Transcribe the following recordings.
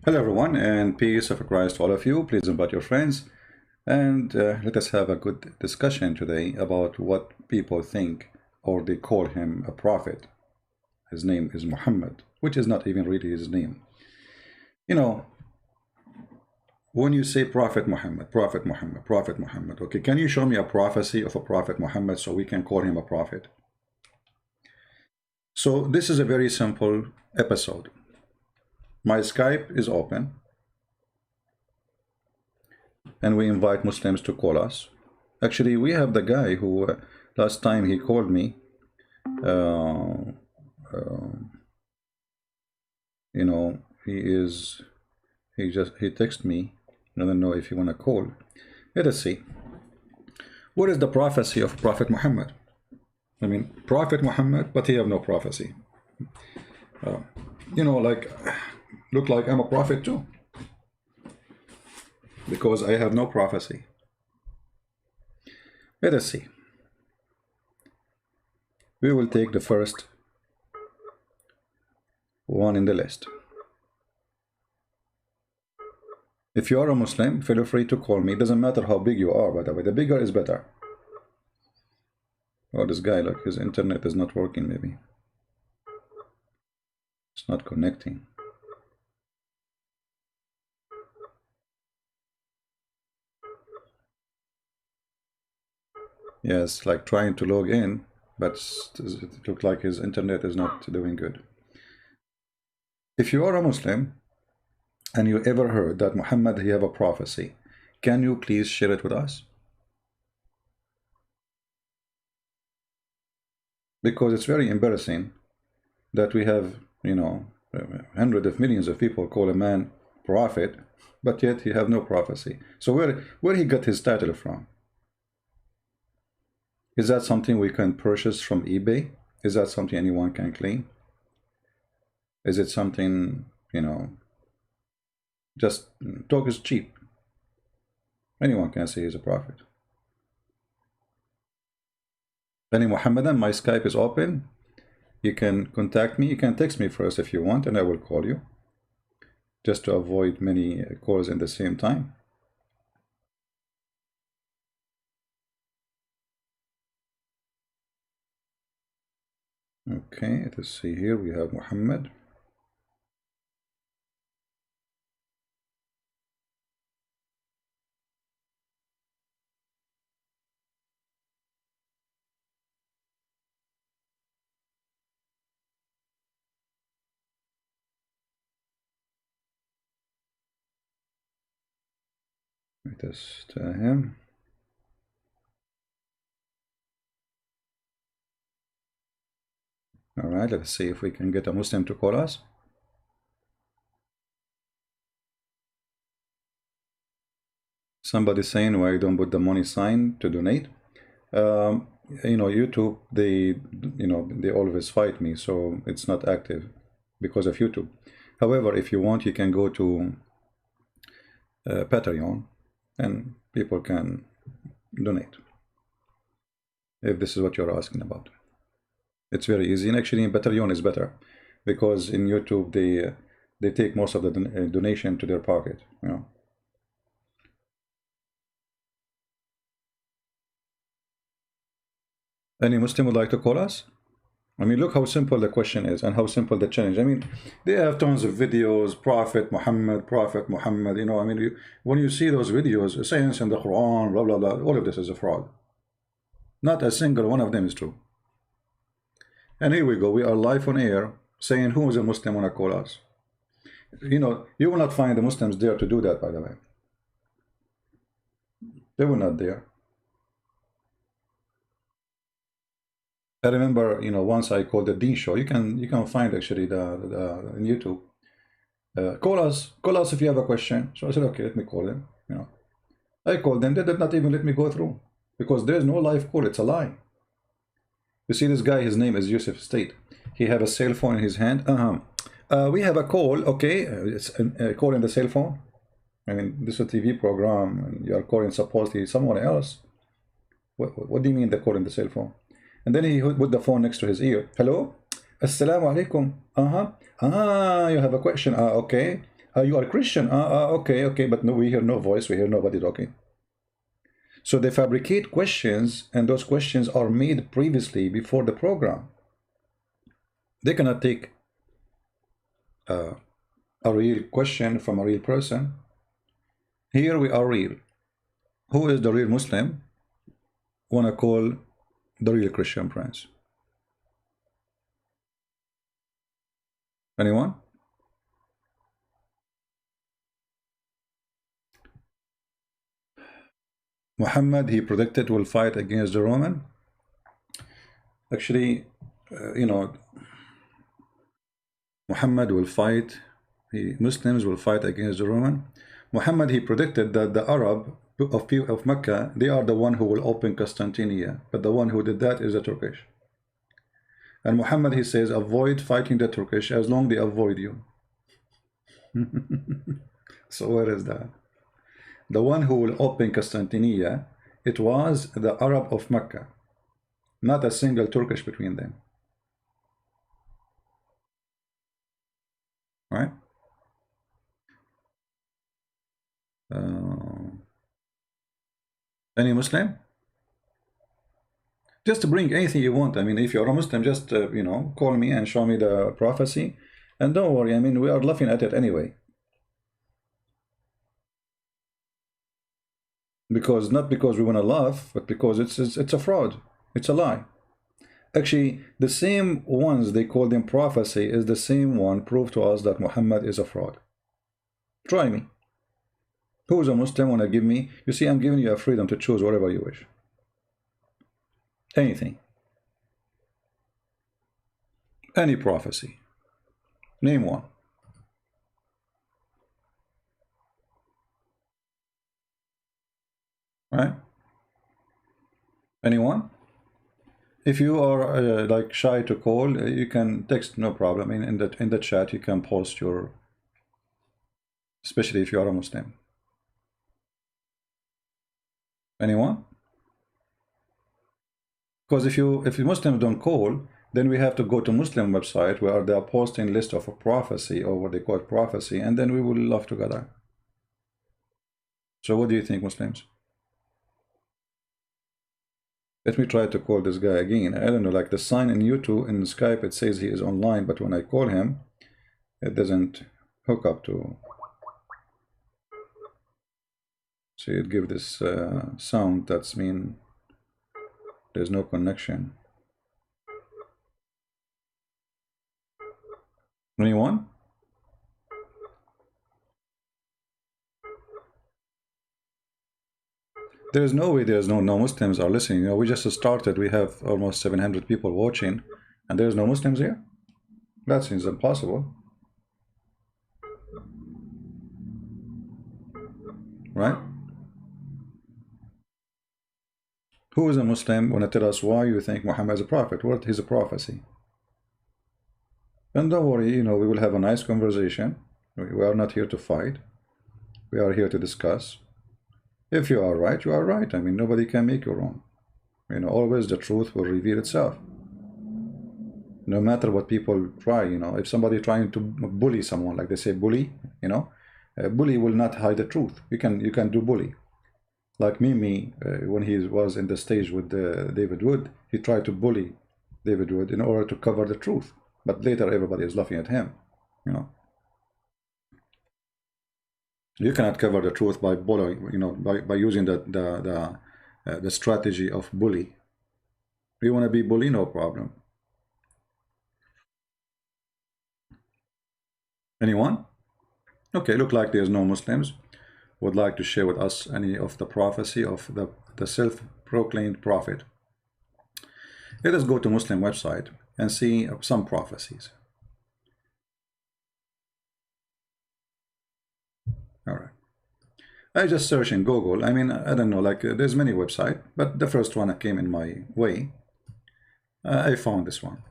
Hello everyone, and peace of Christ to all of you. Please invite your friends and let us have a good discussion today about what people think or they call him a prophet. His name is Muhammad, which is not even really his name. You know, when you say Prophet Muhammad, Prophet Muhammad, Prophet Muhammad, okay, can you show me a prophecy of a Prophet Muhammad so we can call him a prophet? So this is a very simple episode. My Skype is open, and we invite Muslims to call us. Actually, we have the guy who last time he called me. You know, he texted me. I don't know if you want to call. Let us see. What is the prophecy of Prophet Muhammad? I mean, Prophet Muhammad, but he have no prophecy. You know, like, look like I'm a prophet too, because I have no prophecy. Let us see. We will take the first one in the list. If you are a Muslim, feel free to call me. It doesn't matter how big you are, by the way. The bigger is better. Oh, this guy, look, his internet is not working, maybe. It's not connecting. Yes, like trying to log in, but it looks like his internet is not doing good. If you are a Muslim and you ever heard that Muhammad he have a prophecy, can you please share it with us? Because it's very embarrassing that we have, you know, hundreds of millions of people call a man prophet, but yet he have no prophecy. So where he got his title from? Is that something we can purchase from eBay? Is that something anyone can claim? Is it something, you know, just talk is cheap? Anyone can say he's a prophet. Any Muhammadan, my Skype is open. You can contact me. You can text me first if you want, and I will call you, just to avoid many calls at the same time. Okay, let's see here. We have Muhammad. Let us tell him. All right, let's see if we can get a Muslim to call us. Somebody saying why you don't put the money sign to donate. You know, YouTube, they always fight me, so it's not active because of YouTube. However, if you want, you can go to Patreon and people can donate, if this is what you're asking about. It's very easy, and actually in Patreon is better, because in YouTube they take most of the donation to their pocket, you know. Any Muslim would like to call us? I mean, look how simple the question is and how simple the challenge. I mean, they have tons of videos, Prophet Muhammad, you know. I mean, when you see those videos, sayings in the Quran, blah, blah, blah, all of this is a fraud. Not a single one of them is true. And here we go. We are live on air saying who is a Muslim want to call us. You know, you will not find the Muslims there to do that, by the way. They were not there. I remember, you know, once I called the Dean show. You can find actually the in YouTube. Call us if you have a question. So I said, okay, let me call them. You know, I called them. They did not even let me go through, because there is no live call. It's a lie. You see this guy, his name is Yusuf State. He have a cell phone in his hand. We have a call. Okay, it's a call in the cell phone. I mean, this is a TV program, and you are calling supposedly someone else. What do you mean the call in the cell phone? And then he put the phone next to his ear. Hello? Assalamu alaikum. You have a question. Okay. You are Christian? Okay, okay, but no, we hear no voice, we hear nobody talking. So they fabricate questions, and those questions are made previously before the program. They cannot take a real question from a real person. Here we are real. Who is the real Muslim? Wanna call the real Christian Prince? Anyone? Muhammad, he predicted, will fight against the Roman. Actually, you know, Muhammad will fight, Muslims will fight against the Roman. Muhammad, he predicted that the Arab of Mecca, they are the one who will open Constantinople, but the one who did that is the Turkish. And Muhammad, he says, avoid fighting the Turkish as long as they avoid you. So where is that? The one who will open Constantinople, it was the Arab of Mecca, not a single Turkish between them. Right? Any Muslim? Just bring anything you want. I mean, if you're a Muslim, just, you know, call me and show me the prophecy. And don't worry, I mean, we are laughing at it anyway. Because, not because we want to laugh, but because it's a fraud. It's a lie. Actually, the same ones they call them prophecy is the same one prove to us that Muhammad is a fraud. Try me. Who is a Muslim want to give me? You see, I'm giving you a freedom to choose whatever you wish. Anything. Any prophecy. Name one. Right? Anyone? If you are like shy to call, you can text, no problem. In the chat, you can post your, especially if you are a Muslim. Anyone? Because if Muslims don't call, then we have to go to Muslim website where they are posting list of a prophecy, or what they call prophecy, and then we will laugh together. So what do you think, Muslims? Let me try to call this guy again. I don't know, like the sign in YouTube, in Skype, it says he is online, but when I call him, it doesn't hook up to. See, it gives this sound, that's mean there's no connection. Anyone? There's no way there's no Muslims are listening. You know, we just started, we have almost 700 people watching, and there's no Muslims here? That seems impossible. Right? Who is a Muslim want to tell us why you think Muhammad is a prophet? What is a prophecy? And don't worry, you know, we will have a nice conversation. We are not here to fight. We are here to discuss. If you are right, you are right. I mean, nobody can make you wrong. You know, always the truth will reveal itself. No matter what people try, you know, if somebody trying to bully someone, like they say bully, you know, a bully will not hide the truth. You can do bully. Like Mimi, when he was in the stage with David Wood, he tried to bully David Wood in order to cover the truth. But later everybody is laughing at him, you know. You cannot cover the truth by bullying, you know, by using the strategy of bully. You want to be bully, no problem. Anyone? Okay, look like there's no Muslims would like to share with us any of the prophecy of the self-proclaimed prophet. Let us go to Muslim website and see some prophecies. All right. I just search in Google. I mean, I don't know, like there's many websites, but the first one that came in my way, I found this one.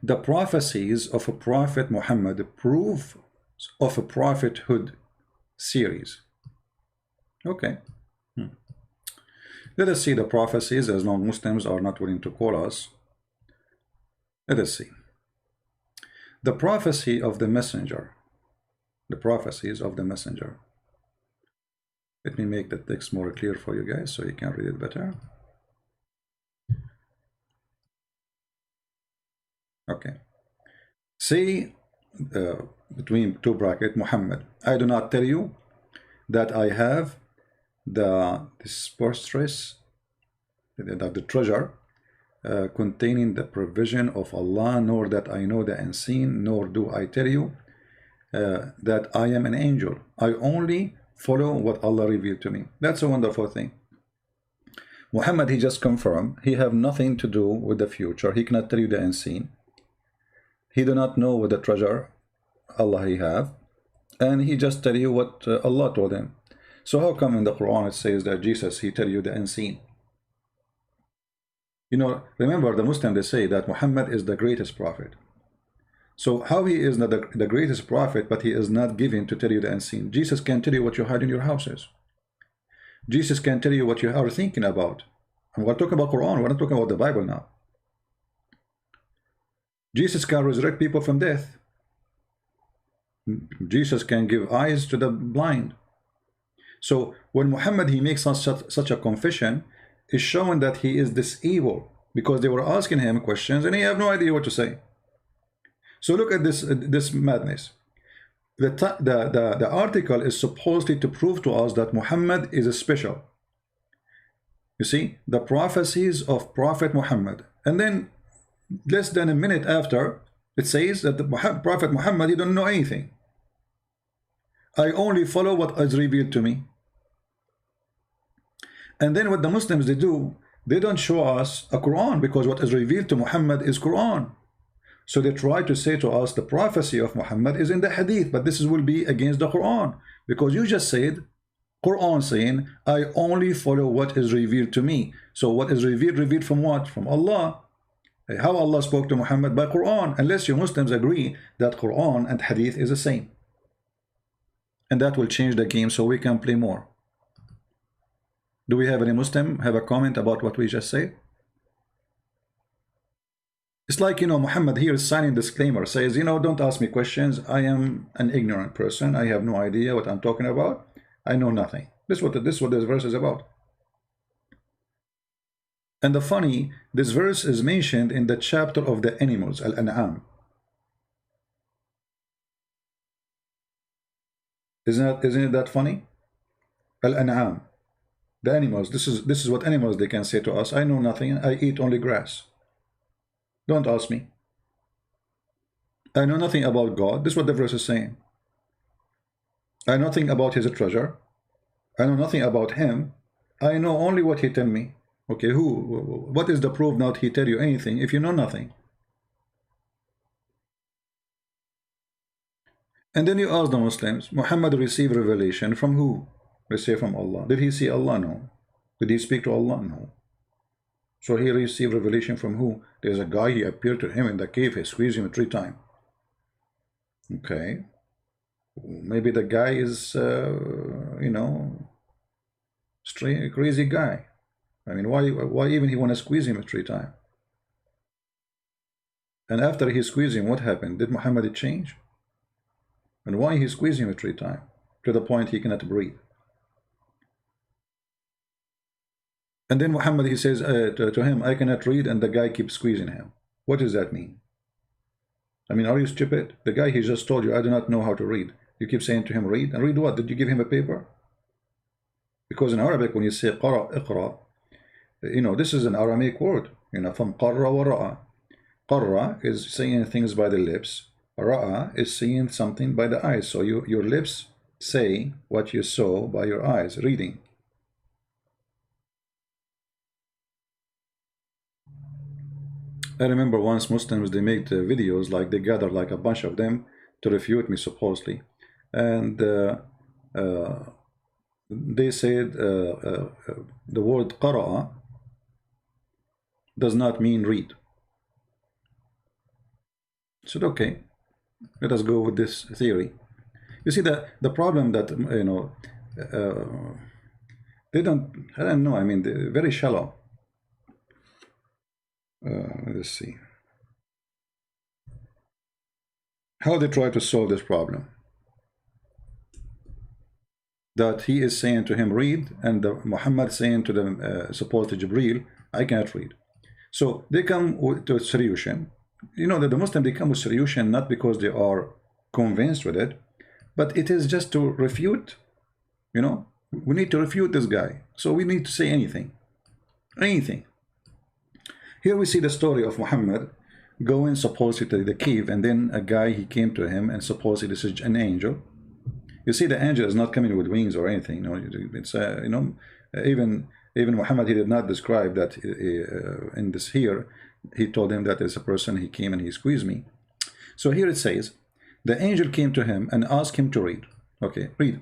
The prophecies of a prophet Muhammad, proof of a prophethood series. Okay. Let us see the prophecies, as non-Muslims are not willing to call us. Let us see. The prophecy of the messenger. the prophecies of the messenger. Let me make the text more clear for you guys so you can read it better. Okay. Say between two brackets, Muhammad, I do not tell you that I have the disperstress, the treasure containing the provision of Allah, nor that I know the unseen, nor do I tell you that I am an angel. I only follow what Allah revealed to me. That's a wonderful thing. Muhammad, he just confirmed he have nothing to do with the future. He cannot tell you the unseen. He do not know what the treasure Allah he have, and he just tell you what Allah told him. So how come in the Quran it says that Jesus, he tell you the unseen? You know, remember the Muslims, they say that Muhammad is the greatest prophet. So how he is not the greatest prophet, but he is not given to tell you the unseen? Jesus can tell you what you hide in your houses. Jesus can tell you what you are thinking about. And we're talking about Quran, we're not talking about the Bible now. Jesus can resurrect people from death. Jesus can give eyes to the blind. So when Muhammad, he makes such a confession, is showing that he is this evil, because they were asking him questions and he have no idea what to say. So look at this madness. The article is supposedly to prove to us that Muhammad is a special. You see, the prophecies of Prophet Muhammad, and then less than a minute after, it says that the Prophet Muhammad, he don't know anything. I only follow what is revealed to me. And then what the Muslims, they do, they don't show us a Quran, because what is revealed to Muhammad is Quran. So they try to say to us the prophecy of Muhammad is in the hadith, but this will be against the Quran, because you just said Quran saying I only follow what is revealed to me. So what is revealed from what? From Allah. How Allah spoke to Muhammad? By Quran, unless you Muslims agree that Quran and hadith is the same. And that will change the game so we can play more. Do we have any Muslim have a comment about what we just said? It's like, you know, Muhammad here is signing disclaimer, says, you know, don't ask me questions. I am an ignorant person. I have no idea what I'm talking about. I know nothing. This is what this verse is about. And the funny, this verse is mentioned in the chapter of the animals, Al-An'am. Isn't it that funny? Al-An'am, the animals. This is what animals they can say to us. I know nothing. I eat only grass. Don't ask me. I know nothing about God. This is what the verse is saying. I know nothing about his treasure. I know nothing about him. I know only what he tell me. Okay, what is the proof now that he tell you anything if you know nothing? And then you ask the Muslims, Muhammad received revelation from who? They say from Allah. Did he see Allah? No. Did he speak to Allah? No. So he received revelation from who? There's a guy, he appeared to him in the cave, he squeezed him 3 times. Okay. Maybe the guy is, you know, strange, crazy guy. I mean, why even he want to squeeze him 3 times? And after he squeezed him, what happened? Did Muhammad change? And why he squeezed him 3 times? To the point he cannot breathe. And then Muhammad, he says to him, I cannot read, and the guy keeps squeezing him. What does that mean? I mean, are you stupid? The guy, he just told you, I do not know how to read. You keep saying to him, read. And read what? Did you give him a paper? Because in Arabic, when you say qara, iqra, you know, this is an Aramaic word. You know, from qarra wa ra'a. Qarra is saying things by the lips. Ra'a is seeing something by the eyes. So your lips say what you saw by your eyes, reading. I remember once Muslims, they made videos, like they gathered like a bunch of them to refute me supposedly. And they said the word qara'a does not mean read. I said, okay, let us go with this theory. You see, the problem that, you know, they don't, I don't know, I mean, they're very shallow. Let's see how they try to solve this problem. that he is saying to him, read, and Muhammad saying to the supposed Jibreel, I cannot read. So they come to a solution. You know that the Muslim, they come with solution not because they are convinced with it, but it is just to refute. You know, we need to refute this guy. So we need to say anything. Anything. Here we see the story of Muhammad going supposedly to the cave, and then a guy, he came to him, and supposedly this is an angel. You see, the angel is not coming with wings or anything. You know, it's you know, even Muhammad, he did not describe that in this here. He told him that as a person, he came and he squeezed me. So here it says, the angel came to him and asked him to read. Okay, read.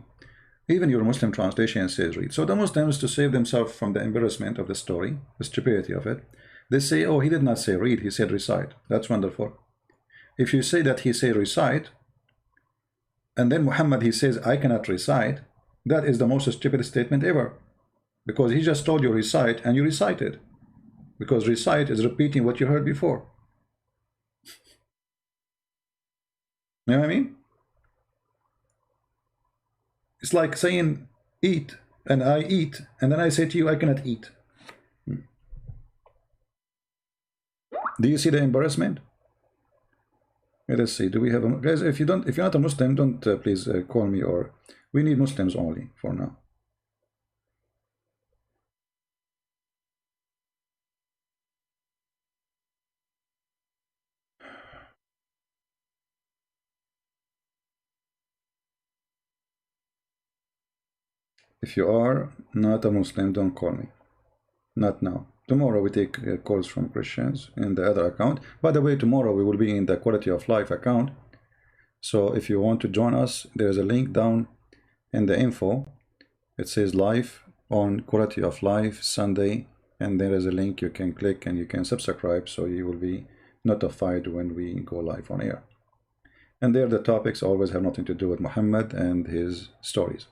Even your Muslim translation says read. So the Muslims, to save themselves from the embarrassment of the story, the stupidity of it, they say, oh, he did not say read, he said recite. That's wonderful. If you say that he said recite, and then Muhammad, he says, I cannot recite, that is the most stupid statement ever. Because he just told you recite, and you recited. Because recite is repeating what you heard before. You know what I mean? It's like saying eat, and I eat, and then I say to you, I cannot eat. Do you see the embarrassment? Let us see. Do we have a, guys? If you're not a Muslim, don't please call me. Or we need Muslims only for now. If you are not a Muslim, don't call me. Not now. Tomorrow we take calls from Christians in the other account. By the way, tomorrow we will be in the Quality of Life account. So if you want to join us, there's a link down in the info. It says live on Quality of Life Sunday, and there is a link you can click and you can subscribe, so you will be notified when we go live on air. And there the topics always have nothing to do with Muhammad and his stories.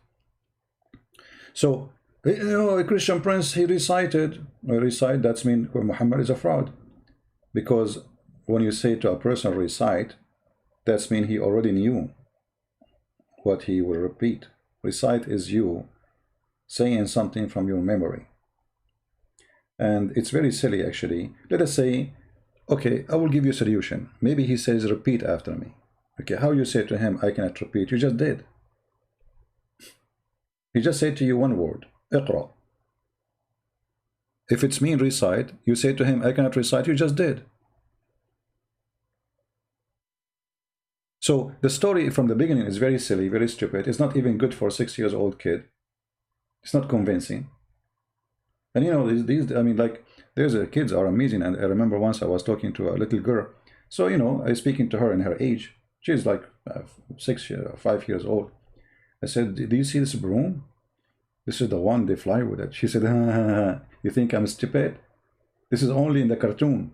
So, you know, a Christian prince, he recited, recite, that's mean Muhammad is a fraud. Because when you say to a person recite, that's mean he already knew what he will repeat. Recite is you saying something from your memory. And it's very silly actually. Let us say, okay, I will give you a solution. Maybe he says repeat after me. Okay, how you say to him, I cannot repeat? You just did. He just said to you one word, اقرأ. If it's mean recite, you say to him, I cannot recite, you just did. So the story from the beginning is very silly, very stupid. It's not even good for a 6-year-old kid. It's not convincing. And you know, these I mean, like, there's kids are amazing. And I remember once I was talking to a little girl. So, you know, I was speaking to her in her age. She's like 5 years old. I said, do you see this broom? This is the one they fly with it. She said, you think I'm stupid? This is only in the cartoon.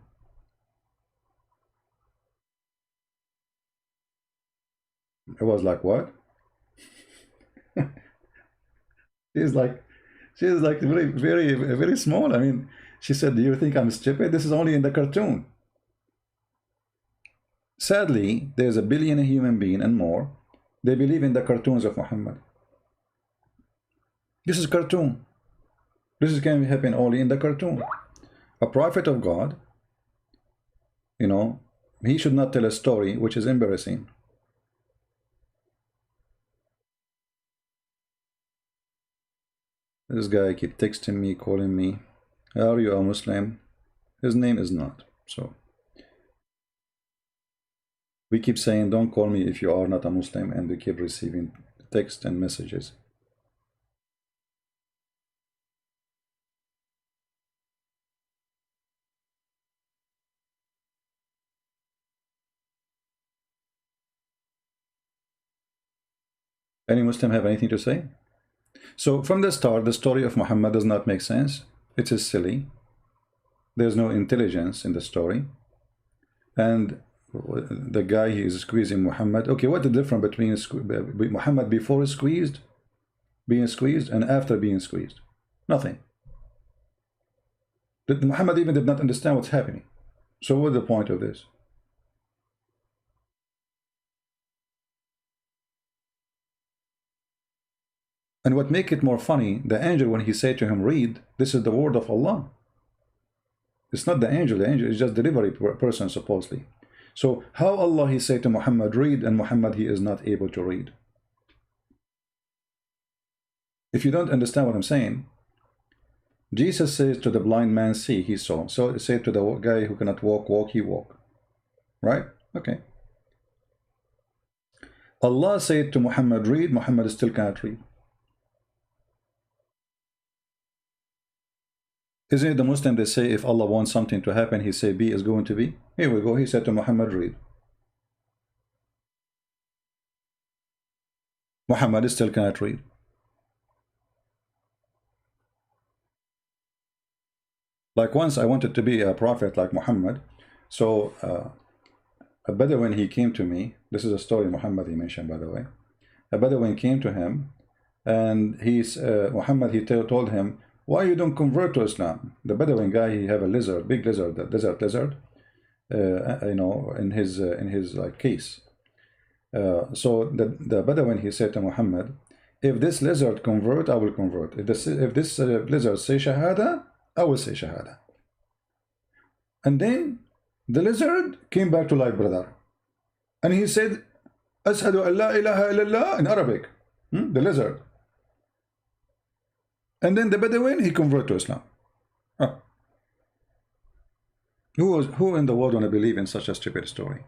I was like, what? she's like very, very, very small. I mean, she said, do you think I'm stupid? This is only in the cartoon. Sadly, there's a billion human being and more. They believe in the cartoons of Muhammad. This is cartoon. This can happen only in the cartoon. A prophet of God, you know, he should not tell a story which is embarrassing. This guy keep texting me, calling me. Are you a Muslim? His name is not. So we keep saying, don't call me if you are not a Muslim, and we keep receiving text and messages. Any Muslim have anything to say? So from the start, the story of Muhammad does not make sense. It is silly. There's no intelligence in the story. And the guy, he is squeezing Muhammad. Okay, what the difference between Muhammad before being squeezed, and after being squeezed? Nothing. Muhammad even did not understand what's happening. So what's the point of this? And what make it more funny, the angel, when he said to him, read, this is the word of Allah. It's not the angel is just delivery person supposedly. So how Allah he said to Muhammad, read, and Muhammad he is not able to read? If you don't understand what I'm saying, Jesus says to the blind man, see, he saw. So it said to the guy who cannot walk, he walk. Right? Okay. Allah said to Muhammad, read, Muhammad still cannot read. Isn't it the Muslim, they say if Allah wants something to happen, he say be is going to be? Here we go, he said to Muhammad, read. Muhammad still cannot read. Like once I wanted to be a prophet like Muhammad, so a Bedouin, he came to me. This is a story Muhammad he mentioned, by the way. A Bedouin came to him, and Muhammad he told him, why you don't convert to Islam? The Bedouin guy, he have a lizard, big lizard, the desert lizard, you know, in his like case. So the Bedouin he said to Muhammad, if this lizard convert, I will convert. If this lizard say Shahada, I will say Shahada. And then the lizard came back to life, brother. And he said, Ashhadu an la ilaha illallah in Arabic. The lizard. And then the Bedouin, he converted to Islam. Oh. Who in the world want to believe in such a stupid story?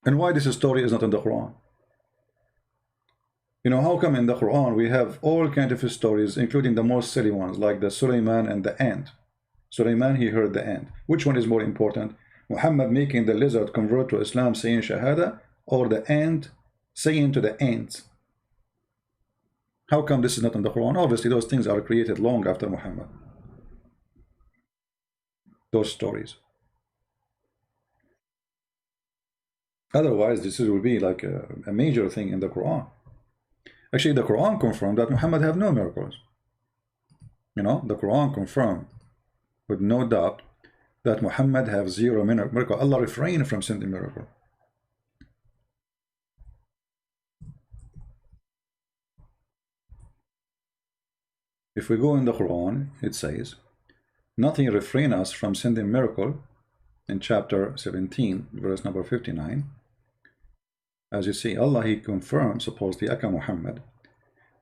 And why this story is not in the Quran? You know, how come in the Quran we have all kinds of stories, including the most silly ones, like the Sulaiman and the ant. Sulaiman, he heard the ant. Which one is more important? Muhammad making the lizard convert to Islam saying Shahada, or the ant saying to the ant? How come this is not in the Quran? Obviously, those things are created long after Muhammad. Those stories. Otherwise, this will be like a major thing in the Quran. Actually, the Quran confirmed that Muhammad have no miracles. You know, the Quran confirmed with no doubt that Muhammad have zero miracle. Allah refrained from sending miracle. If we go in the Quran, it says, nothing refrain us from sending miracle in chapter 17, verse number 59. As you see, Allah, he confirmed, supposedly, Aka Muhammad,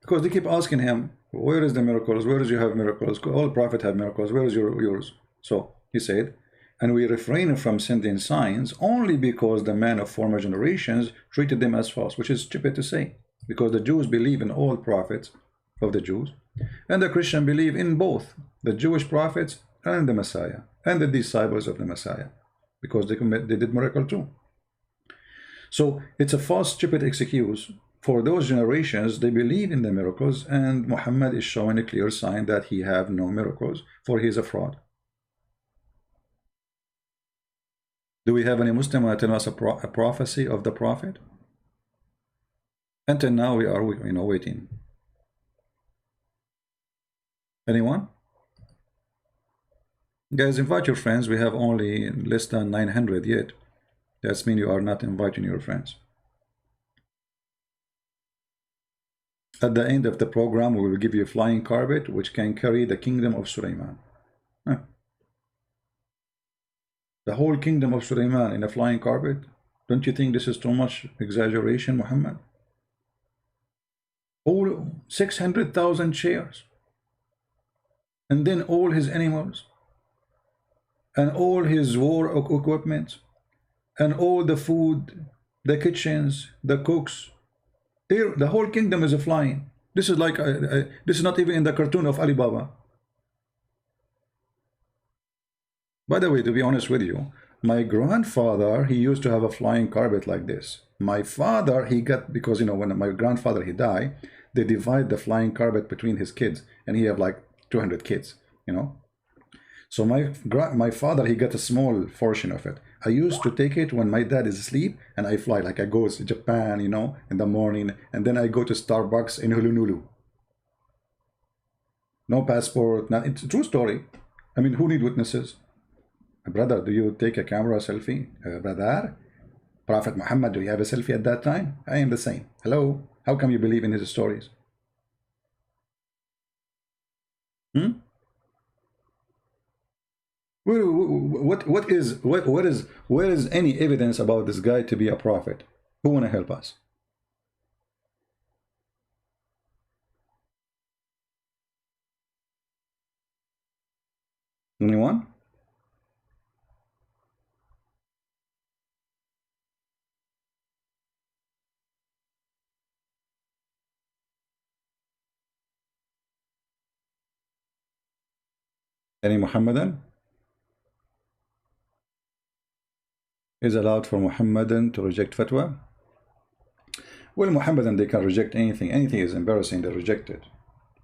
because they keep asking him, where is the miracles? Where is you have miracles? All prophets have miracles. Where is yours? So he said, and we refrain from sending signs only because the men of former generations treated them as false, which is stupid to say, because the Jews believe in all prophets of the Jews, and the Christian believe in both the Jewish prophets and the Messiah and the disciples of the Messiah, because they did miracle too. So it's a false, stupid excuse for those generations. They believe in the miracles, and Muhammad is showing a clear sign that he have no miracles, for he is a fraud. Do we have any Muslim who tell us a prophecy of the prophet? Until now we are, waiting. Anyone? Guys, invite your friends. We have only less than 900 yet. That means you are not inviting your friends. At the end of the program, we will give you a flying carpet which can carry the kingdom of Sulaiman. The whole kingdom of Sulaiman in a flying carpet? Don't you think this is too much exaggeration, Muhammad? All 600,000 chairs. And then all his animals. And all his war equipment. And all the food, the kitchens, the cooks. Here, the whole kingdom is flying. This is like, this is not even in the cartoon of Alibaba. By the way, to be honest with you, my grandfather, he used to have a flying carpet like this. My father, he got, because, when my grandfather, he died, they divide the flying carpet between his kids. And he have like 200 kids, So my father, he got a small portion of it. I used to take it when my dad is asleep, and I fly, like I go to Japan, in the morning, and then I go to Starbucks in Honolulu. No passport, it's a true story. I mean, who need witnesses? Brother, do you take a camera selfie? Brother? Prophet Muhammad, do you have a selfie at that time? I am the same. Hello? How come you believe in his stories? What is any evidence about this guy to be a prophet? Who want to help us? Anyone? Any Muhammadan? Is allowed for Muhammadan to reject fatwa? Well, Muhammadan, they can reject anything. Anything is embarrassing, they reject it.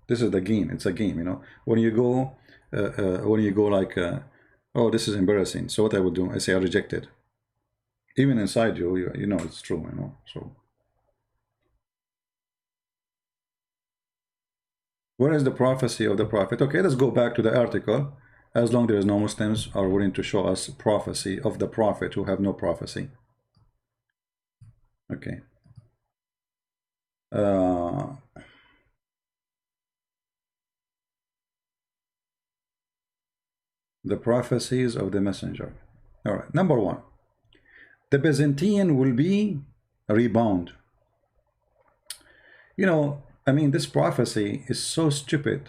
This is the game. It's a game, you know. When you go like, oh, this is embarrassing. So what I would do? I say I reject it. Even inside you, you know it's true, you know. So where is the prophecy of the prophet? Okay, let's go back to the article. As long as there is no Muslims are willing to show us prophecy of the prophet who have no prophecy. Okay. The prophecies of the messenger. All right. Number one, the Byzantine will be a rebound. You know, I mean, this prophecy is so stupid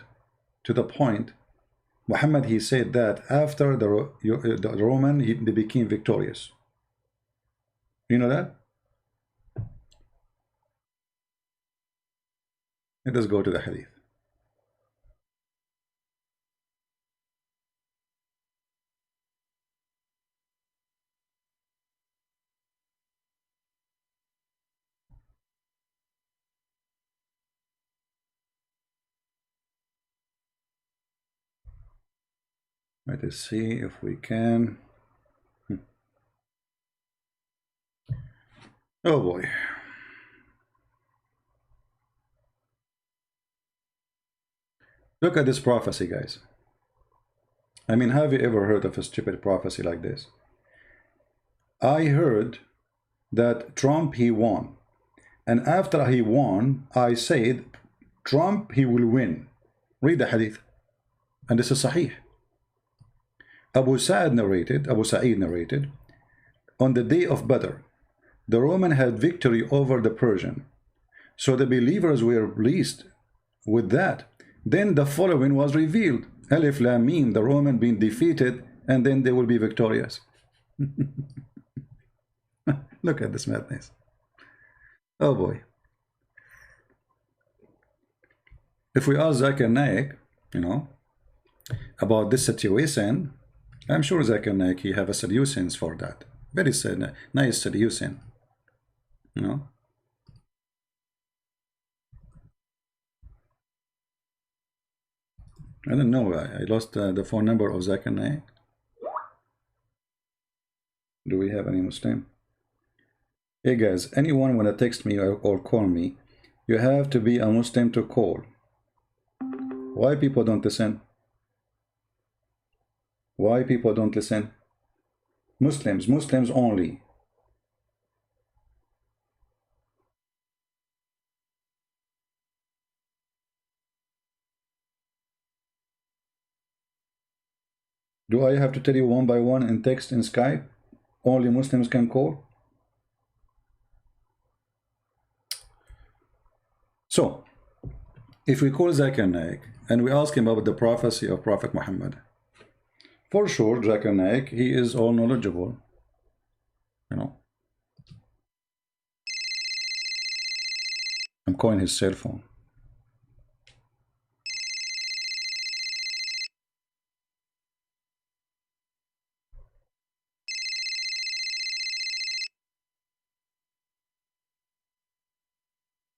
to the point. Muhammad, he said that after the Roman, they became victorious. You know that? Let us go to the hadith. Let us see if we can. Oh boy. Look at this prophecy, guys. I mean, have you ever heard of a stupid prophecy like this? I heard that Trump, he won. And after he won, I said, Trump, he will win. Read the hadith. And this is Sahih. Abu Sa'id narrated, on the day of Badr, the Roman had victory over the Persian. So the believers were pleased with that. Then the following was revealed. Alif Lam Mim, the Roman being defeated, and then they will be victorious. Look at this madness. Oh boy. If we ask Zakir Naik, you know, about this situation, I'm sure Zakir Naik, he have a solutions for that. Very nice solution, you know. I don't know, I lost the phone number of Zakir Naik. Do we have any Muslim? Hey guys, anyone wanna text me or call me, you have to be a Muslim to call. Why people don't listen? Why people don't listen? Muslims only. Do I have to tell you one by one in text in Skype? Only Muslims can call? So, if we call Zakir Naik and we ask him about the prophecy of Prophet Muhammad, for sure, Zakir Naik, he is all knowledgeable, you know. I'm calling his cell phone.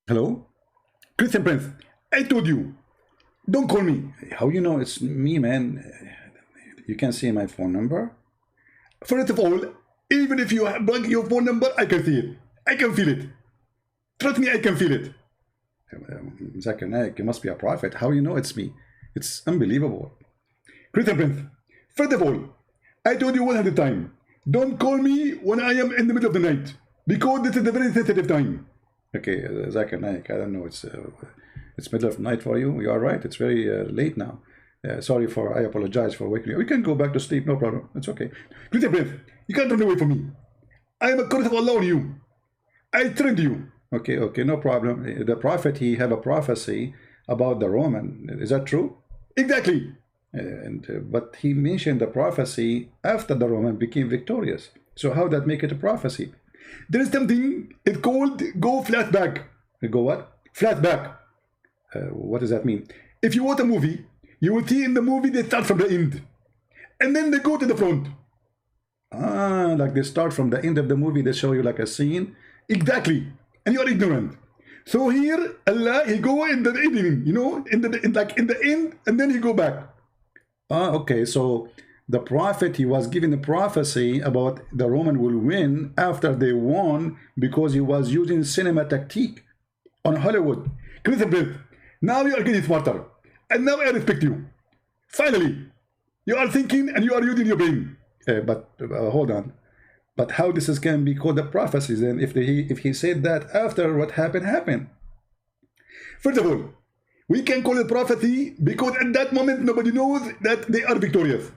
Hello? Christian Prince, I told you, don't call me. How you know it's me, man? You can see my phone number. First of all, even if you blank your phone number, I can see it. I can feel it. Trust me, I can feel it. Zakir Naik, you must be a prophet. How you know it's me? It's unbelievable. Christian Prince, first of all, I told you 100 times, don't call me when I am in the middle of the night. because this is a very sensitive time. Okay, Zakir Naik, I don't know, it's middle of the night for you. You are right, it's very late now. Sorry for, I apologize for waking you. We can go back to sleep, no problem. It's okay. Please, breath. You can't run away from me. I am a curse of Allah on you. I trained you. Okay, okay, no problem. The prophet, he have a prophecy about the Roman. Is that true? Exactly. But he mentioned the prophecy after the Roman became victorious. So how that make it a prophecy? There is something, it's called go flat back. Go what? Flat back. What does that mean? If you watch a movie, you will see in the movie they start from the end. And then they go to the front. Ah, like they start from the end of the movie, they show you like a scene. Exactly. And you are ignorant. So here, Allah, he go in the beginning, you know, in the end, and then he go back. Ah, okay. So the prophet, he was given a prophecy about the Roman will win after they won because he was using cinema tactique on Hollywood. Now you are getting smarter. And now I respect you. Finally, you are thinking and you are using your brain. But hold on. But how this can be called a prophecy then if he said that after what happened? First of all, we can call it prophecy because at that moment nobody knows that they are victorious.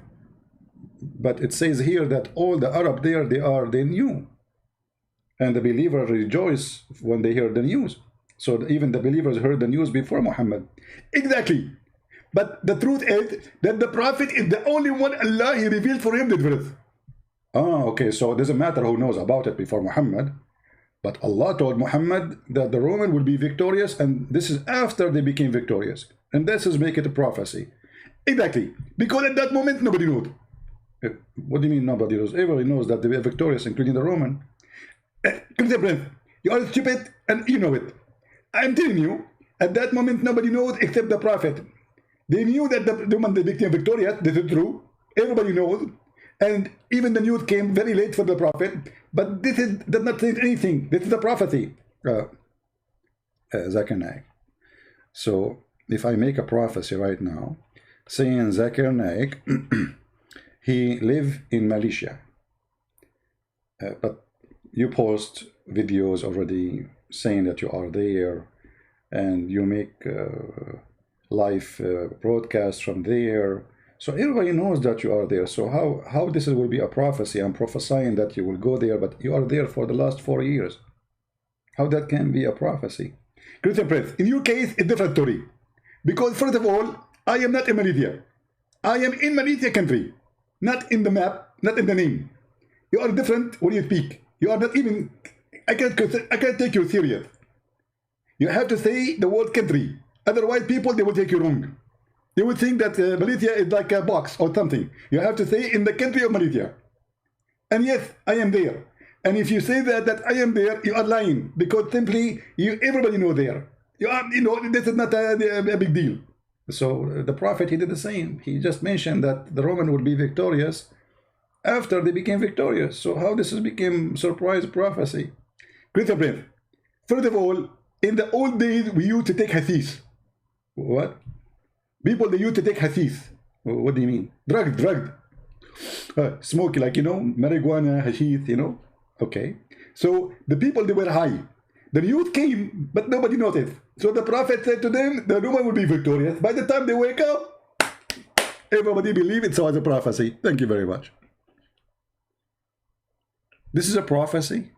But it says here that all the Arab there, they knew. And the believers rejoice when they hear the news. So even the believers heard the news before Muhammad. Exactly. But the truth is that the prophet is the only one Allah he revealed for him the verse. Ah, okay, so it doesn't matter who knows about it before Muhammad. But Allah told Muhammad that the Roman will be victorious, and this is after they became victorious. And this is make it a prophecy. Exactly. Because at that moment nobody knows. What do you mean nobody knows? Everybody knows that they were victorious, including the Roman. You are stupid and you know it. I am telling you, at that moment nobody knows except the prophet. They knew that the Roman became victorious. This is true. Everybody knows. And even the news came very late for the prophet. But this does not say anything. This is a prophecy. Zakir Naik. So if I make a prophecy right now, saying Zakir Naik, he live in Malaysia. But you post videos already saying that you are there, and you make live broadcasts from there. So everybody knows that you are there. So how this will be a prophecy? I'm prophesying that you will go there, but you are there for the last 4 years. How that can be a prophecy? Christian Prince, in your case, it's a different story. Because first of all, I am not in Malaysia. I am in Malaysia country. Not in the map, not in the name. You are different when you speak. You are not even, I can't take you serious. You have to say the word country. Otherwise people, they will take you wrong. They would think that Malaysia is like a box or something. You have to say in the country of Malaysia. And yes, I am there. And if you say that I am there, you are lying, because simply everybody know there. This is not a big deal. So the prophet, he did the same. He just mentioned that the Roman would be victorious after they became victorious. So how this became surprise prophecy? Christian Prince, first of all, in the old days we used to take hadith. What? People, they used to take hadith. What do you mean? Drugged. Smoke, like, marijuana, hashish, Okay. So the people, they were high. The news came, but nobody noticed. So the prophet said to them, the Roman will be victorious. By the time they wake up, everybody believed it was a prophecy. Thank you very much. This is a prophecy.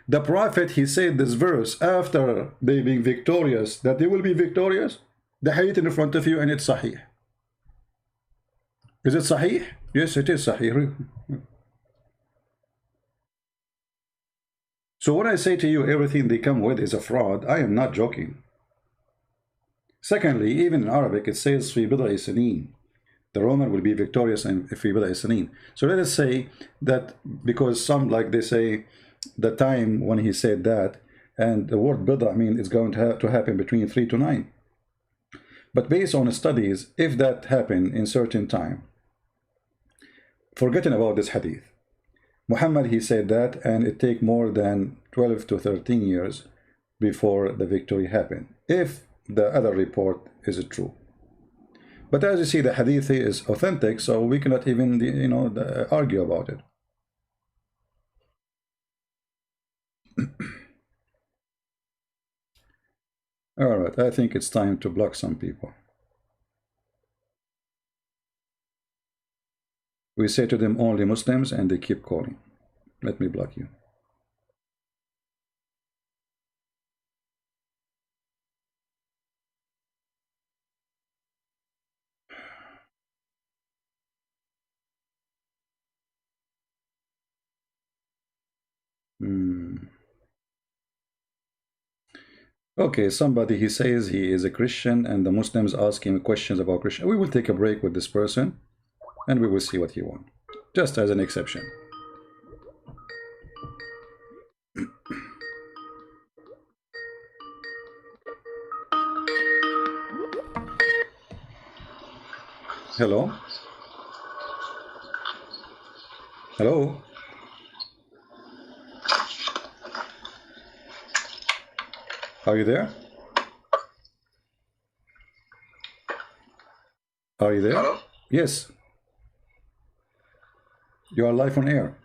The prophet, he said this verse after they being victorious, that they will be victorious. The hadith in front of you, and it's sahih. Is it sahih? Yes, it is sahih. So when I say to you everything they come with is a fraud, I am not joking. Secondly, even in Arabic it says في بضع سنين. The Roman will be victorious in في بضع سنين. So let us say that, because some, like they say, the time when he said that, and the word bid'a means it's going to happen between 3 to 9. But based on studies, if that happened in certain time, forgetting about this hadith, Muhammad, he said that, and it take more than 12 to 13 years before the victory happened, if the other report is true. But as you see, the hadith is authentic, so we cannot even, argue about it. All right, I think it's time to block some people. We say to them only Muslims and they keep calling. Let me block you. Okay, somebody, he says he is a Christian and the Muslims ask him questions about Christian. We will take a break with this person and we will see what he wants, just as an exception. Hello? Hello? Are you there? Are you there? Hello? Yes. You are live on air.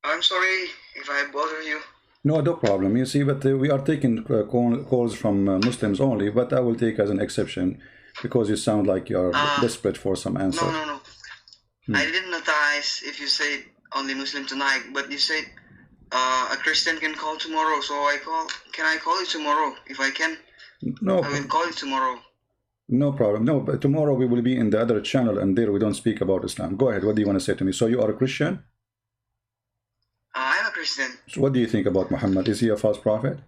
I'm sorry if I bother you. No, no problem. You see, but we are taking calls from Muslims only, but I will take as an exception because you sound like you are desperate for some answer. No. I didn't notice if you said only Muslim tonight, but you said a Christian can call tomorrow, so I call. Can I call you tomorrow if I can? No. I will call you tomorrow. No problem. No, but tomorrow we will be in the other channel and there we don't speak about Islam. Go ahead. What do you want to say to me? So you are a Christian? I'm a Christian. So what do you think about Muhammad? Is he a false prophet?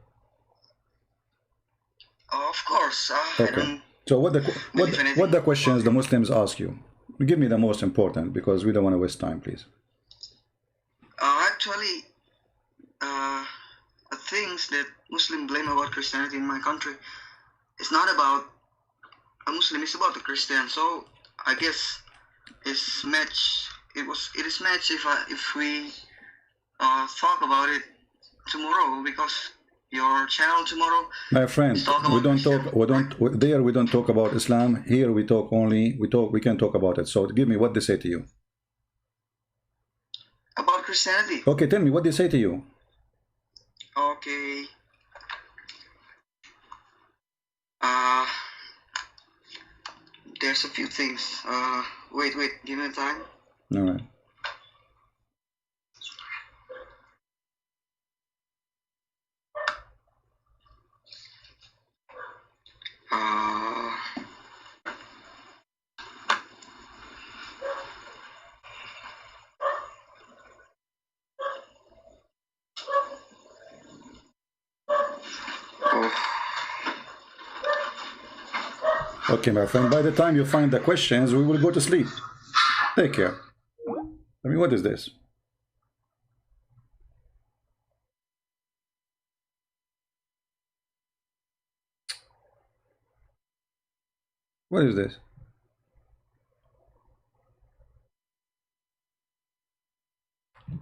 Of course. Okay. So what the questions the Muslims ask you? Give me the most important because we don't want to waste time, please. Actually, the things that Muslims blame about Christianity in my country, it's not about a Muslim, it's about a Christian. So I guess it's match. It is match if we talk about it tomorrow, because your channel tomorrow. My friend, we don't talk about Islam. Here we can talk about it. So give me what they say to you. About Christianity. Okay, tell me what they say to you. Okay. There's a few things. Wait, give me time. All right. Okay, my friend, by the time you find the questions, we will go to sleep. Take care. I mean, what is this? What is this?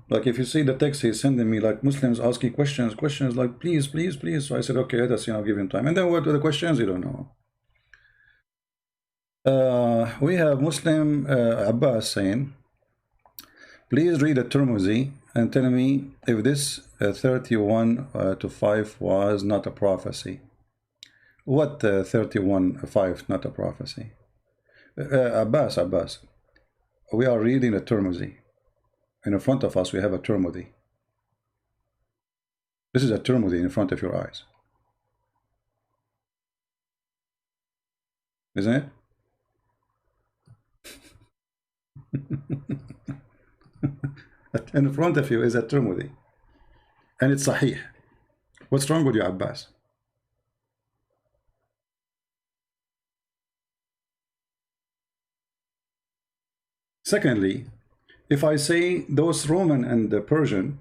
Like, if you see the text he's sending me, like Muslims asking questions like, please. So I said, okay, let us, give him time. And then what are the questions? You don't know. We have Muslim Abbas saying, please read the Tirmidhi and tell me if this 31:5 was not a prophecy. What 31:5 not a prophecy? Abbas, we are reading a Tirmidhi. And in front of us we have a Tirmidhi. This is a Tirmidhi in front of your eyes. Isn't it? In front of you is a Tirmidhi. And it's Sahih. What's wrong with you, Abbas? Secondly, if I say those Roman and the Persian,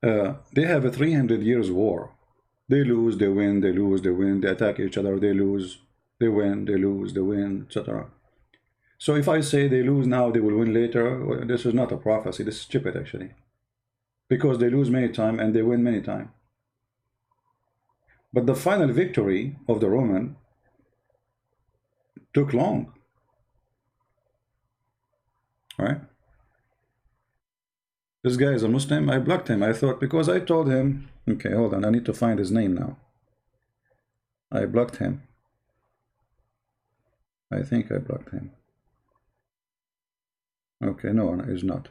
they have a 300 years war. They lose, they win, they lose, they win, they attack each other, they lose, they win, they lose, they win, etc. So if I say they lose now, they will win later, well, this is not a prophecy, this is Djupet actually. Because they lose many times and they win many times. But the final victory of the Roman took long. Right? This guy is a Muslim. I blocked him. I thought, because I told him, okay, hold on, I need to find his name now. I blocked him. I think I blocked him. Okay, no, he's not.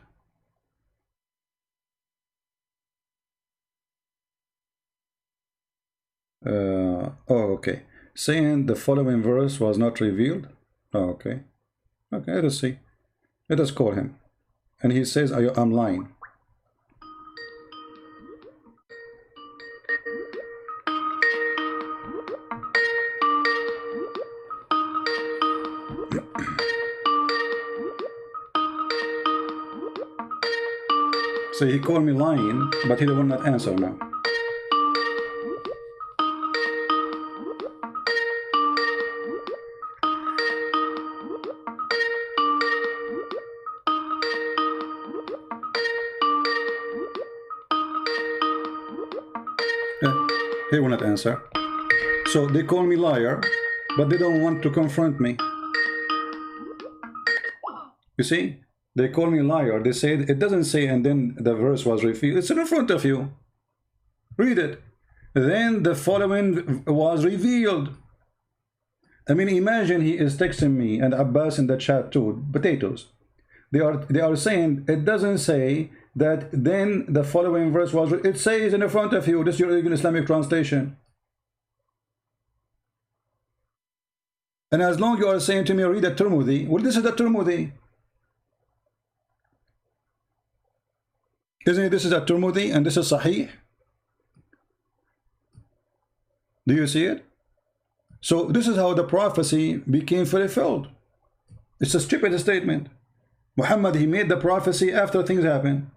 Oh, okay. Saying the following verse was not revealed. Oh, okay. Okay, let us see. Let us call him. And he says, I'm lying. So he called me lying, but he will not answer now. He will not answer. So they call me liar, but they don't want to confront me. You see? They call me liar. They say, it doesn't say, and then the verse was revealed. It's in front of you. Read it. Then the following was revealed. I mean, imagine he is texting me and Abbas in the chat too. Potatoes. They are saying, it doesn't say that then the following verse was, it says in front of you. This is your Islamic translation. And as long as you are saying to me, read the Tirmidhi, well, this is the Tirmidhi. Isn't it? This is a Tirmidhi and this is Sahih. Do you see it? So this is how the prophecy became fulfilled. It's a stupid statement. Muhammad, he made the prophecy after things happen.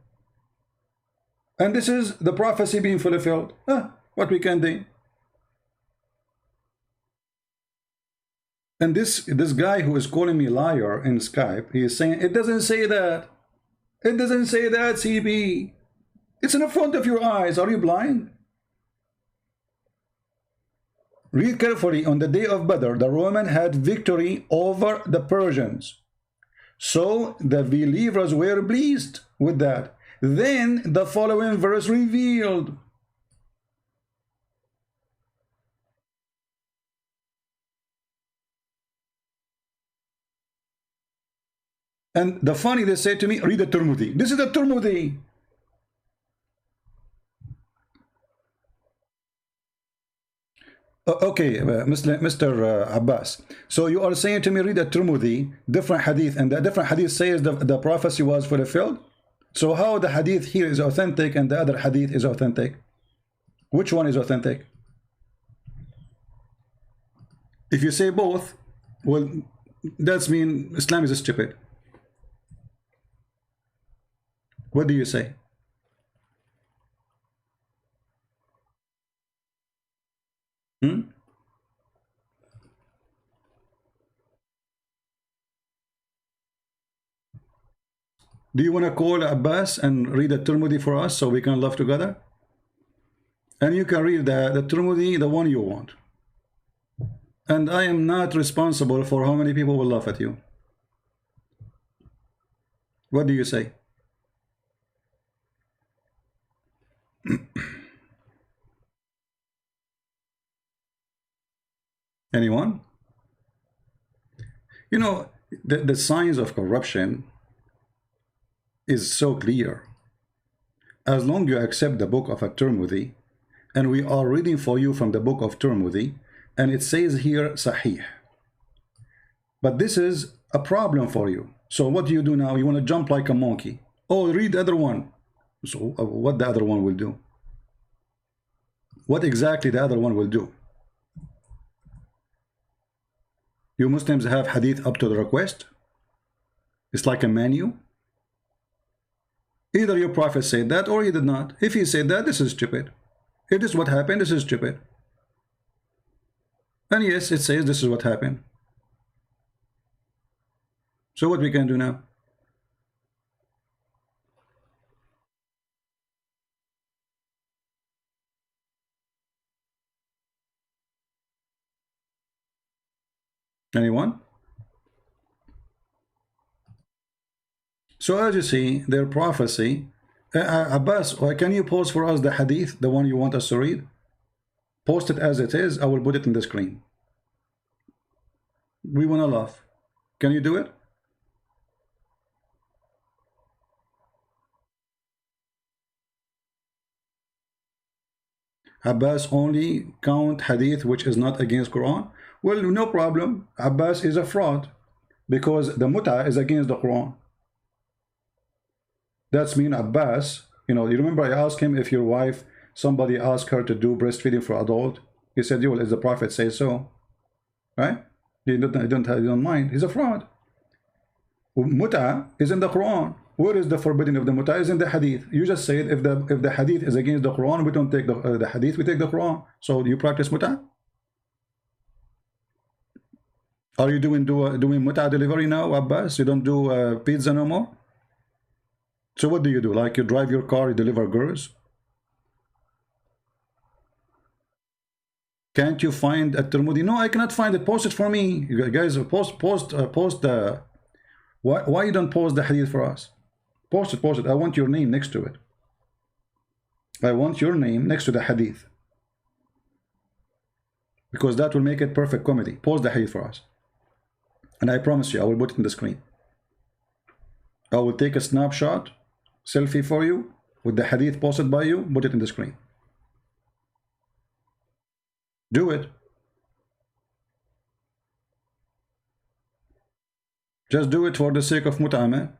And this is the prophecy being fulfilled. What we can do. And this guy who is calling me liar in Skype, he is saying, it doesn't say that. It doesn't say that, CB. It's in the front of your eyes. Are you blind? Read carefully. On the day of Badr, the Roman had victory over the Persians. So the believers were pleased with that. Then the following verse revealed. And the funny, they say to me, read the Tirmidhi. This is the Tirmidhi. Okay, Mr. Abbas. So you are saying to me, read the Tirmidhi, different hadith, and the different hadith says the prophecy was fulfilled? So how the hadith here is authentic and the other hadith is authentic? Which one is authentic? If you say both, well, that's mean Islam is stupid. What do you say? Do you want to call Abbas and read the Tirmidhi for us so we can laugh together? And you can read the Tirmidhi, the one you want. And I am not responsible for how many people will laugh at you. What do you say? Anyone? You know, the signs of corruption is so clear. As long as you accept the book of Tirmidhi, and we are reading for you from the book of Tirmidhi, and it says here Sahih. But this is a problem for you. So what do you do now? You want to jump like a monkey. Oh, read the other one. So what the other one will do? What exactly the other one will do? You Muslims have hadith up to the request. It's like a menu. Either your prophet said that or he did not. If he said that, this is stupid. If this is what happened, this is stupid. And yes, it says this is what happened. So what we can do now? Anyone? So as you see, their prophecy Abbas, can you post for us the hadith, the one you want us to read? Post it as it is. I will put it in the screen. We want to laugh. Can you do it? Abbas only count hadith which is not against Quran. Well, no problem. Abbas is a fraud because the muta is against the Quran. That's mean Abbas, you know, you remember I asked him if your wife, somebody asked her to do breastfeeding for adult. He said, well, as the Prophet says so. Right? He don't mind. He's a fraud. Muta is in the Quran. Where is the forbidding of the muta? Is in the hadith. You just said if the hadith is against the Quran, we don't take the hadith, we take the Quran. So you practice muta? Are you doing muta delivery now, Abbas? You don't do pizza no more? So what do you do? Like you drive your car, you deliver girls? Can't you find a Tirmidhi? No, I cannot find it. Post it for me. You guys, post the... Why you don't post the hadith for us? Post it. I want your name next to it. I want your name next to the hadith. Because that will make it perfect comedy. Post the hadith for us. And I promise you, I will put it in the screen. I will take a snapshot, selfie for you, with the hadith posted by you, put it in the screen. Do it. Just do it for the sake of mut'ah.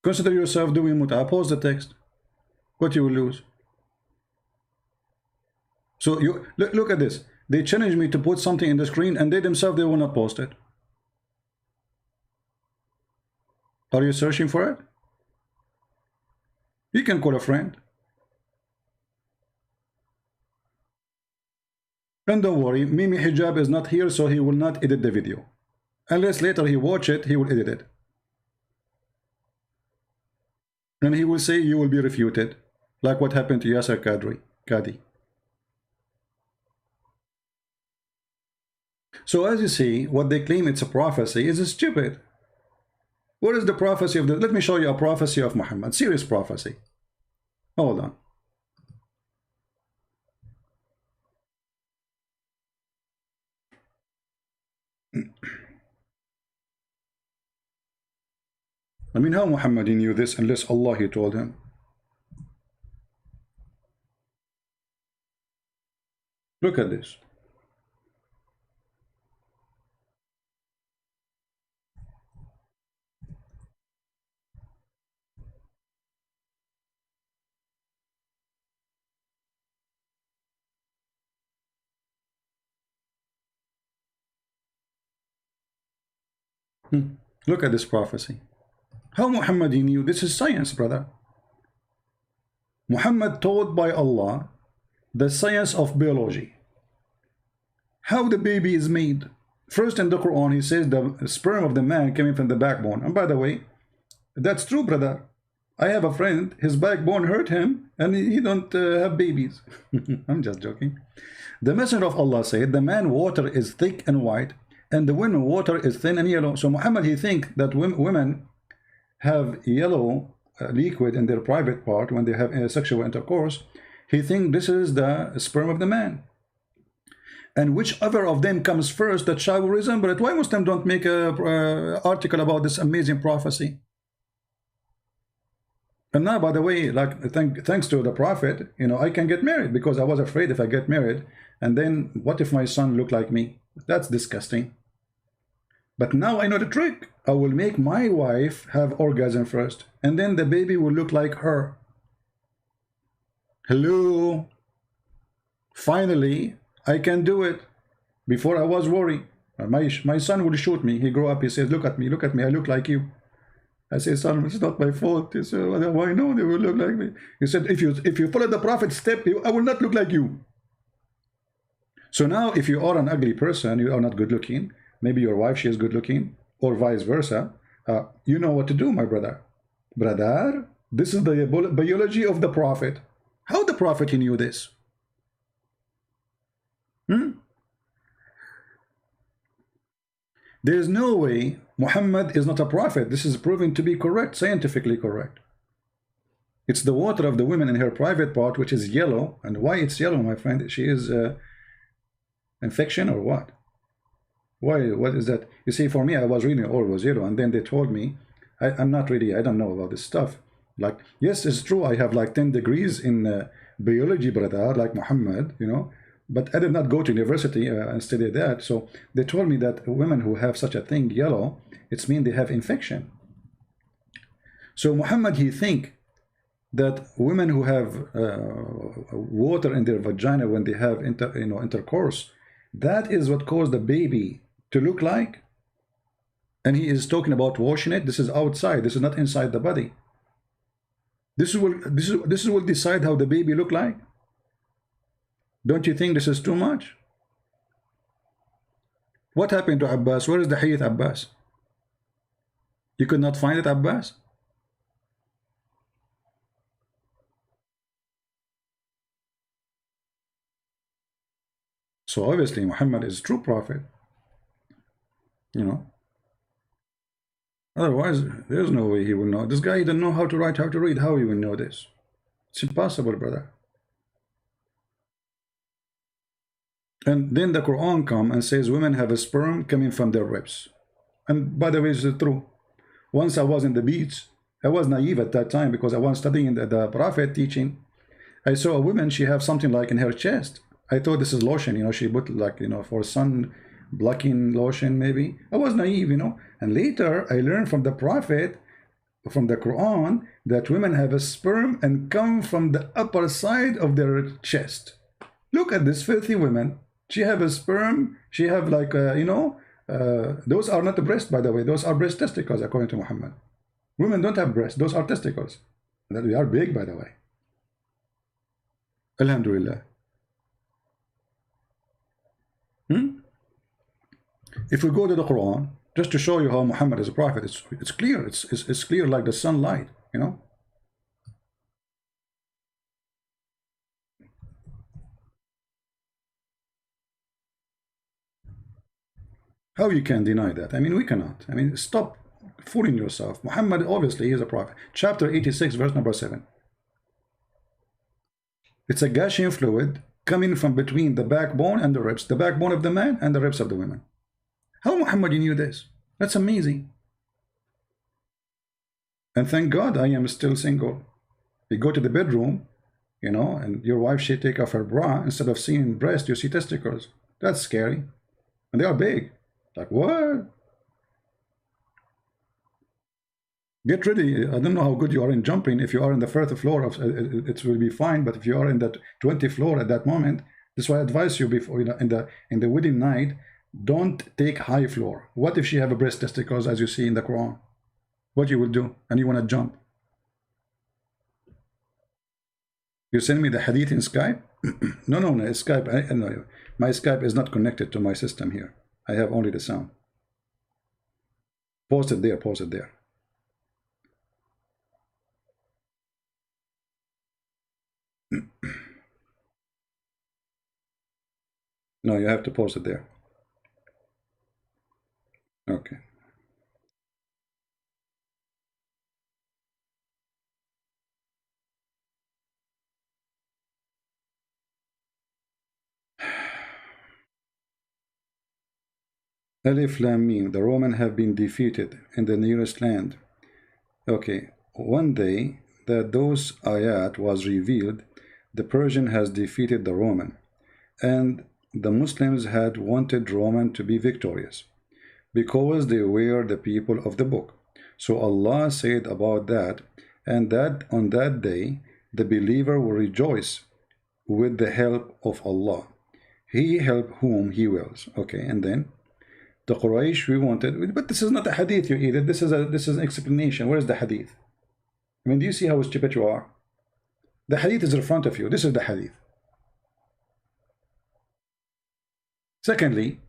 Consider yourself doing mut'ah. Pause the text. What you will lose. So you look at this. They challenge me to put something in the screen, and they themselves, they will not post it. Are you searching for it? You can call a friend. And don't worry, Mimi Hijab is not here, so he will not edit the video. Unless later he watch it, he will edit it. And he will say you will be refuted, like what happened to Yasser Qadi. So as you see, what they claim it's a prophecy is stupid. What is the prophecy of the... Let me show you a prophecy of Muhammad. Serious prophecy. Hold on. I mean, how Muhammad knew this unless Allah he told him? Look at this. Look at this prophecy. How Muhammad knew? This is science, brother. Muhammad taught by Allah the science of biology. How the baby is made. First in the Quran, he says the sperm of the man coming from the backbone. And by the way, that's true, brother. I have a friend, his backbone hurt him, and he don't have babies. I'm just joking. The Messenger of Allah said, the man water is thick and white, and the women water is thin and yellow. So Muhammad, he think that women have yellow liquid in their private part when they have sexual intercourse. He think this is the sperm of the man. And whichever of them comes first, that child will resemble it. Why Muslims don't make a article about this amazing prophecy? And now, by the way, like thanks to the Prophet, you know, I can get married because I was afraid if I get married, and then what if my son look like me? That's disgusting. But now I know the trick. I will make my wife have orgasm first, and then the baby will look like her. Hello. Finally, I can do it. Before I was worried. My son would shoot me. He grew up, he says, look at me, I look like you. I say, son, it's not my fault. He said, why no, they will look like me. He said, if you follow the Prophet's step, I will not look like you. So now, if you are an ugly person, you are not good looking, maybe your wife, she is good looking, or vice versa, you know what to do, my brother. Brother, this is the biology of the Prophet. prophet he knew this? There is no way Muhammad is not a prophet. This is proven to be correct, scientifically correct. It's the water of the woman in her private part which is yellow. And why it's yellow, my friend? She is infection or what? Why? What is that? You see, for me, I was reading all was yellow, and then they told me, I don't know about this stuff. Like, yes, it's true, I have like 10 degrees in biology, brother, like Muhammad, you know, but I did not go to university and study that. So they told me that women who have such a thing, yellow, it's mean they have infection. So Muhammad, he think that women who have water in their vagina when they have intercourse, that is what caused the baby to look like. And he is talking about washing it. This is outside. This is not inside the body. This will decide how the baby look like. Don't you think this is too much? What happened to Abbas? Where is the hadith, Abbas? You could not find it, Abbas? So obviously Muhammad is a true prophet, you know. Otherwise, there's no way he will know. This guy didn't know how to write, how to read. How he will know this? It's impossible, brother. And then the Quran comes and says women have a sperm coming from their ribs. And by the way, it's true. Once I was in the beach, I was naive at that time because I was studying the prophet teaching. I saw a woman, she have something like in her chest. I thought this is lotion, you know, she put like, you know, for sun blocking lotion maybe. I was naive, you know. And later I learned from the prophet, from the Quran, that women have a sperm and come from the upper side of their chest. Look at this filthy woman. She have a sperm, she have like, you know, those are not the breast, by the way. Those are breast testicles, according to Muhammad. Women don't have breasts. Those are testicles. That we are big, by the way. Alhamdulillah. If we go to the Quran, just to show you how Muhammad is a prophet, it's clear. It's clear like the sunlight, you know. How you can deny that? I mean, we cannot. I mean, stop fooling yourself. Muhammad, obviously, is a prophet. Chapter 86, verse number 7. It's a gushing fluid coming from between the backbone and the ribs, the backbone of the man and the ribs of the women. How Muhammad knew this? That's amazing. And thank God I am still single. You go to the bedroom, you know, and your wife, she take off her bra. Instead of seeing breast, you see testicles. That's scary. And they are big. Like, what? Get ready. I don't know how good you are in jumping. If you are in the first floor, it will be fine. But if you are in that 20th floor at that moment, this is why I advise you before, you know, in the wedding night, don't take high floor. What if she have a breast testicles, as you see in the Quran? What you will do? And you want to jump? You send me the hadith in Skype? No, Skype. No, my Skype is not connected to my system here. I have only the sound. Post it there. Post it there. No, you have to post it there. Okay. Alif Lam Mim, the Roman have been defeated in the nearest land. Okay, one day that those ayat was revealed, the Persian has defeated the Roman, and the Muslims had wanted Roman to be victorious, because they were the people of the book. So Allah said about that, and that on that day, the believer will rejoice with the help of Allah. He help whom He wills. Okay, and then the Quraysh we wanted, but this is not a hadith you either. This is an explanation. Where is the hadith? I mean, do you see how stupid you are? The hadith is in front of you. This is the hadith. Secondly,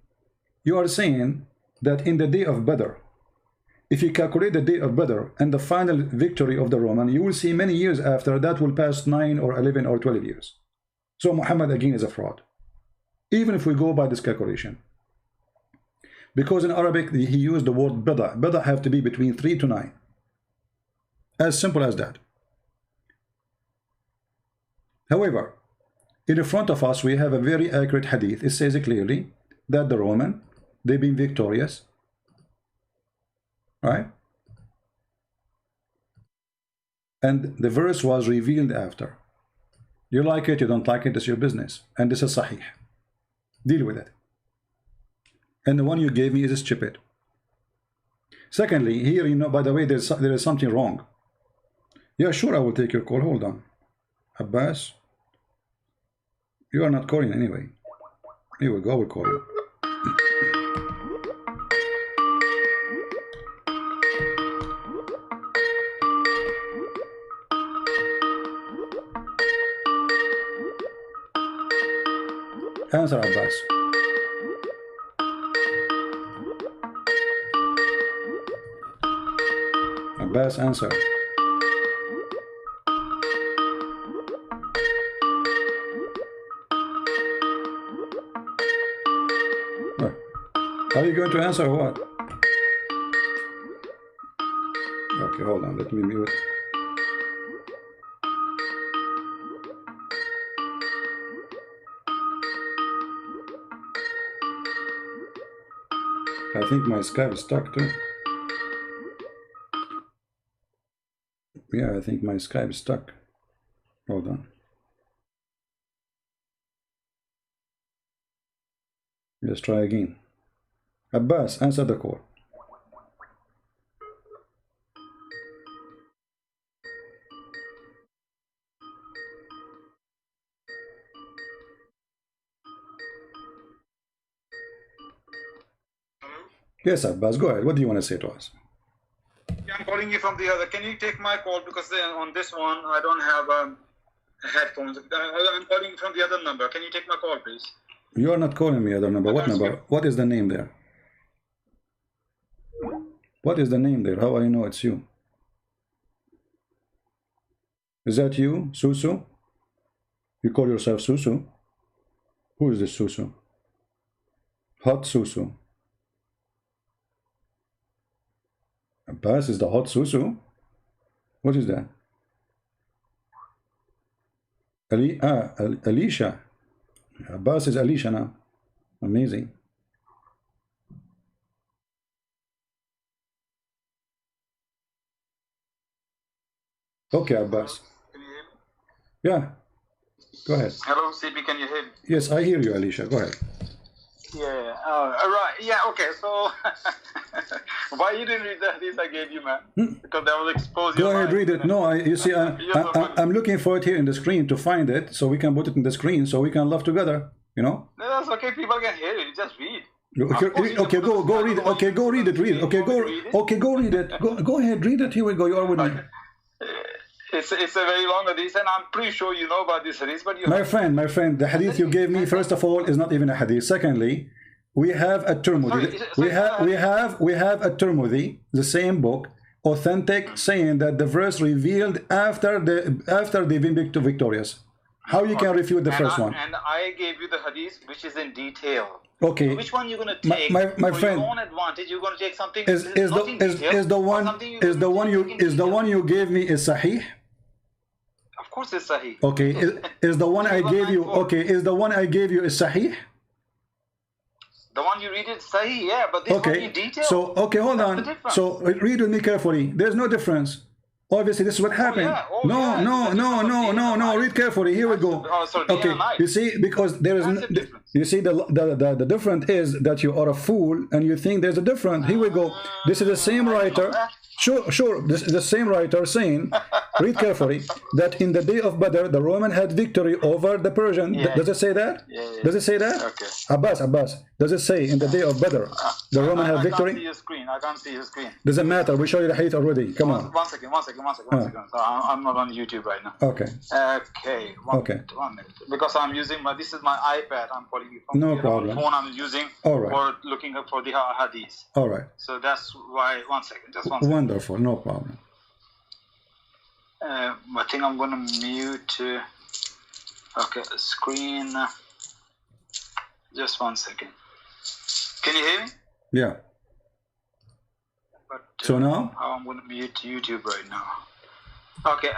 you are saying that in the day of Badr, if you calculate the day of Badr and the final victory of the Roman, you will see many years after that will pass 9 or 11 or 12 years. So Muhammad again is a fraud, even if we go by this calculation. Because in Arabic he used the word bida. Bida have to be between 3 to 9. As simple as that. However, in front of us we have a very accurate hadith. It says clearly that the Roman, they've been victorious, right? And the verse was revealed after. You like it, you don't like it, it's your business. And this is sahih. Deal with it. And the one you gave me is Djupet. Secondly, here, you know, by the way, there is something wrong. Yeah, sure, I will take your call. Hold on. Abbas, you are not calling anyway. Here we go, we'll call you. Answer, Abbas. Abbas, answer. What? Are you going to answer or what? Okay, hold on, let me mute. I think my Skype is stuck too. Yeah, I think my Skype is stuck. Hold on. Let's try again. Abbas, answer the call. Yes, Abbas, go ahead. What do you want to say to us? I'm calling you from the other. Can you take my call, because on this one I don't have headphones. I'm calling from the other number. Can you take my call, please? You are not calling me other number. What number? What is the name there? What is the name there? How I know it's you? Is that you, Susu? You call yourself Susu? Who is this Susu? Hot Susu. Abbas is the hot Susu? What is that? Alicia. Abbas is Alicia now. Amazing. Okay, Abbas. Can you hear me? Yeah. Go ahead. Hello, CB, can you hear me? Yes, I hear you, Alicia. Go ahead. Yeah. Right. Yeah. Okay. So, why you didn't read the hadith I gave you, man? Because that will expose you. Go ahead, read it. No, you see, I'm looking for it here in the screen to find it, so we can put it in the screen, so we can laugh together. You know. No, that's okay. People can hear it. Just read. Okay, go read it. Okay, go read it. Read it. Okay, go read it. Go ahead, read it. Here we go. You are with me. It's a very long hadith, and I'm pretty sure you know about this hadith, but you... My friend, the hadith you gave me, first of all, is not even a hadith. Secondly, we have a Tirmidhi. We have a Tirmidhi, the same book, authentic, saying that the verse revealed after they've been victorious. How you can refute the first one? And I gave you the hadith, which is in detail. Okay. So which one you're going to take? My for friend, your own advantage, you're going to take something. Is the one you gave me is sahih? Of course, it's sahih. Okay, is the one I gave you? Okay, is the one I gave you is sahih? The one you read is sahih, yeah, but this one in detail. So okay, hold on. So read with me carefully. There's no difference. Obviously, this is what happened. No. Read carefully. Here we go. Okay, you see, because there is. You see, the difference is that you are a fool and you think there's a difference. Here we go. This is the same writer. Sure. This is the same writer saying read carefully, that in the day of Badr, the Roman had victory over the Persian. Yeah. Does it say that? Yeah. Does it say that? Okay. Abbas, does it say in the day of Badr, the Roman had I can't see victory? your screen. I can't see your screen. Doesn't matter, we show you the hadith already. Come on. One second. So I'm not on YouTube right now. Okay. Okay. One minute. Because I'm using this is my iPad. I'm calling you from No the problem. phone I'm using All right. for looking up for the hadith. All right. So that's why. One second. Just one second. Wonderful, no problem. I think I'm gonna mute. Okay, screen. Just one second. Can you hear me? Yeah. But, So now? how I'm gonna mute YouTube right now. Okay.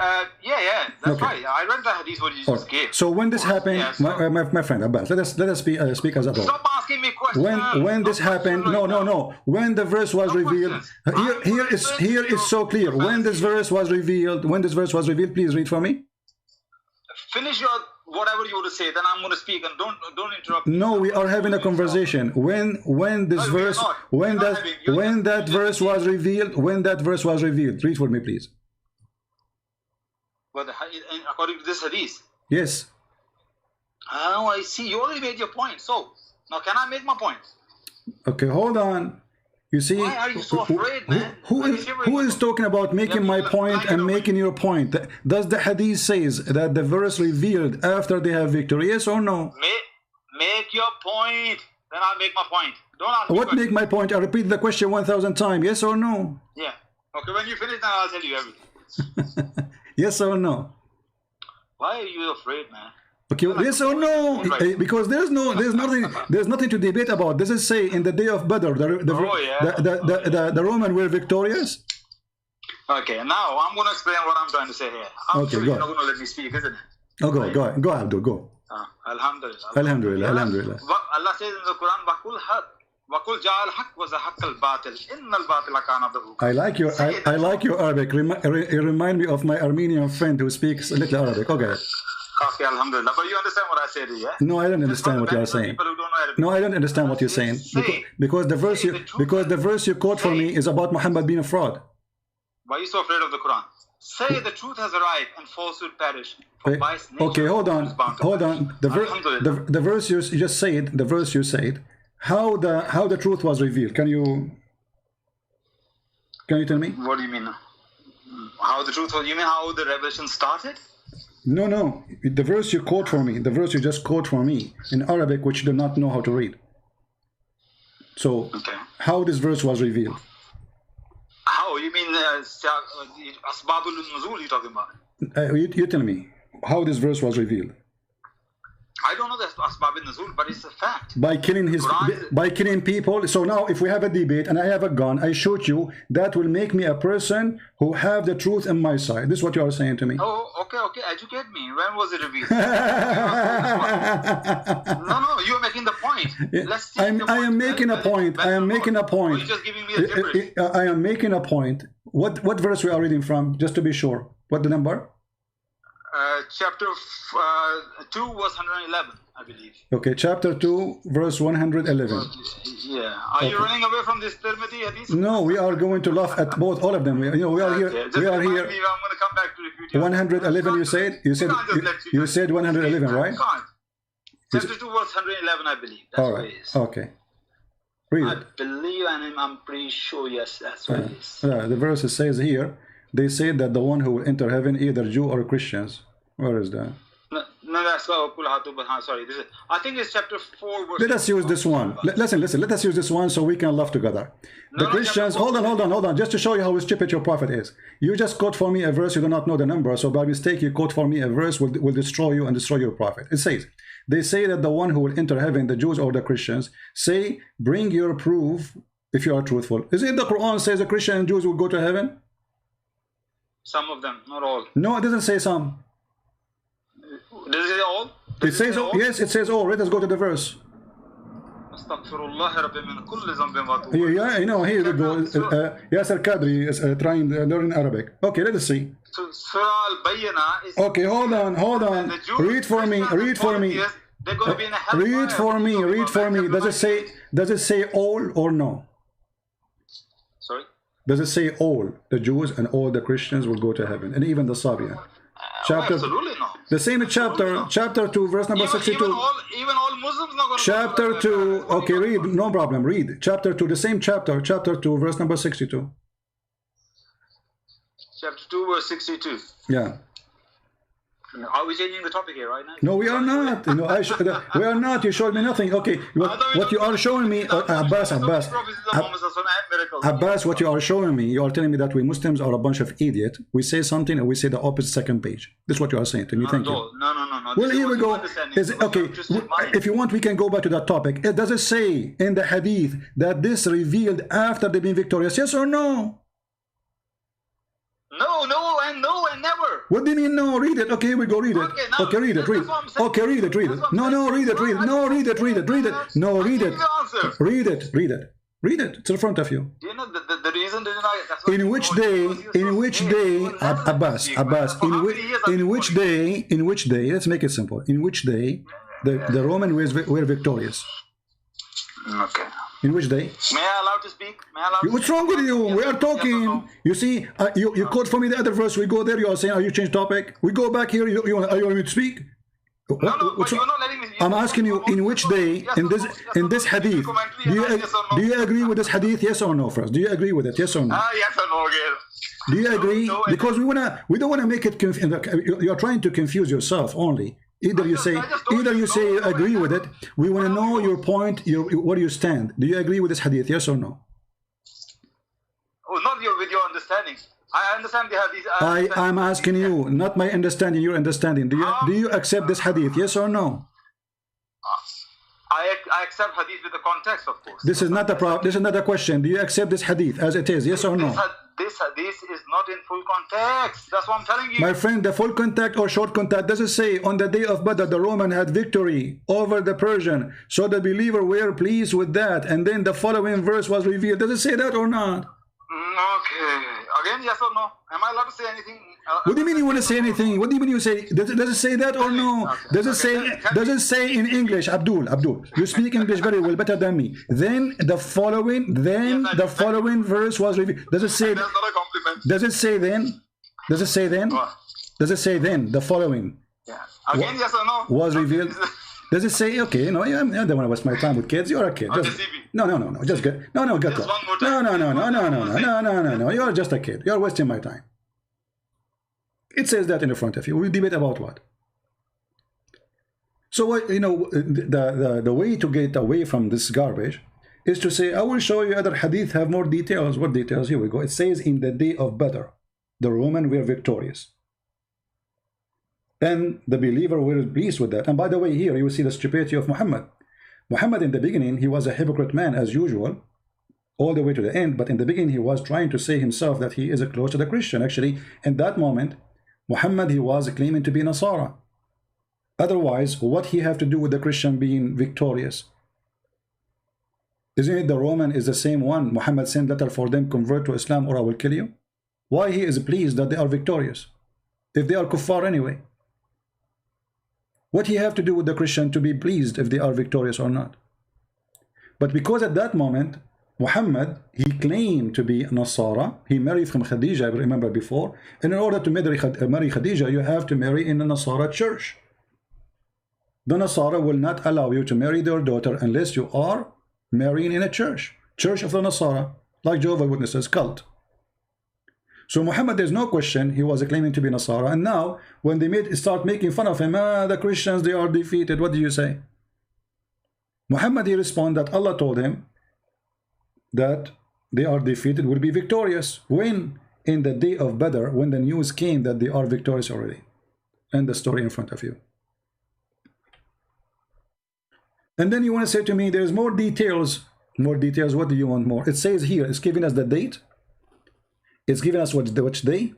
Yeah. That's Okay. right. I read the hadith what you just gave. So when this happened, Yeah, so- my friend Abbas, let us speak as a whole. Stop asking me questions. When this happened, no. When the verse was revealed, here is so clear. When this verse was revealed, please read for me. Finish your whatever you want to say, then I'm going to speak, and don't interrupt me. No, we are having a conversation. When this No, we are verse, not. when We're not that having- you're when just- that you're verse just- was revealed, read for me, please. But according to this hadith. Yes. Oh, I see. You already made your point. So now, can I make my point? Okay, hold on. You see, Why are you so afraid, man? who is talking about making my point and making your point? Does the hadith says that the verse revealed after they have victory? Yes or no? Make your point. Then I'll make my point. Don't ask me What questions. make my point? I repeat the question 1,000 times. Yes or no? Yeah. Okay, when you finish, then I'll tell you everything. Yes or no? Why are you afraid, man? Okay, yes or no? Because there's nothing to debate about. Does it say in the day of Badr the Roman were victorious? Okay, now I'm going to explain what I'm trying to say here. I'm Okay, sure go you're on. not going to let me speak, isn't it? Oh, go, Abdul, go. Alhamdulillah. Alhamdulillah. Allah says in the Quran, وَقُلْ جَعَ الْحَقِّ وَزَحَقَّ الْبَاطِلِ إِنَّ الْبَاطِلَ كَانَ ظَهُوقًا. I like your Arabic. You remind me of my Armenian friend who speaks a little Arabic. Okay. Okay, alhamdulillah. But you understand what I said here, yeah? No, I don't understand what you are saying. People who don't know Arabic. No, I don't understand what you're saying. Because the verse you quote for me is about Muhammad being a fraud. Why are you so afraid of the Quran? Say the truth has arrived and falsehood perish. For vice nature Okay, hold on. is bound to perish. Alhamdulillah. The verse you just said, the verse you said, how the truth was revealed. Can you tell me? What do you mean? How the truth was? You mean how the revelation started? No. The verse you quote for me, the verse you just quote for me in Arabic, which you do not know how to read. So, Okay. how this verse was revealed? How? You mean Asbabul Nuzul you're talking about? You tell me how this verse was revealed. I don't know the Asbab Nuzul, but it's a fact. By killing people. So now if we have a debate and I have a gun, I shoot you, that will make me a person who have the truth on my side. This is what you are saying to me. Oh, okay. Educate me. When was it revealed? No, you're making the point. Let's see I am making a point. I am making a point. You're just giving me a gibberish. I am making a point. What verse we are reading from, just to be sure? What the number? Chapter 2 was 111, I believe. Okay, chapter 2, verse 111. Yeah. Are you running away from this Tirmidhi hadith? No, we are going to laugh at all of them. We are here. Just We are remind here. me, I'm going to come back to repeat you. 111. You said 111, right? Can't. Chapter 2 was 111, I believe. That's All what right. it is. Okay. Read I it. believe, and I'm pretty sure, yes, that's what it is. The verse says here, they say that the one who will enter heaven, either Jew or Christians. Where is that? No, that's sorry. I think it's chapter 4. Verse Let us use this one. Listen. Let us use this one so we can laugh together. The Christians. Hold on. Just to show you how stupid your prophet is. You just quote for me a verse. You do not know the number. So by mistake, you quote for me a verse will destroy you and destroy your prophet. It says, they say that the one who will enter heaven, the Jews or the Christians, say, bring your proof if you are truthful. Is it the Quran says the Christian and Jews will go to heaven? Some of them, not all. No, it doesn't say some. Does it say all? It says all. Yes, it says all. Let us go to the verse. Yeah, you know, here we go. Yasser Kadri is trying to learn Arabic. Okay, let us see. Surah Al-Bayyinah is... Okay, hold on. Read for me. They're going to be in a hellfire. Read for me. Does it say all or no? Sorry? Does it say all the Jews and all the Christians will go to heaven, and even the Sabian? Chapter, absolutely no. the same chapter, chapter 2, verse number 62. Even all Muslims not going to Chapter 2, okay, read, no problem, read. Chapter 2, the same chapter, chapter 2, verse number 62. Chapter 2, verse 62. Yeah. Are we changing the topic here right now? No, we are not. You know, we are not. You showed me nothing. Okay, what you are showing me, Abbas, what you are showing me, you are telling me that we Muslims are a bunch of idiots. We say something and we say the opposite second page. This is what you are saying to me. Thank you. No. Well, here we go. Okay, if you want, we can go back to that topic. Does it say in the hadith that this revealed after they being victorious? Yes or no? No, and never. What do you mean no? Read it. Okay, here we go. Read it. Okay, read it. Read. Okay, read it. Read it. No, read it. Read it. No, read it. Read it. Read it. No, read it. Read it. Read it. Read it. It's in front of you. Do you know the reason? In which day, Abbas, in which day, let's make it simple. In which day the Romans were victorious? Okay. In which day? May I allow to speak? What's wrong with you? We are talking. You see, you quote for me the other verse. We go there. You are saying, "Are you change topic?" We go back here. You want me to speak? No, but you're not letting me. I'm asking you, in which day, in this hadith, do you agree with this hadith? Yes or no? First, do you agree with it? Yes or no? Yes or no, again. Do you agree? Because we don't wanna make it. You're trying to confuse yourself only. Either you say you agree with it. We want to know your point, where you stand. Do you agree with this hadith? Yes or no? Oh, not with your understanding. I understand the hadith. I'm asking you, not my understanding, your understanding. Do you accept this hadith? Yes or no? I accept hadith with the context, of course. This is not a question. Do you accept this hadith as it is? Yes or no? This hadith is not in full context. That's what I'm telling you. My friend, the full contact or short contact, does it say on the day of Badr the Roman had victory over the Persian, so the believer were pleased with that, and then the following verse was revealed? Does it say that or not? Okay. Again, yes or no? Am I allowed to say anything? What do you mean you want to say anything? What do you mean you say? Does it say that or no? Okay. Does it say in English, Abdul, you speak English very well, better than me. Then the following verse was revealed. Does it say? That's not a compliment. Does it say then? Does it say then? What? Does it say then the following? Yeah. Again, yes or no? Was revealed. Does it say, okay, no, I don't want to waste my time with kids. You're a kid. No, just get, no, get up. No, you're just a kid. You're wasting my time. It says that in the front of you. We'll debate about what. So, what, the way to get away from this garbage is to say, I will show you other hadith have more details. What details? Here we go. It says in the day of Badr, the Romans were victorious. And the believer were pleased with that. And by the way, here you will see the stupidity of Muhammad. Muhammad, in the beginning, he was a hypocrite man as usual, all the way to the end. But in the beginning, he was trying to say himself that he is close to the Christian. Actually, in that moment, Muhammad, he was claiming to be Nasara. Otherwise, what he have to do with the Christian being victorious? Isn't it the Roman is the same one? Muhammad sent letter for them, convert to Islam or I will kill you. Why he is pleased that they are victorious? If they are kuffar anyway. What he have to do with the Christian to be pleased if they are victorious or not? But because at that moment, Muhammad, he claimed to be Nasara. He married from Khadija, I remember before. And in order to marry Khadija, you have to marry in a Nasara church. The Nasara will not allow you to marry their daughter unless you are marrying in a church. Church of the Nasara, like Jehovah's Witnesses cult. So Muhammad, there's no question, he was claiming to be Nasara. And now, when they start making fun of him, the Christians, they are defeated. What do you say? Muhammad, he responded that Allah told him that they are defeated, will be victorious. When? In the day of Badr, when the news came that they are victorious already. And the story in front of you. And then you want to say to me, there's more details. More details, what do you want more? It says here, it's giving us the date. It's given us which day.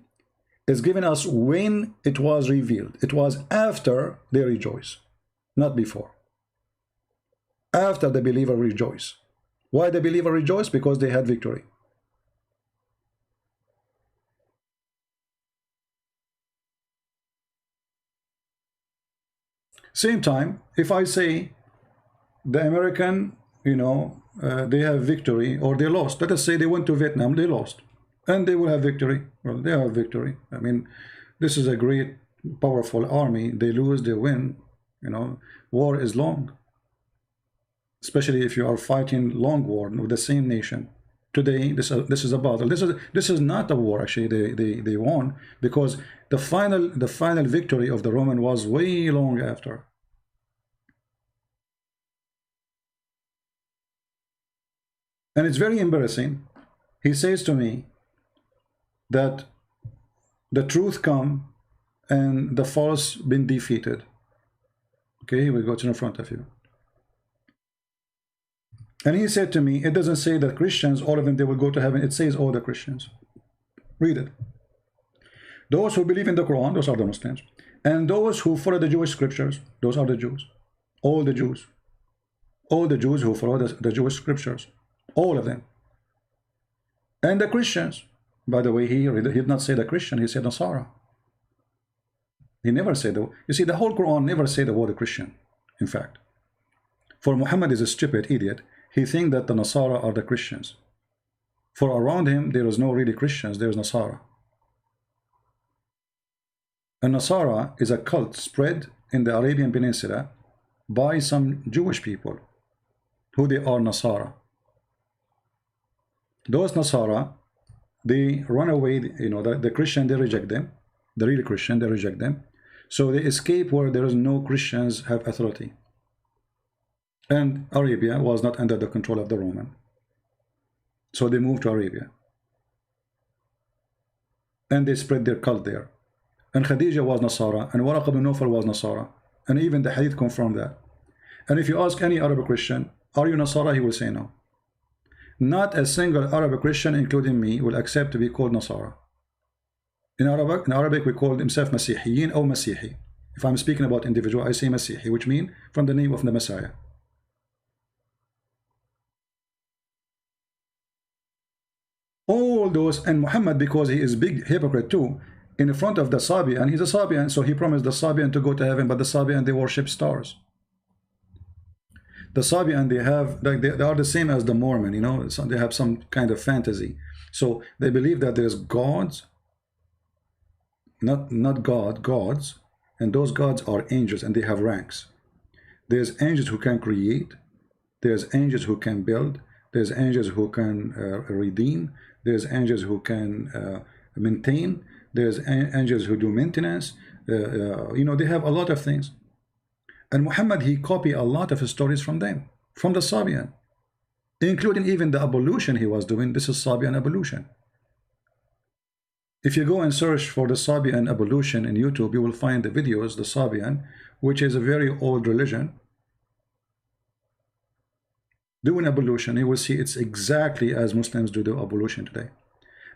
It's given us when it was revealed. It was after they rejoice, not before. After the believer rejoice. Why the believer rejoice? Because they had victory. Same time, if I say the American, they have victory or they lost. Let us say they went to Vietnam, they lost. and they will have victory. Well, they have victory. I mean, this is a great, powerful army. They lose, they win. You know, war is long, especially if you are fighting long war with the same nation. Today, this is a battle. This is not a war. Actually, they won, because the final victory of the Roman was way long after. And it's very embarrassing. He says to me that the truth come and the false been defeated. Okay, here we go, it's in front of you. And he said to me, it doesn't say that Christians, all of them, they will go to heaven. It says all the Christians. Read it. Those who believe in the Quran, those are the Muslims. And those who follow the Jewish scriptures, those are the Jews. All the Jews. All the Jews who follow the Jewish scriptures. All of them. And the Christians. By the way, he did not say the Christian, he said Nasara. He never said the, you see, the whole Quran never said the word Christian, in fact. For Muhammad is a stupid idiot. He thinks that the Nasara are the Christians. For around him, there is no really Christians, there is Nasara. And Nasara is a cult spread in the Arabian Peninsula by some Jewish people, who they are Nasara. Those Nasara, they run away, you know, the Christian, they reject them. The real Christian, they reject them. So they escape where there is no Christians have authority. And Arabia was not under the control of the Roman. So they moved to Arabia. And they spread their cult there. And Khadija was Nasara, and Waraq ibn Nawfal was Nasara. And even the Hadith confirmed that. And if you ask any Arab Christian, are you Nasara? He will say no. Not a single Arab Christian, including me, will accept to be called Nasara. In Arabic we call himself Masihiyin or Masihi. If I'm speaking about individual, I say Masihi, which means from the name of the Messiah. All those, and Muhammad, because he is big hypocrite too, in front of the Sabian, he's a Sabian, so he promised the Sabian to go to heaven, but the Sabian, they worship stars. The Sabian, they have, like, they are the same as the Mormon, you know, so they have some kind of fantasy. So they believe that there's gods, not God, gods, and those gods are angels, and they have ranks. There's angels who can create, there's angels who can build, there's angels who can redeem, there's angels who can maintain, there's angels who do maintenance, you know, they have a lot of things. And Muhammad, he copied a lot of stories from them, from the Sabian, including even the ablution he was doing. This is Sabian ablution. If you go and search for the Sabian ablution in YouTube, you will find the videos, the Sabian, which is a very old religion, doing ablution. You will see it's exactly as Muslims do the ablution today.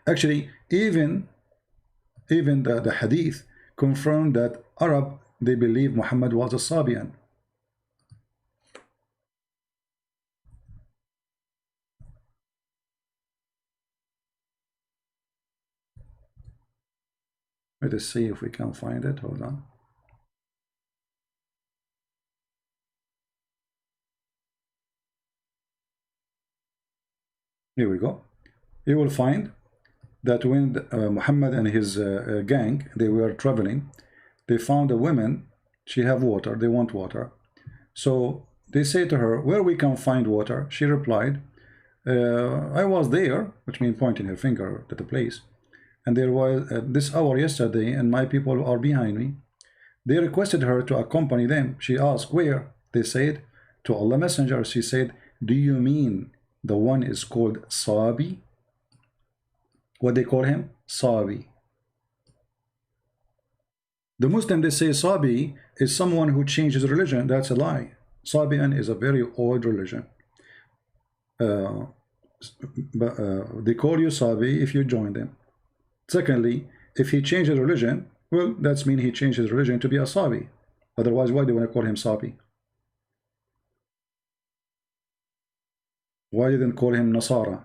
Actually, even the Hadith confirmed that Arab, they believe Muhammad was a Sabian. Let us see if we can find it. Hold on. Here we go. You will find that when Muhammad and his gang, they were traveling, they found a woman, she have water, they want water. So they say to her, where we can find water? She replied, I was there, which means pointing her finger to the place. And there was this hour yesterday, and my people are behind me. They requested her to accompany them. She asked, where? They said, to Allah Messenger. She said, do you mean the one is called Sabi? What they call him? Sabi. The Muslim, they say Sabi is someone who changes religion. That's a lie. Sabian is a very old religion. They call you Sabi if you join them. Secondly, if he changes religion, well, that's mean he changes religion to be a Sabi. Otherwise, why do you want to call him Sabi? Why didn't call him Nasara?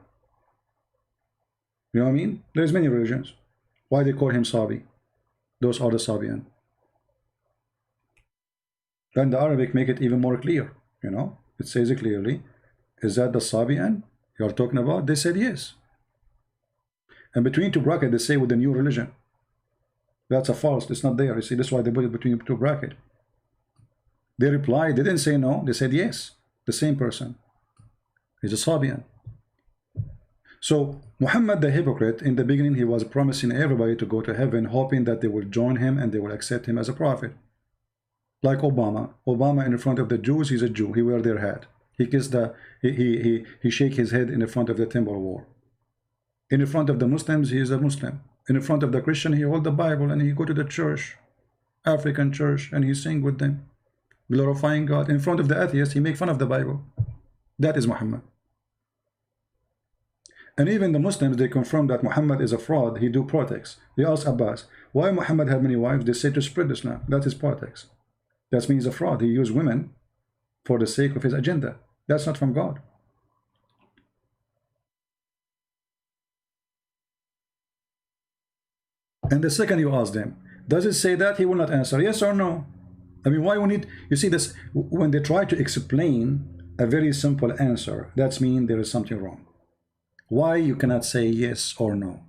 You know what I mean? There's many religions. Why they call him Sabi? Those are the Sabian. And the Arabic make it even more clear. You know, it says it clearly. Is that the Sabian you're talking about? They said yes. And between two brackets, they say with the new religion. That's a false. It's not there. You see, that's why they put it between two brackets. They replied. They didn't say no. They said yes. The same person. He's a Sabian. So Muhammad the hypocrite, in the beginning, he was promising everybody to go to heaven, hoping that they will join him and they will accept him as a prophet. Like Obama. Obama in front of the Jews, he's a Jew. He wear their hat. He kissed the he shake his head in the front of the temple wall. In front of the Muslims, he is a Muslim. In front of the Christian, he hold the Bible and he go to the church, African church, and he sing with them, glorifying God. In front of the atheist, he make fun of the Bible. That is Muhammad. And even the Muslims, they confirm that Muhammad is a fraud. He do politics. They ask Abbas, why Muhammad had many wives? They say to spread Islam. That is politics. That means a fraud. He used women for the sake of his agenda. That's not from God. And the second you ask them, does it say that? He will not answer yes or no. I mean, why we need, you see this, when they try to explain a very simple answer, that means there is something wrong. Why you cannot say yes or no?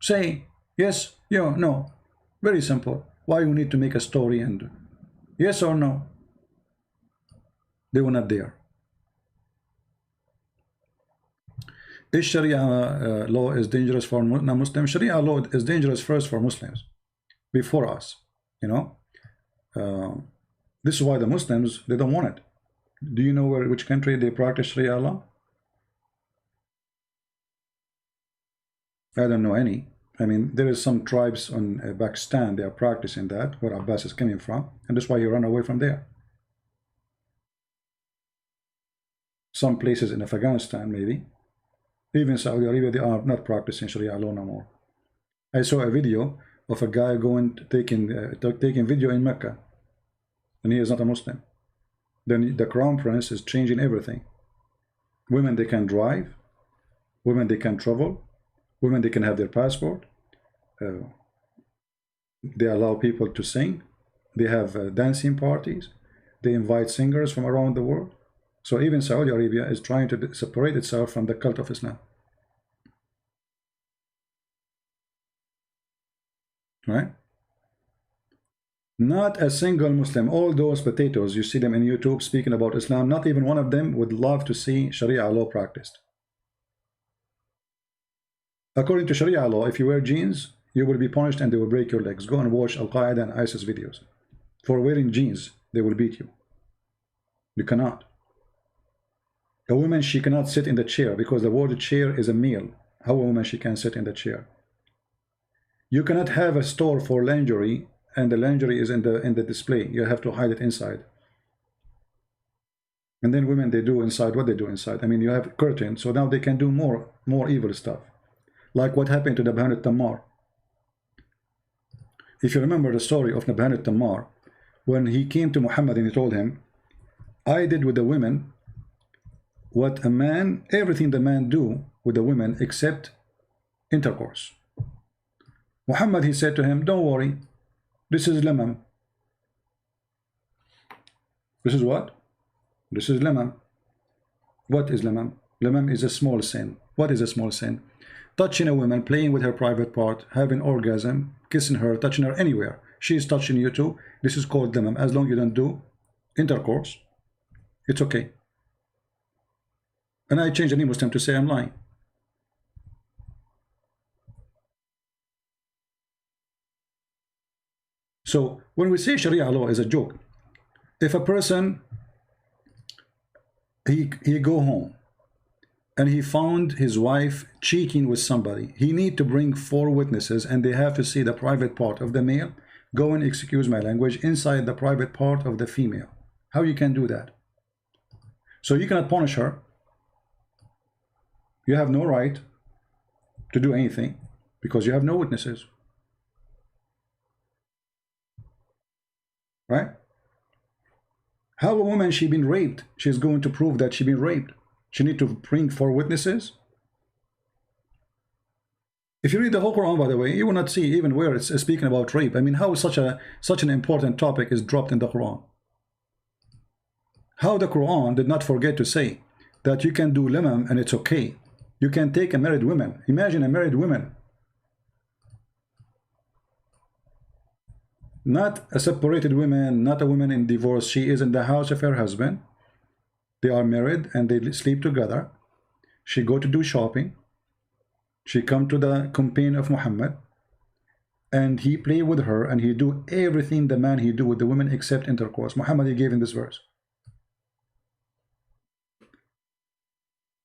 Say yes, yeah, no. Very simple. Why you need to make a story and yes or no? They were not there. Is Sharia law is dangerous for non-Muslims? Sharia law is dangerous first for Muslims, before us. You know, this is why the Muslims, they don't want it. Do you know which country they practice Sharia law? I don't know any. I mean, there is some tribes in Pakistan, they are practicing that, where Abbas is coming from, and that's why he ran away from there. Some places in Afghanistan, maybe. Even Saudi Arabia, they are not practicing Sharia law no more. I saw a video of a guy going taking video in Mecca, and he is not a Muslim. Then the crown prince is changing everything. Women, they can drive. Women, they can travel. Women, they can have their passport. They allow people to sing. They have dancing parties. They invite singers from around the world. So even Saudi Arabia is trying to separate itself from the cult of Islam. Right? Not a single Muslim, all those potatoes, you see them in YouTube speaking about Islam, not even one of them would love to see Sharia law practiced. According to Sharia law, if you wear jeans, you will be punished and they will break your legs. Go and watch Al-Qaeda and ISIS videos. For wearing jeans, they will beat you. You cannot. A woman, she cannot sit in the chair because the word chair is a male. How a woman, she can sit in the chair? You cannot have a store for lingerie and the lingerie is in the display. You have to hide it inside. And then women, they do inside what they do inside. I mean, you have curtain, so now they can do more evil stuff. Like what happened to Nabhan al-Tammar. If you remember the story of Nabhan al-Tammar, when he came to Muhammad and he told him, I did with the women what a man, everything the man do with the women except intercourse. Muhammad, he said to him, don't worry, this is lamam. This is what? This is lamam. What is lamam? Lamam is a small sin. What is a small sin? Touching a woman, playing with her private part, having orgasm, kissing her, touching her anywhere. She is touching you too. This is called lamam. As long as you don't do intercourse, it's okay. And I change any Muslim to say I'm lying. So when we say Sharia law is a joke, if a person he go home and he found his wife cheating with somebody, he need to bring 4 witnesses and they have to see the private part of the male go and, excuse my language, inside the private part of the female. How you can do that? So you cannot punish her. You have no right to do anything because you have no witnesses. Right? How a woman, she been raped, she's going to prove that she been raped? She need to bring 4 witnesses? If you read the whole Quran, by the way, you will not see even where it's speaking about rape. I mean, how such an important topic is dropped in the Quran? How the Quran did not forget to say that you can do lamam and it's okay. You can take a married woman. Imagine a married woman Not a separated woman, not a woman in divorce. She is in the house of her husband. They are married and they sleep together. She go to do shopping. She come to the companion of Muhammad, and he play with her, and he do everything the man he do with the women except intercourse. Muhammad, he gave in this verse.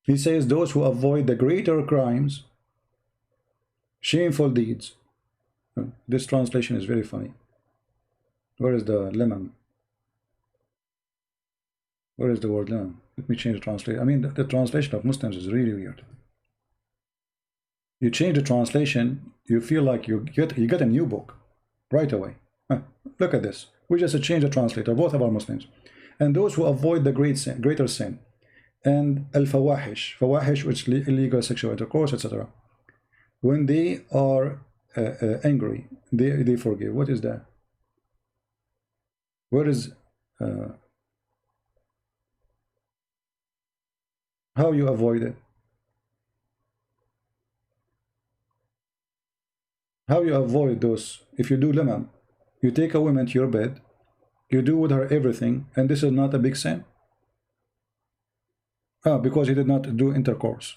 He says those who avoid the greater crimes, shameful deeds. This translation is very funny. Where is the lemon? Where is the word lemon? Let me change the translation. I mean, the translation of Muslims is really weird. You change the translation, you feel like you get a new book right away. Look at this. We just change the translator, both of our Muslims. And those who avoid the greater sin, and al-fawahish, fawahish, which is illegal sexual intercourse, etc. When they are angry, they forgive. What is that? Where is how you avoid it? How you avoid those? If you do lemon, you take a woman to your bed, you do with her everything, and this is not a big sin. Because he did not do intercourse.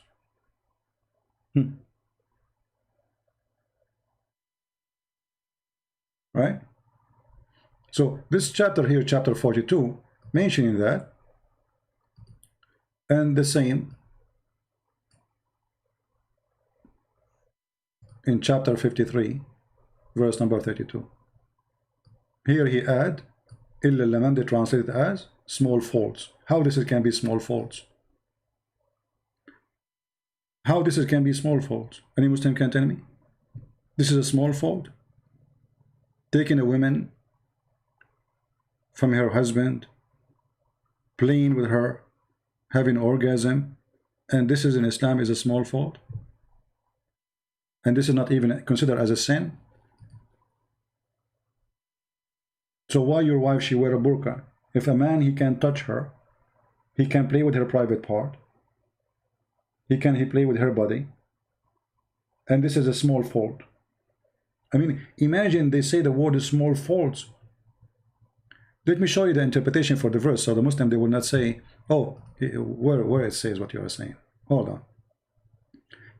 Right? So this chapter here, chapter 42, mentioning that, and the same in chapter 53, verse number 32. Here he add, illa laman, they translate it as small faults. How this can be small faults? How this can be small faults? Any Muslim can tell me? This is a small fault? Taking a woman from her husband, playing with her, having orgasm, and this is in Islam is a small fault? And this is not even considered as a sin? So why your wife, she wear a burqa? If a man, he can touch her, he can play with her private part, he play with her body, and this is a small fault. I mean, imagine they say the word is small faults. Let me show you the interpretation for the verse, so the Muslim, they will not say, oh, where it says what you are saying. Hold on.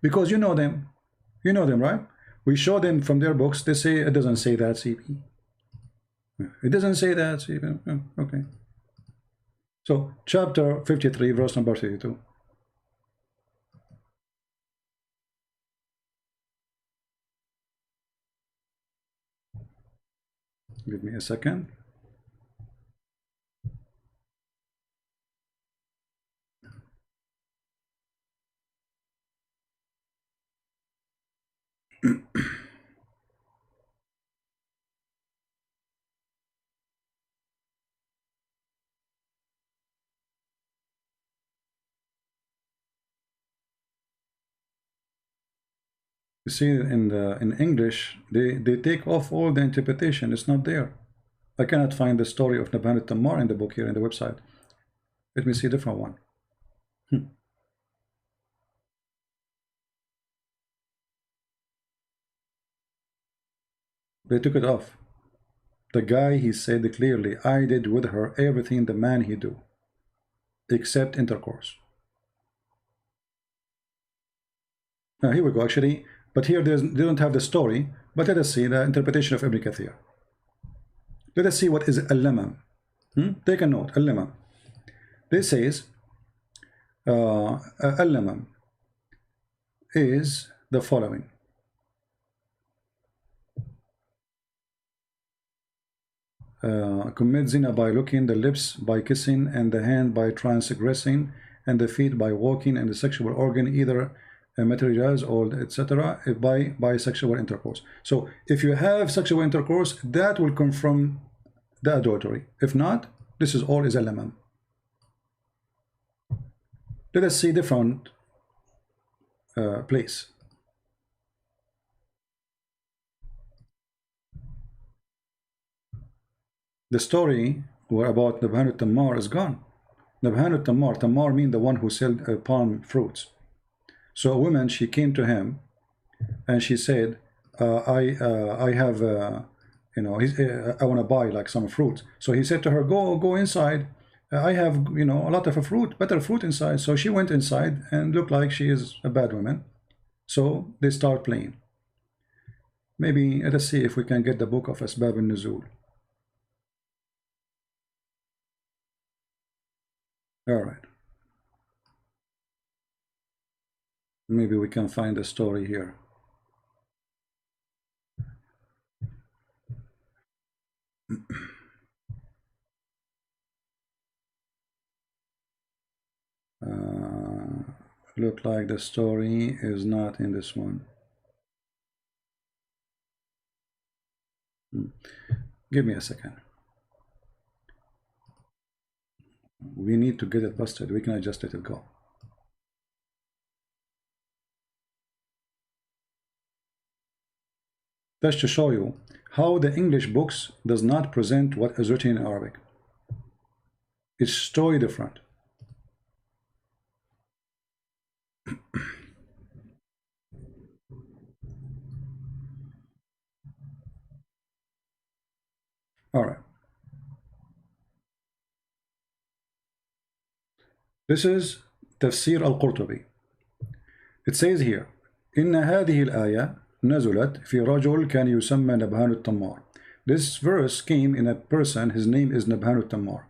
Because you know them, right? We show them from their books, they say it doesn't say that, CP. It doesn't say that, CP. Okay. So, chapter 53, verse number 32. Give me a second. You see, in English, they take off all the interpretation. It's not there. I cannot find the story of Nabhan Tammar in the book here in the website. Let me see a different one. They took it off. The guy, he said clearly, I did with her everything the man he do, except intercourse. Now here we go, actually, but here they don't have the story, but let us see the interpretation of Ibn Kathir. Let us see what is al-lamam. Take a note, al-lamam. This says, al-lamam is the following. Commit zina by looking, the lips by kissing, and the hand by transgressing, and the feet by walking, and the sexual organ either materials or etc. by sexual intercourse. So if you have sexual intercourse, that will come from the adultery. If not, this is all is a lamam. Let us see different place. The story about Nabhan Tammar is gone. Nabhan Tammar, Tammar means the one who sold palm fruits. So a woman, she came to him and she said, I have you know, I want to buy like some fruit. So he said to her, go inside. I have, you know, a lot of fruit, better fruit inside. So she went inside and looked like she is a bad woman. So they start playing. Maybe let us see if we can get the book of Asbab al-Nuzul. All right. Maybe we can find a story here. Look like the story is not in this one. Give me a second. We need to get it busted. We cannot just let it go. That's to show you how the English books does not present what is written in Arabic. It's totally different. All right. This is Tafsir al-Qurtubi. It says here, إن هذه الآية نزلت في رجل كان يسمى نبهان التمار. This verse came in a person, his name is Nabhan al-Tammar,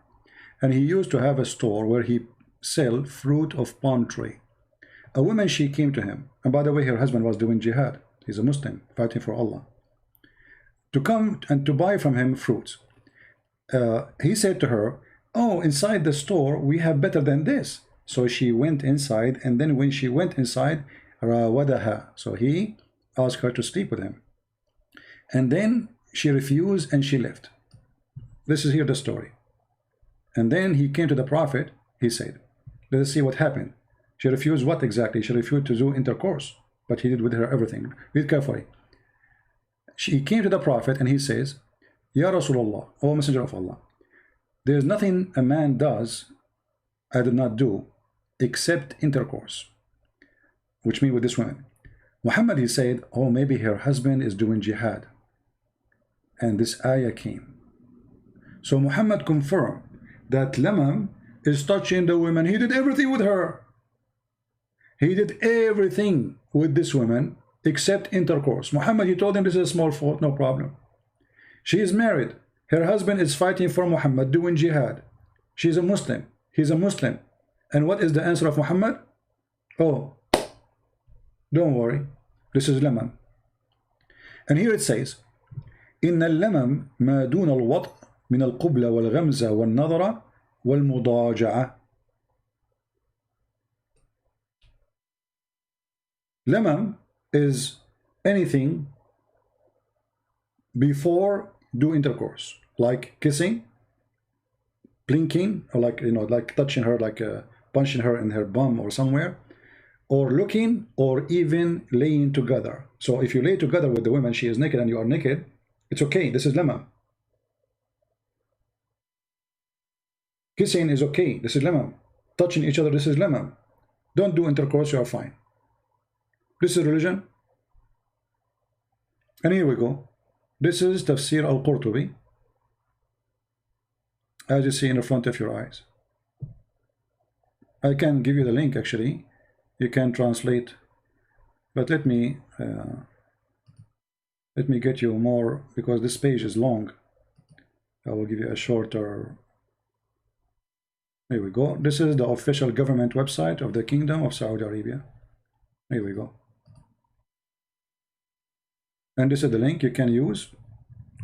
and he used to have a store where he sell fruit of palm tree. A woman, she came to him, and by the way, her husband was doing jihad. He's a Muslim, fighting for Allah, to come and to buy from him fruits. He said to her, oh, inside the store we have better than this. So she went inside, and then when she went inside, rawadaha, so he asked her to sleep with him, and then she refused and she left. This is here the story. And then he came to the Prophet. He said, let us see what happened. She refused what exactly? She refused to do intercourse, but he did with her everything. Read carefully. He came to the Prophet and he says, Ya Rasulullah, O Messenger of Allah, there is nothing a man does I did not do except intercourse, which means with this woman. Muhammad, he said, oh, maybe her husband is doing jihad, and this ayah came. So Muhammad confirmed that Lamam is touching the woman. He did everything with her. He did everything with this woman except intercourse. Muhammad, he told him this is a small fault, no problem. She is married. Her husband is fighting for Muhammad, doing jihad. She's a Muslim. He's a Muslim. And what is the answer of Muhammad? Oh, don't worry. This is Lamam. And here it says, إن اللمم ما دون الوطء من القبلة والغمزة والنظرة والمضاجعة. Lamam is anything before do intercourse, like kissing, blinking, or like, you know, like touching her, like punching her in her bum or somewhere, or looking, or even laying together. So if you lay together with the woman, she is naked and you are naked, it's okay. This is lamam. Kissing is okay. This is lamam. Touching each other, this is lamam. Don't do intercourse, you are fine. This is religion. And here we go. This is Tafsir al-Qurtubi, as you see in the front of your eyes. I can give you the link actually. You can translate, but let me get you more, because this page is long. I will give you a shorter. Here we go. This is the official government website of the Kingdom of Saudi Arabia. Here we go. And this is the link you can use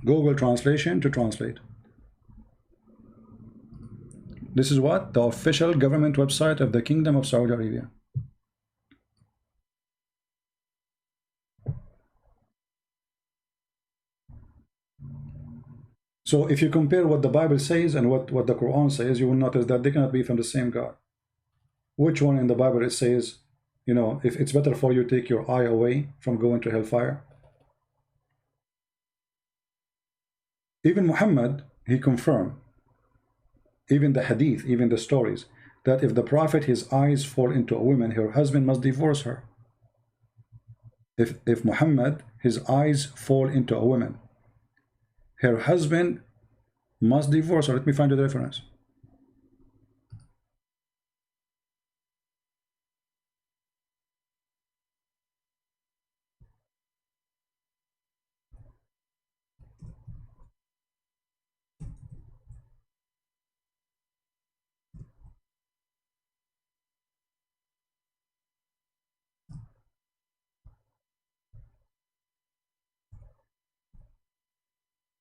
Google Translation to translate. This is what? The official government website of the Kingdom of Saudi Arabia. So if you compare what the Bible says and what the Quran says, you will notice that they cannot be from the same God. Which one in the Bible it says, you know, if it's better for you to take your eye away from going to hellfire? Even Muhammad, he confirmed, even the hadith, even the stories, that if the Prophet, his eyes fall into a woman, her husband must divorce her. If Muhammad, his eyes fall into a woman, her husband must divorce her. Let me find you the reference.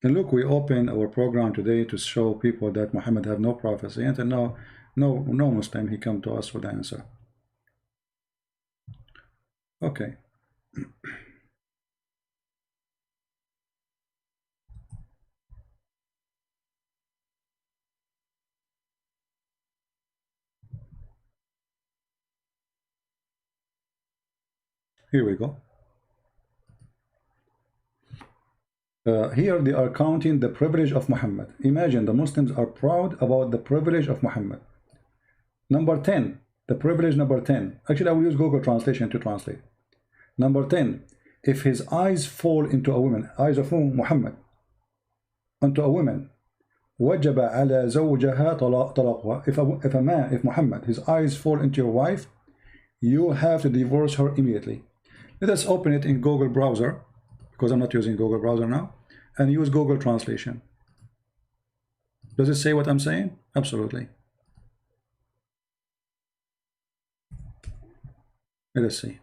And look, we open our program today to show people that Muhammad have no prophecy, and no Muslim he come to us with the answer. Okay. Here we go. Here they are counting the privilege of Muhammad. Imagine the Muslims are proud about the privilege of Muhammad. Number 10, the privilege number 10. Actually, I will use Google Translation to translate. Number 10, if his eyes fall into a woman, eyes of whom? Muhammad, into a woman, وجب على زوجها طلاقها. If a man, if Muhammad, his eyes fall into your wife, you have to divorce her immediately. Let us open it in Google browser, because I'm not using Google browser now, and use Google Translation. Does it say what I'm saying? Absolutely. Let us see.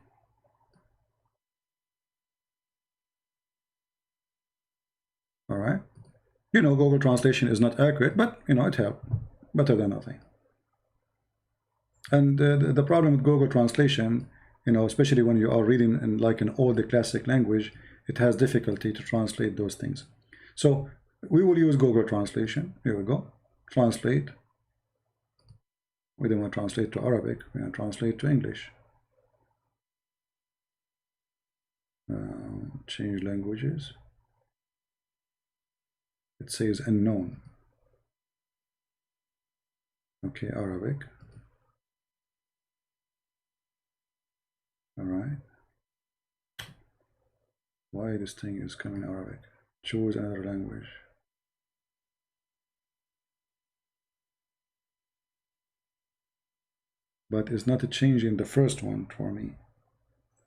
All right. You know, Google Translation is not accurate, but you know, it helps. Better than nothing. And the problem with Google Translation, you know, especially when you are reading in like an old classic language, it has difficulty to translate those things. So we will use Google Translation. Here we go. Translate. We don't want to translate to Arabic. We want to translate to English. Change languages. It says unknown. Okay, Arabic. All right. Why this thing is coming Arabic? Choose another language. But it's not a change in the first one for me,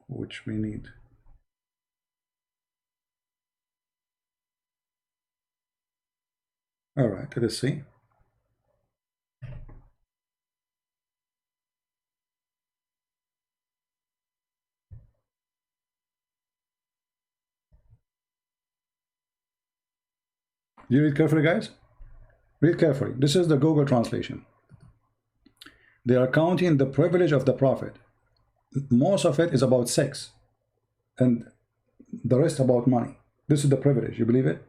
which we need. All right, let us see. You read carefully, guys. Read carefully. This is the Google Translation. They are counting the privilege of the Prophet. Most of it is about sex, and the rest about money. This is the privilege. You believe it?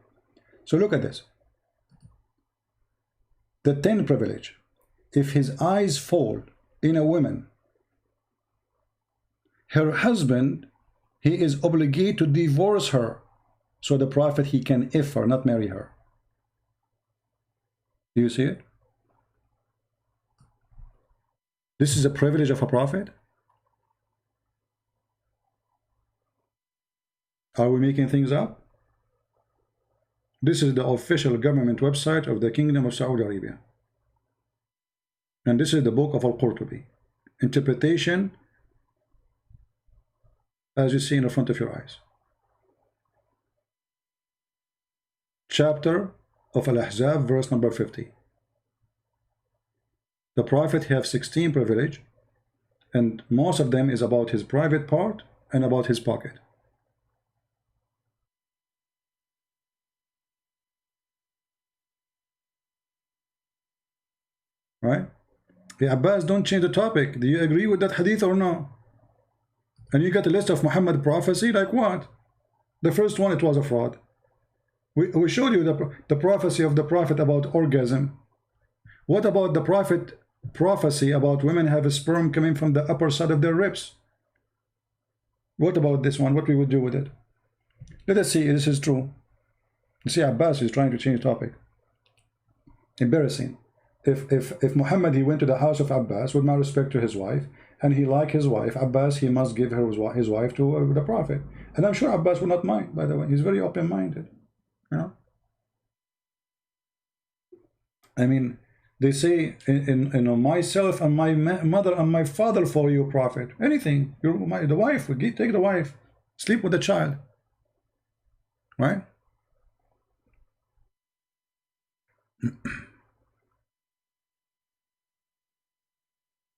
So look at this. The 10th privilege. If his eyes fall in a woman, her husband, he is obligated to divorce her, so the Prophet, he can if her, not marry her. Do you see it? This is a privilege of a prophet? Are we making things up? This is the official government website of the Kingdom of Saudi Arabia. And this is the book of Al-Qurtubi. Interpretation, as you see in the front of your eyes. Chapter of Al-Ahzab, verse number 50. The Prophet have 16 privilege, and most of them is about his private part and about his pocket. Right? Yeah, Abbas, don't change the topic. Do you agree with that hadith or no? And you got a list of Muhammad prophecy, like what? The first one, it was a fraud. We showed you the prophecy of the Prophet about orgasm. What about the Prophet prophecy about women have a sperm coming from the upper side of their ribs? What about this one? What we would do with it? Let us see if this is true. You see, Abbas is trying to change topic. Embarrassing. If Muhammad, he went to the house of Abbas, with my respect to his wife, and he liked his wife, Abbas, he must give her his wife to the Prophet. And I'm sure Abbas would not mind, by the way. He's very open-minded. You know? I mean, they say, myself and my mother and my father for you, prophet. Anything. The wife, take the wife. Sleep with the child. Right?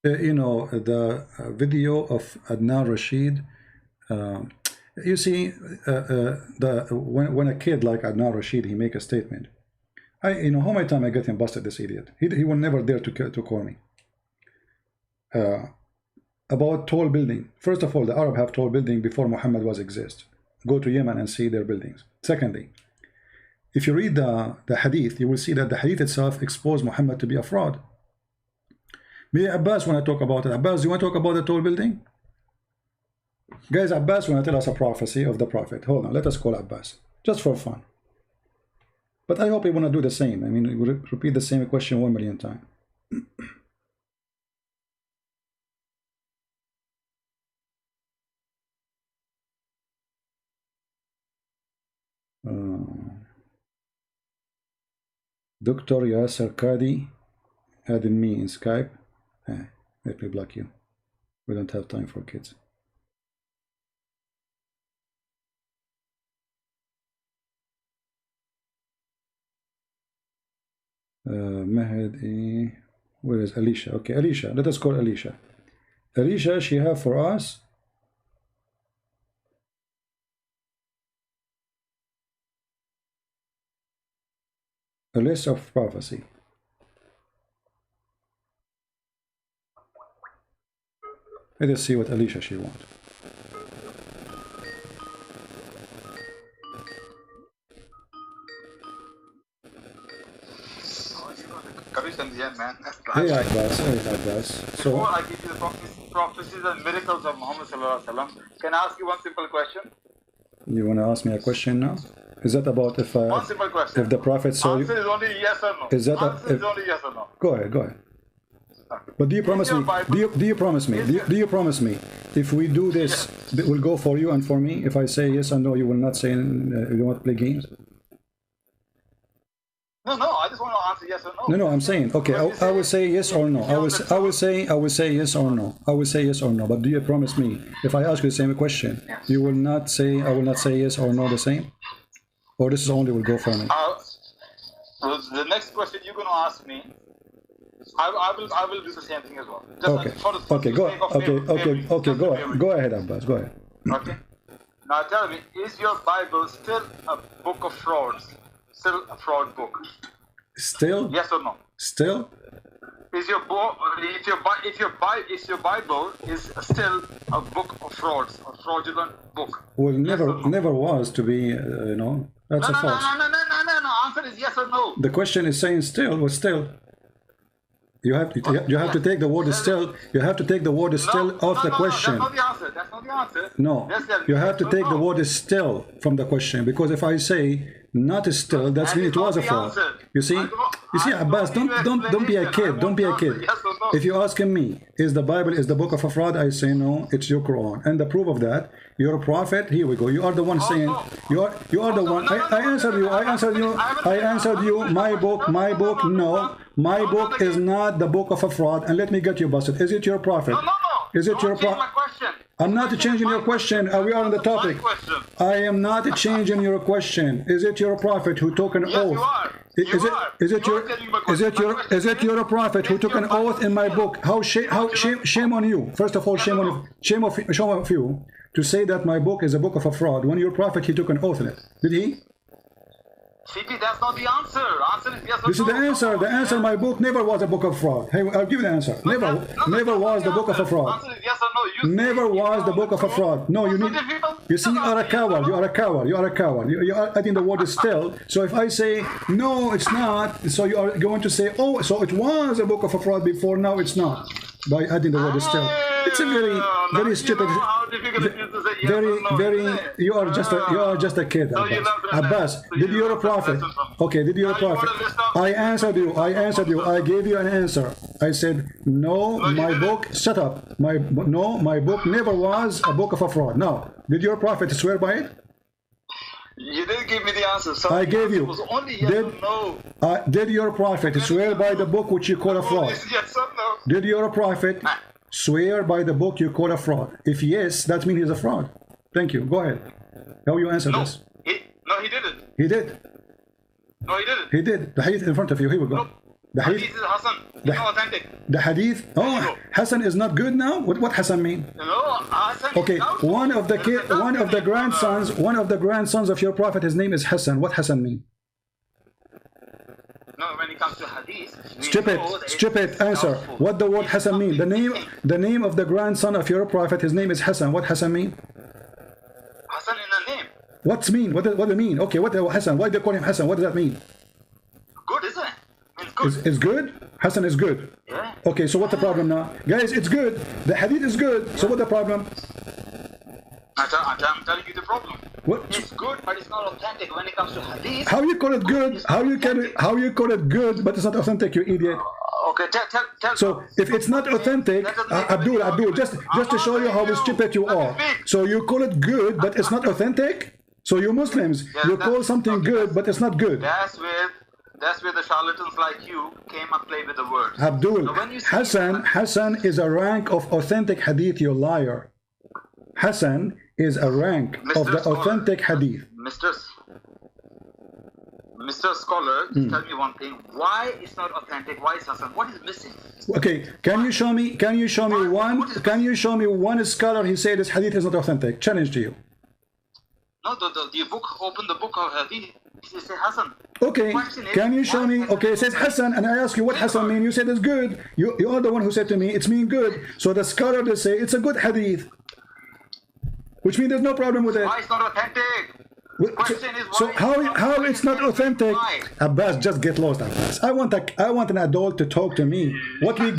The video of Adnan Rashid. You see, when a kid like Adnan Rashid, he make a statement. How many times I get him busted, this idiot. He will never dare to call me. About tall building. First of all, the Arab have tall building before Muhammad was exist. Go to Yemen and see their buildings. Secondly, if you read the hadith, you will see that the hadith itself exposed Muhammad to be a fraud. Me, Abbas, when I talk about it, Abbas, do you want to talk about the tall building? Guys, Abbas want to tell us a prophecy of the prophet. Hold on, let us call Abbas, just for fun. But I hope he want to do the same. I mean, repeat the same question 1 million times. Dr. Yasser Qadi added me in Skype. Let me block you. We don't have time for kids. Mahdi, where is Alicia? Okay, Alicia, let us call Alicia. Alicia, she have for us a list of prophecy. Let us see what Alicia she wants. Hey Abbas. So, before I give you the prophecies and miracles of Muhammad sallallahu alaihi wasallam, can I ask you one simple question? You want to ask me a question now? Is that about if one simple question. If the prophet saw you? Answer is only yes or no. Is that answer is only yes or no. Go ahead. But do you promise me? Do you promise me? Do you promise me? If we do this, it will go for you and for me. If I say yes or no, you will not say you don't want to play games. No, I just want to answer yes or no. No, I'm saying okay. I will say yes or no. I will say yes or no. I will say yes or no. But do you promise me? If I ask you the same question, you will not say. I will not say yes or no the same. Or this is only will go for me. The next question you're going to ask me, I will do the same thing as well. Go ahead, Abbas. Go ahead. Okay. Now tell me, is your Bible still a book of frauds? Still a fraud book? Still? Yes or no? Still? Is your Bible is still a book of frauds, a fraudulent book? Well, never was to be, That's a false. No. Answer is yes or no. The question is saying still. Well, still. You have to take the word still. You have to take the word still off the question. That's not the answer. No, you have to take the word still from the question, because if I say not still, that means it was a fraud. You see, Abbas, don't be a kid. Don't be a kid. If you're asking me, is the Bible the book of a fraud? I say no, it's your Quran, and the proof of that, you're a prophet. Here we go. You are the one saying. You are the one. I answered you. My book. No. My book is not the book of a fraud, and let me get you busted. Is it your prophet? No. Is it your prophet? I'm not changing your question. We are on the topic. I am not changing your question. Is it your prophet who took an oath? Is it your prophet who took an oath in my book? Shame on you. First of all, shame on you to say that my book is a book of a fraud when your prophet he took an oath in it. Did he? CP, that's not the answer. Answer is yes or no. This is the answer. The answer, my book never was a book of fraud. Hey, I'll give you the answer. Never was the book of a fraud. Answer is yes or no. Never was the book of a fraud. No, you need. You see, you are a coward. You are a coward. You are a coward. You are adding the word still. So if I say no, it's not. So you are going to say, oh, so it was a book of a fraud before. Now it's not. By adding the word still. It's a very stupid. You are just a kid, Abbas. Did you a prophet? Okay, did you a prophet? I answered you. I gave you an answer. I said no. My book. Shut up. My book never was a book of a fraud. Now, did your prophet swear by it? You didn't give me the answer. So I gave you. It was only yes or no. Did your prophet swear by the book which you call a fraud? Yes or no? Did your prophet swear by the book you call a fraud? If yes, that means he's a fraud. Thank you. Go ahead. How you answer this? No, he didn't. He did. No, he didn't. He did. The hadith in front of you. Here we go. No. The Hadith hadith. is Hassan. It's not authentic. The hadith. Oh, Hassan is not good now. What Hassan mean? No, Hassan Okay, is doubtful. one of the one of the grandsons of your prophet, his name is Hassan. What Hassan mean? No, when it comes to hadith, Stupid answer. What the word Hassan mean? The name of the grandson of your prophet, his name is Hassan. What Hassan mean? Hassan in the name. What's mean? What do it mean? Okay, what Hassan? Why do they call him Hassan? What does that mean? Good, isn't it? It's good. It's good? Hassan is good. Yeah. Okay, so what's the problem now? Guys, it's good. The hadith is good. So what's the problem? I'm telling you the problem. What? It's good, but it's not authentic when it comes to hadith. How you call it good? How you call it good, but it's not authentic, you idiot? Okay, tell. So if it's not authentic, Abdul, just to show you how stupid you are. So you call it good, but it's not authentic? So you Muslims, you call something good, but it's not good. That's where the charlatans like you came and played with the words. Abdul, So Hassan is a rank of authentic hadith, you liar. Hassan is a rank of the authentic hadith. Mr. Scholar, tell me one thing. Why it's not authentic? Why is Hassan? What is missing? Okay, can you show me one scholar he said this hadith is not authentic? Challenge to you. No, the book, open the book of hadith. It says Hassan. Okay, can you show me? Okay, it says Hassan, and I ask you what Hassan mean. You said it's good. You are the one who said to me it's mean good. So the scholar they say it's a good hadith, which means there's no problem with it. Why it's not authentic? So how it's not authentic? Abbas, just get lost, Abbas. I want an adult to talk to me. What we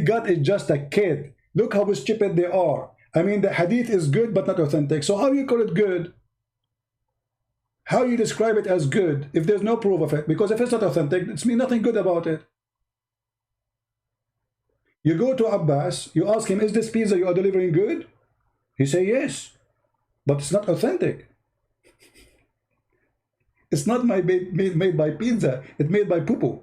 got is just a kid. Look how stupid they are. I mean, the hadith is good but not authentic. So how you call it good? How you describe it as good if there's no proof of it? Because if it's not authentic, it's mean nothing good about it. You go to Abbas, you ask him, is this pizza you are delivering good? He say yes, but it's not authentic. It's not made by pizza, it's made by poo-poo.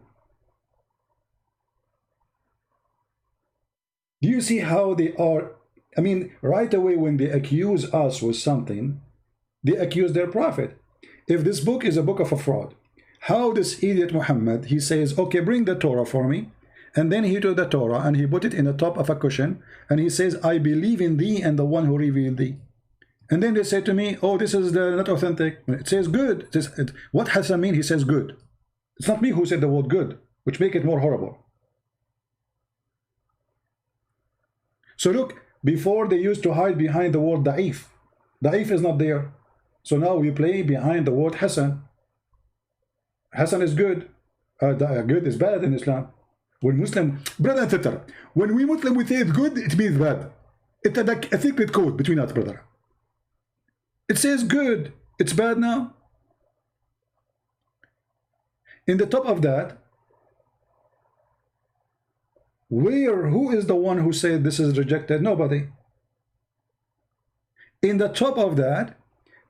Do you see how they are? I mean, right away when they accuse us with something, they accuse their prophet. If this book is a book of a fraud, how this idiot Muhammad, he says, okay, bring the Torah for me. And then he took the Torah and he put it in the top of a cushion. And he says, I believe in thee and the one who revealed thee. And then they say to me, oh, this is not authentic. It says good. What Hassan mean? He says good. It's not me who said the word good, which make it more horrible. So look, before they used to hide behind the word da'if. Da'if is not there. So now we play behind the word Hassan. Hassan is good. Good is bad in Islam. When Muslim, brother and sister, when we Muslim we say it's good, it means bad. It's like a secret code between us, brother. It says good. It's bad now. In the top of that, who is the one who said this is rejected? Nobody. In the top of that,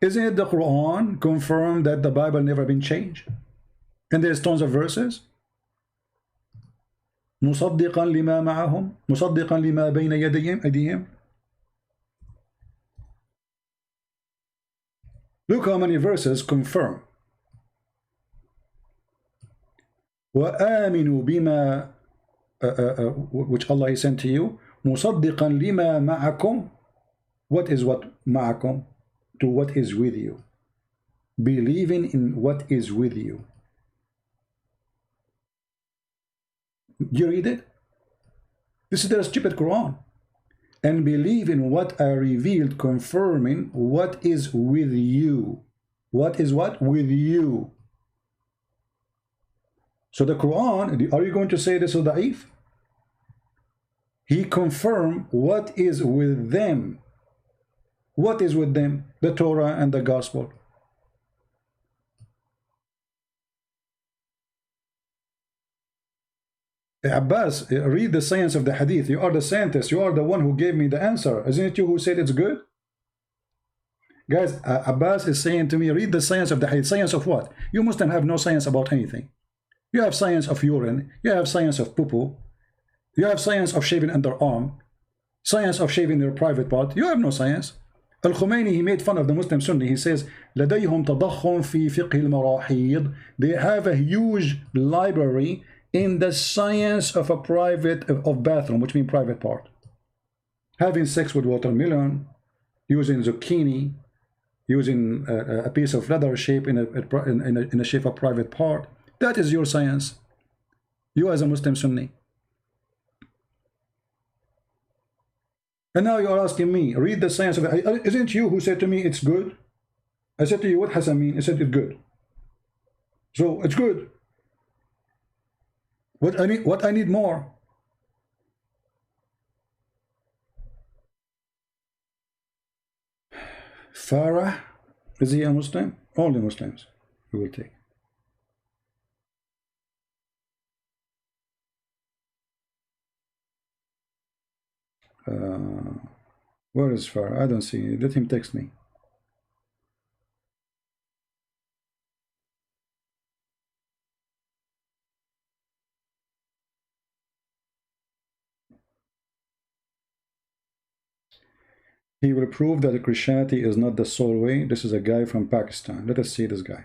isn't it the Quran confirmed that the Bible never been changed? And there's tons of verses. مصدقا لما معهم مصدقا لما بين يديهم. Look how many verses confirm. وآمنوا بما which Allah has sent to you مصدقا لما معكم. What is what معكم? To what is with you. Believing in what is with you. Do you read it? This is the stupid Quran. And believe in what I revealed, confirming what is with you. What is what? With you. So the Quran, are you going to say this is da'if? He confirmed what is with them. What is with them? The Torah and the Gospel. Abbas, read the science of the hadith. You are the scientist. You are the one who gave me the answer. Isn't it you who said it's good? Guys, Abbas is saying to me, read the science of the hadith. Science of what? You Muslims have no science about anything. You have science of urine. You have science of poo-poo. You have science of shaving underarm. Science of shaving your private part. You have no science. Al-Khomeini, he made fun of the Muslim Sunni. He says, لديهم تضخم في فقه المراحيض. They have a huge library in the science of a private, of bathroom, which means private part. Having sex with watermelon, using zucchini, using a piece of leather shape in a shape of private part. That is your science. You as a Muslim Sunni. And now you are asking me, read the science of it. Isn't you who said to me it's good? I said to you, what Hassan mean? I said it's good. So it's good. What I need more? Farah, is he a Muslim? Only Muslims we will take. Where is Farah? I don't see it. Let him text me. He will prove that Christianity is not the sole way. This is a guy from Pakistan. Let us see this guy.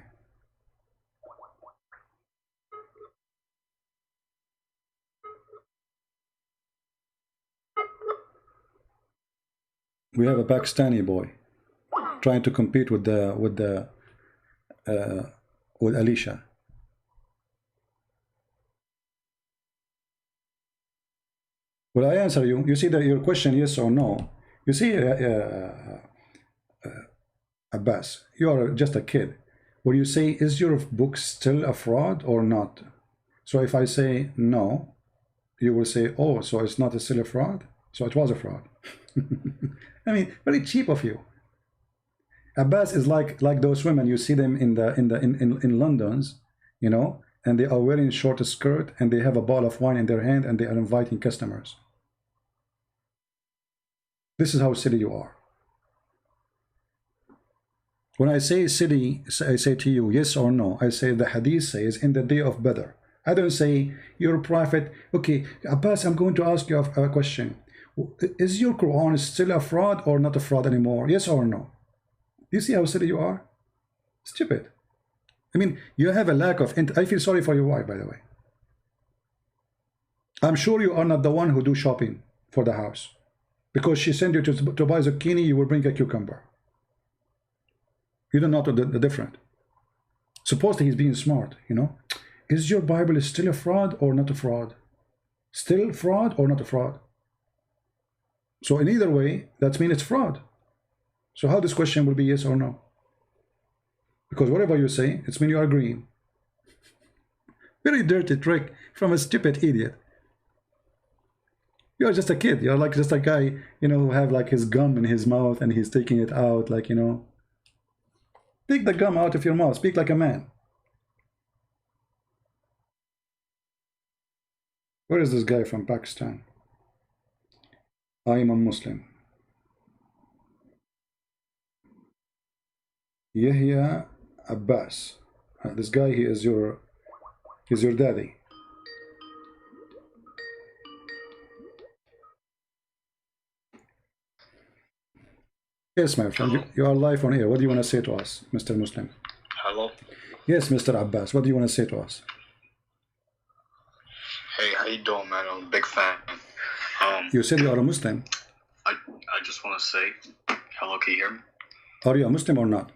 We have a Pakistani boy trying to compete with Alicia. Will I answer you? You see that your question, yes or no? You see, Abbas, you are just a kid. Will you say, is your book still a fraud or not? So if I say no, you will say, oh, so it's not still a fraud? So it was a fraud. I mean, very cheap of you. Abbas is like those women, you see them in London's, you know, and they are wearing short skirt and they have a bottle of wine in their hand and they are inviting customers. This is how silly you are. When I say silly, I say to you, yes or no. I say the hadith says in the day of Badr. I don't say you're a prophet. Okay, Abbas, I'm going to ask you a question. Is your Quran still a fraud or not a fraud anymore? Yes or no? You see how silly you are? Stupid. I mean, you have a lack of... I feel sorry for your wife, by the way. I'm sure you are not the one who do shopping for the house. Because she sent you to buy zucchini, you will bring a cucumber. You don't know the difference. Supposedly he's being smart, you know. Is your Bible still a fraud or not a fraud? Still fraud or not a fraud? So in either way, that means it's fraud. So how this question will be yes or no? Because whatever you say, it's mean you are agreeing. Very dirty trick from a stupid idiot. You're just a kid. You're like just a guy, you know, who have like his gum in his mouth and he's taking it out, like, you know. Take the gum out of your mouth. Speak like a man. Where is this guy from Pakistan? I am a Muslim. Yahya Abbas. This guy, he is your daddy. Yes, my friend, you are live on air. What do you want to say to us, Mr. Muslim? Hello? Yes, Mr. Abbas, what do you want to say to us? Hey, how you doing, man? I'm a big fan. You said you are a Muslim. I just want to say, hello, can you hear me? Are you a Muslim or not?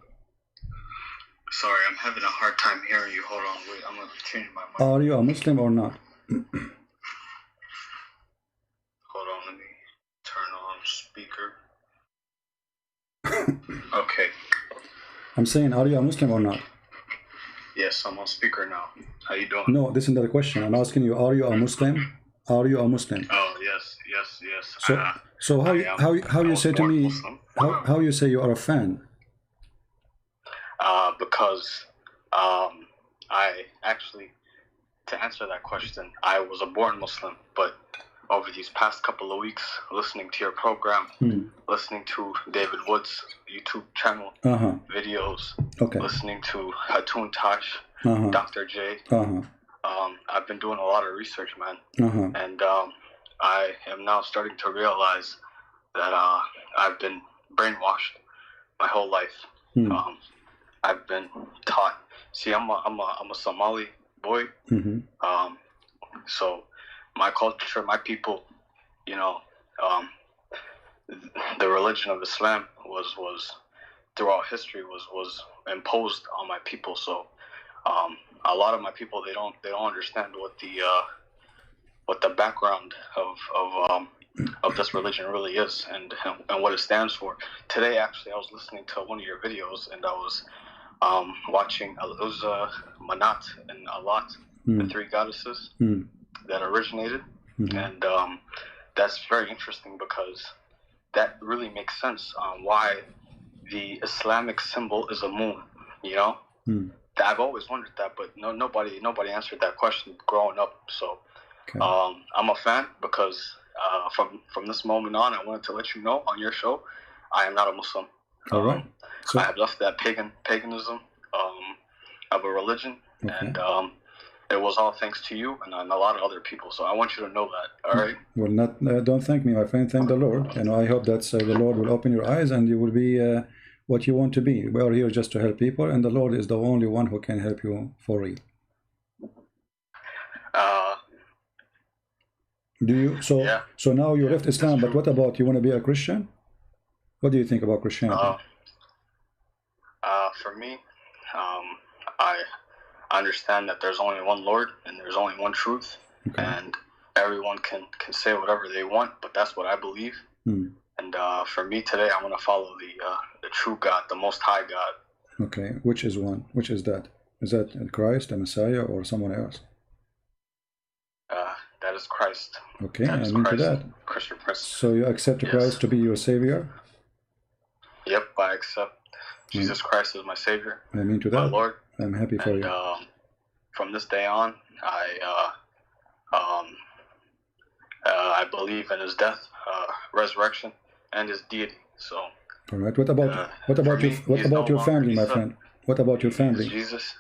Sorry, I'm having a hard time hearing you. Hold on, wait, I'm going to change my mic. Are you a Muslim or not? Hold on, let me turn on speaker. Okay. I'm saying, are you a Muslim or not? Yes, I'm on speaker now. How you doing? No, this is not a question. I'm asking you, are you a Muslim? Are you a Muslim? Oh, yes. So how you say to me, how you say you are a fan? Because I actually, to answer that question, I was a born Muslim, but over these past couple of weeks, listening to your program, listening to David Wood's YouTube channel videos, listening to Hatun Tash, Dr. J. I've been doing a lot of research, man, and I am now starting to realize that I've been brainwashed my whole life. I've been taught. See, I'm a Somali boy, so my culture, my people, you know, the religion of Islam was throughout history was imposed on my people. So a lot of my people, they don't understand what the background of this religion really is and what it stands for. Today, actually, I was listening to one of your videos, and I was watching Al-Uzza, Manat, and Allat, the three goddesses that originated. And that's very interesting because that really makes sense on why the Islamic symbol is a moon, you know? I've always wondered that, but nobody answered that question growing up. So I'm a fan because from this moment on, I wanted to let you know on your show, I am not a Muslim. All right. So I have left that paganism of a religion, and it was all thanks to you and a lot of other people. So I want you to know that. All right. Well, don't thank me, my friend. Thank the Lord. And I hope that the Lord will open your eyes and you will be what you want to be. We are here just to help people, and the Lord is the only one who can help you for real. Do you? So now you left Islam, but what about, you want to be a Christian? What do you think about Christianity? For me, I understand that there's only one Lord and there's only one truth, and everyone can say whatever they want, but that's what I believe. And for me today, I want to follow the true God, the Most High God. Okay, which is one? Which is that? Is that Christ, the Messiah, or someone else? That is Christ. Okay, I'm into that. Christian Christ. So you accept Christ to be your savior? Yep, I accept Jesus Christ as my Savior. I'm into that. My Lord. I'm happy for you. From this day on, I believe in His death, resurrection, and His deity. So. All right. What about your family, my friend? What about your family? Jesus.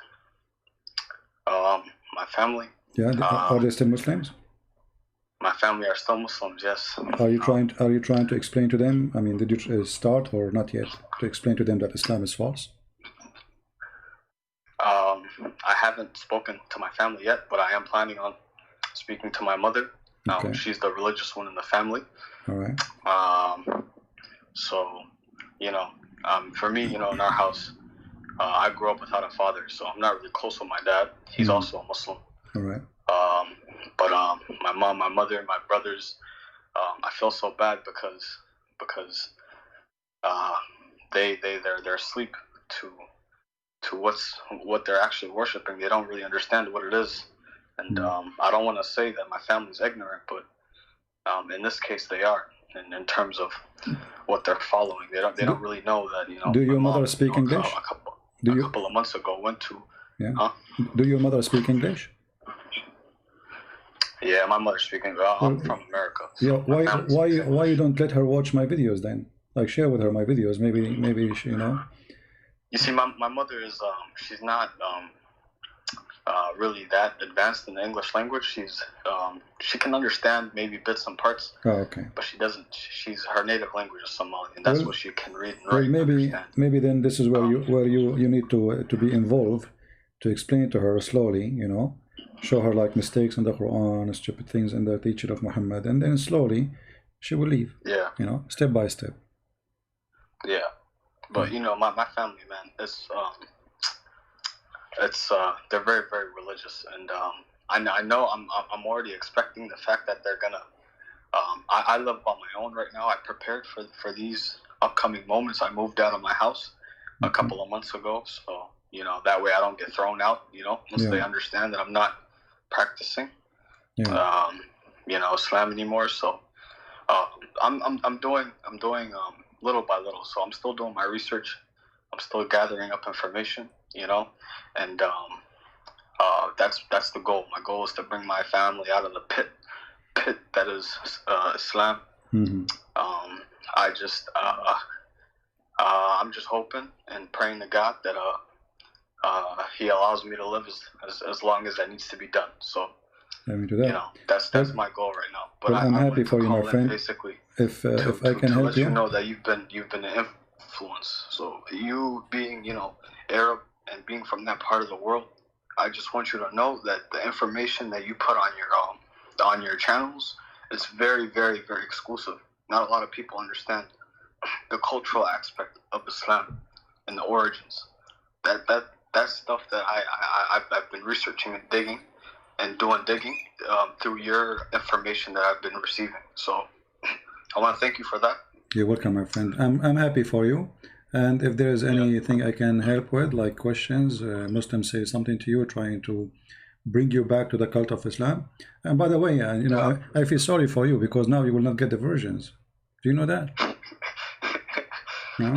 My family. Yeah. Are they still Muslims? My family are still Muslims. Yes. Are you trying to explain to them? I mean, did you start or not yet to explain to them that Islam is false? I haven't spoken to my family yet, but I am planning on speaking to my mother. She's the religious one in the family. All right. So, for me, in our house, I grew up without a father, so I'm not really close with my dad. He's also a Muslim. All right. But my mom, my mother, my brothers, I feel so bad because they're asleep to what they're actually worshiping. They don't really understand what it is, and I don't want to say that my family's ignorant, but in this case they are. In terms of what they're following, they don't really know that. Do your mother speak English? A couple of months ago went to. Yeah. Do your mother speak English? Yeah, my mother speaks English. I'm from America. So yeah. Why you don't let her watch my videos then? Like, share with her my videos. Maybe she, You see, my mother is she's not really that advanced in the English language. She can understand maybe bits and parts. Oh, okay. But she doesn't. Her native language is Somali, and that's what she can read and write. Well, maybe then this is where you need to be involved, to explain to her slowly. Show her like mistakes in the Quran, stupid things in the teaching of Muhammad, and then slowly she will leave. Yeah. Step by step. Yeah, but my family, man, they're very, very religious, and I know I'm already expecting the fact that they're gonna. I live on my own right now. I prepared for these upcoming moments. I moved out of my house a couple of months ago, so that way I don't get thrown out. Once they understand that I'm not practicing, Islam anymore. So I'm doing little by little. So I'm still doing my research. I'm still gathering up information, and that's the goal. My goal is to bring my family out of the pit pit that is Islam. I just I'm just hoping and praying to God that He allows me to live as long as that needs to be done. So that's my goal right now. But I'm happy for you, my friend. Basically, if I can help you know that you've been an influence. So you being Arab and being from that part of the world, I just want you to know that the information that you put on your channels is very, very, very exclusive. Not a lot of people understand the cultural aspect of Islam and the origins. That's stuff that I've been researching and digging through your information that I've been receiving. So I want to thank you for that. You're welcome, my friend. I'm happy for you. And if there is anything I can help with, like questions, Muslims say something to you, trying to bring you back to the cult of Islam. And by the way, I feel sorry for you because now you will not get the versions. Do you know that? No?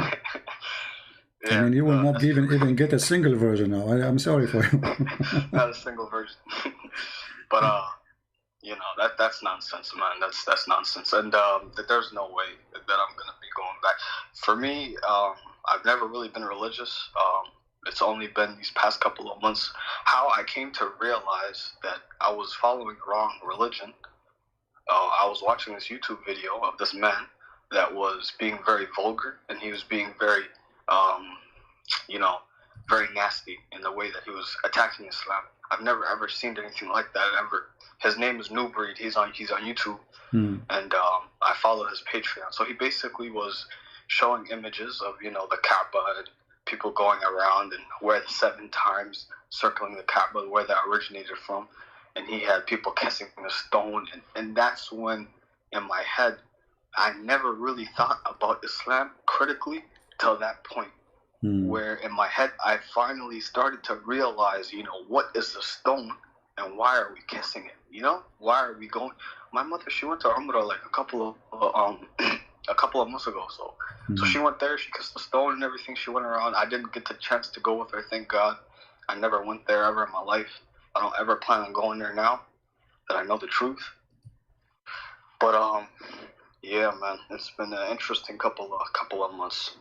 Yeah, I mean, you will not even get a single version now. I'm sorry for you. Not a single version. But that's nonsense, man. That's nonsense. And there's no way that I'm gonna be going back. For me, I've never really been religious. It's only been these past couple of months how I came to realize that I was following wrong religion. I was watching this YouTube video of this man that was being very vulgar, and he was being very very nasty in the way that he was attacking Islam. I've never ever seen anything like that ever. His name is New Breed. He's on YouTube, and I follow his Patreon. So he basically was showing images of the Kaaba and people going around and where the 7 times circling the Kaaba, where that originated from, and he had people kissing a stone, and that's when in my head I never really thought about Islam critically till that point. Where in my head I finally started to realize, what is the stone and why are we kissing it? Why are we going? My mother, she went to Umrah like a couple of months ago. So she went there, she kissed the stone and everything. She went around. I didn't get the chance to go with her, thank God. I never went there ever in my life. I don't ever plan on going there now that I know the truth. But yeah, man, it's been an interesting couple of months.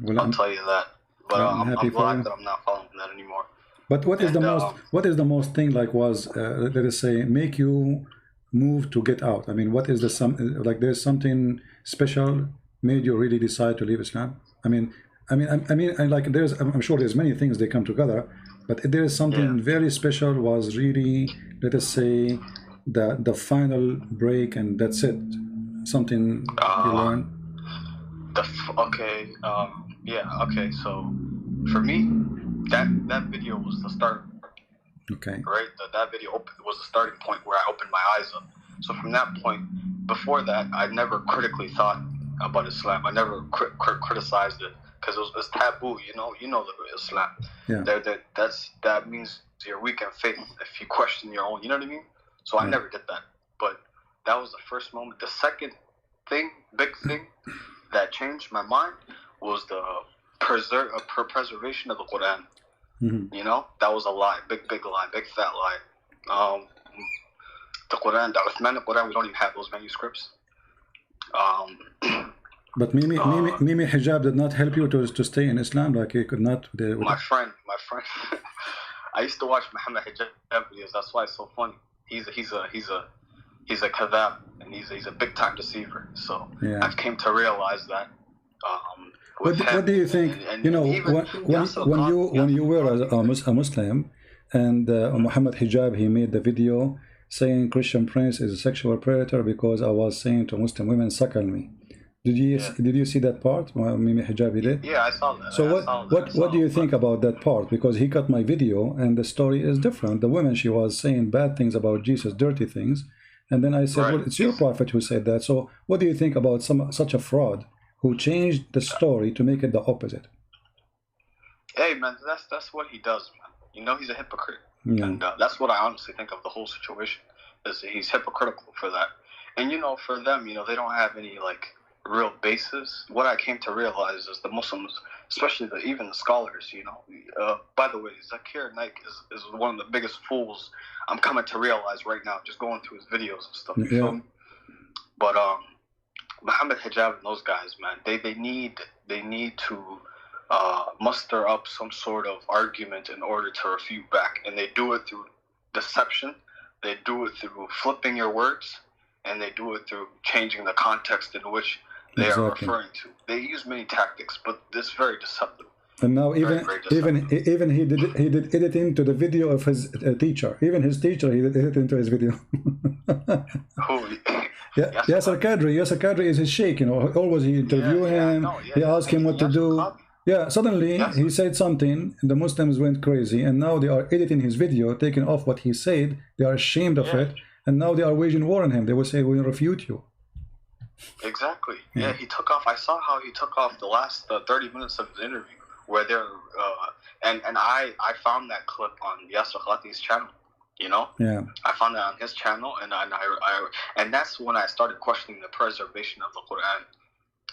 Well, I'll tell you that. But I'm glad that I'm not following that anymore. But what is the most thing like was let us say make you move to get out? I mean, what is there's something special made you really decide to leave Islam? I mean, like I'm sure there's many things they come together, but there is something very special was really, let us say, the final break and that's it. Something you learned. Okay. So for me, that video was the start. Okay. Right. That video was the starting point where I opened my eyes up. So from that point, before that, I never critically thought about Islam. I never criticized it because it was taboo. The Islam. Yeah. That means you're weak in faith if you question your own. You know what I mean? So I never did that. But that was the first moment. The second big thing that changed my mind was the preservation of the Qur'an. That was a lie, big lie, big fat lie. The Qur'an, the Uthmanic Qur'an, we don't even have those manuscripts. But Mimi Hijab did not help you to stay in Islam, like he could not. My friend. I used to watch Muhammad Hijab videos. That's why it's so funny. He's a kadhab, and he's a big time deceiver. So I've came to realize that. What do you think? When you were a Muslim, and Muhammad Hijab, he made the video saying Christian Prince is a sexual predator because I was saying to Muslim women, suckle me. Did you see that part? Mimi Hijab did. Yeah, I saw that. So what do you think about that part? Because he cut my video, and the story is different. The woman, she was saying bad things about Jesus, dirty things, and then I said, well, it's your prophet who said that. So what do you think about such a fraud who changed the story to make it the opposite? Hey man, that's what he does, man. He's a hypocrite, and that's what I honestly think of the whole situation. Is he's hypocritical for that, and for them, they don't have any real basis, what I came to realize is the Muslims, especially even the scholars, you know. By the way, Zakir Naik is one of the biggest fools I'm coming to realize right now, just going through his videos and stuff. You feel me? But Muhammad Hijab and those guys, man, they need to muster up some sort of argument in order to refute back, and they do it through deception. They do it through flipping your words, and they do it through changing the context in which they are referring to. They use many tactics, but it's very deceptive. And now even he did editing to the video of his teacher. Even his teacher, he did editing to his video. Yasser Qadri is his sheikh, you know. Always he interview him. He asked him what to do. Yeah, suddenly he said something, and the Muslims went crazy, and now they are editing his video, taking off what he said. They are ashamed of it, and now they are waging war on him. They will say, "We will refute you." Exactly. Yeah, he took off. I saw how he took off the last 30 minutes of his interview, where they're and I found that clip on Yasser Qadri's channel. You know, I found that on his channel, and that's when I started questioning the preservation of the Quran.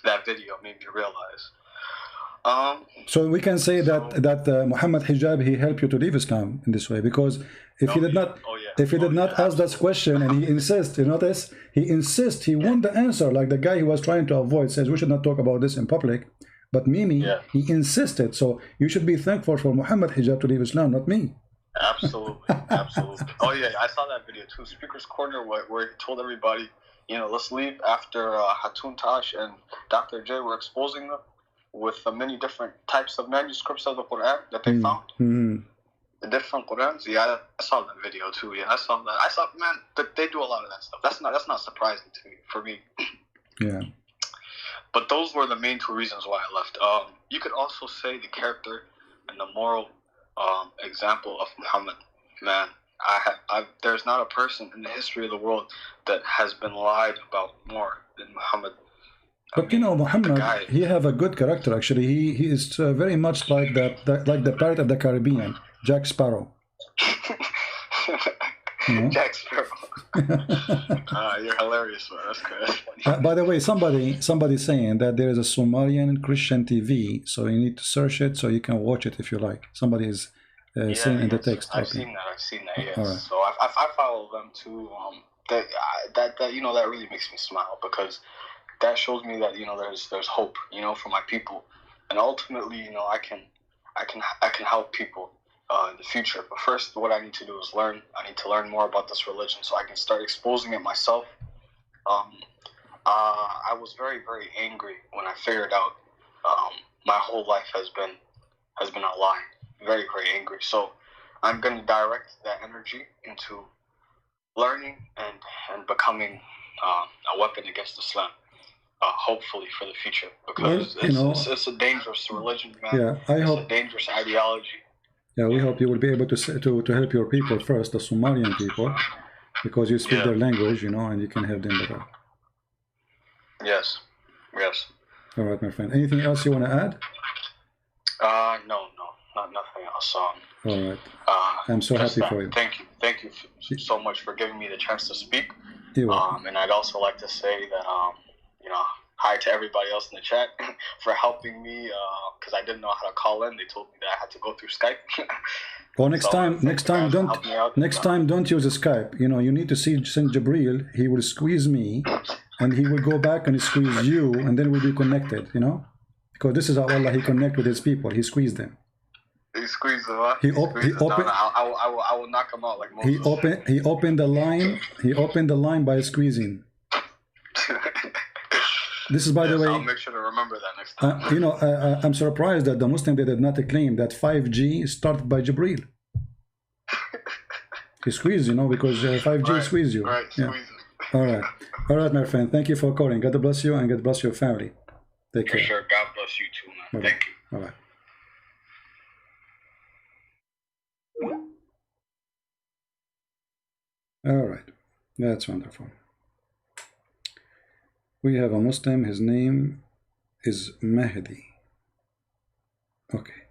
That video made me realize. So we can say that Muhammad Hijab, he helped you to leave Islam in this way, because if he did not ask that question, and he insists, you notice, he want the answer, like the guy he was trying to avoid says we should not talk about this in public, but Mimi, he insisted. So you should be thankful for Muhammad Hijab to leave Islam, not me. Absolutely. Oh yeah, I saw that video too, Speaker's Corner, where he told everybody, you know, let's leave after Hatun Tash and Dr. J were exposing them with the many different types of manuscripts of the Quran that they found. The different Qurans. Yeah, I saw that video too. Yeah, I saw that. Man, they do a lot of that stuff. That's not surprising to me, for me. Yeah. But those were the main two reasons why I left. You could also say the character and the moral example of Muhammad. Man, there's not a person in the history of the world that has been lied about more than Muhammad. But you know, Muhammad, he have a good character actually. He is very much like like the Pirate of the Caribbean, Jack Sparrow. You know? Jack Sparrow. You're hilarious, man. That's good. By the way, somebody saying that there is a Somalian Christian TV, so you need to search it so you can watch it if you like. Somebody is saying in the text. I've seen that. Yes. Right. So I follow them too. That you know, that really makes me smile, because that shows me that, you know, there's hope, you know, for my people, and ultimately, you know, I can help people in the future. But first, what I need to do is learn. I need to learn more about this religion so I can start exposing it myself. I was very, very angry when I figured out my whole life has been a lie. Very, very angry. So I'm going to direct that energy into learning and becoming a weapon against Islam. Hopefully for the future, because it's a dangerous religion, man. Yeah, I hope it's a dangerous ideology. Yeah, we hope you will be able to help your people first, the Somalian people, because you speak their language, you know, and you can help them better. Yes. All right, my friend. Anything else you want to add? No, nothing else. All right. I'm so happy for you. Thank you so much for giving me the chance to speak. You're welcome. And I'd also like to say that you know, hi to everybody else in the chat for helping me, because I didn't know how to call in. They told me that I had to go through Skype. Well, next time don't use Skype. You know, you need to send Jibreel. He will squeeze me, and he will go back and squeeze you, and then we'll be connected. You know, because this is how Allah He connect with His people. He squeezed them. He squeezed them up. He opened. I will knock him out like Moses. He opened the line. He opened the line by squeezing. This is, by the way, I'll make sure to remember that next time. You know, I'm surprised that the Muslim did not claim that 5G started by Jibreel. He squeezed, you know, because 5G squeezed you. Right, yeah. All right, my friend. Thank you for calling. God bless you, and God bless your family. Take care. For sure. God bless you too, man. Bye-bye. Thank you. All right. All right, that's wonderful. We have a Muslim, his name is Mahdi. Okay.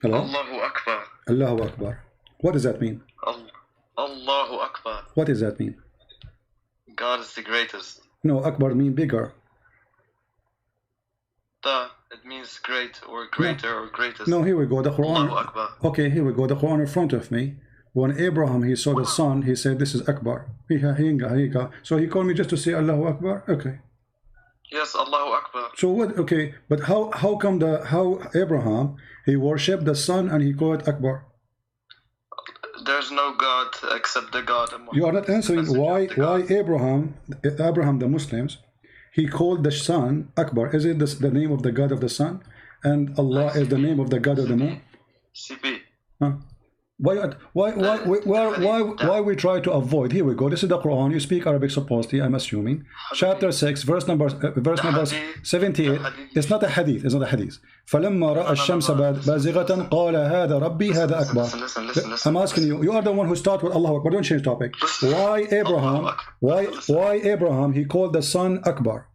Hello? Allahu Akbar. Allahu Akbar. What does that mean? Allahu Akbar. What does that mean? God is the greatest. No, Akbar mean bigger. It means great or greater or greatest. No, here we go. The Quran. Allahu Akbar. Okay, here we go. The Quran in front of me. When Abraham, he saw the sun, he said, this is Akbar. So he called me just to say Allahu Akbar? Okay. Yes, Allahu Akbar. So what, okay, but how Abraham, he worshipped the sun and he called it Akbar? There's no God except the God. You are not answering why Abraham, the Muslims, he called the sun Akbar. Is it the name of the God of the sun? And Allah is the name of the God of the moon? CP. Huh? Why we try to avoid? Here we go. This is the Quran. You speak Arabic supposedly, I'm assuming. Chapter 6, verse number 78. It's not a hadith. It's not a hadith. فَلَمَّا رَأَى الشَّمْسَ بَازِغَةً قَالَ هَذَا رَبِّي هَذَا أَكْبَرُ. I'm asking you. You are the one who start with Allahu Akbar. Don't change topic. Why Abraham? He called the sun Akbar.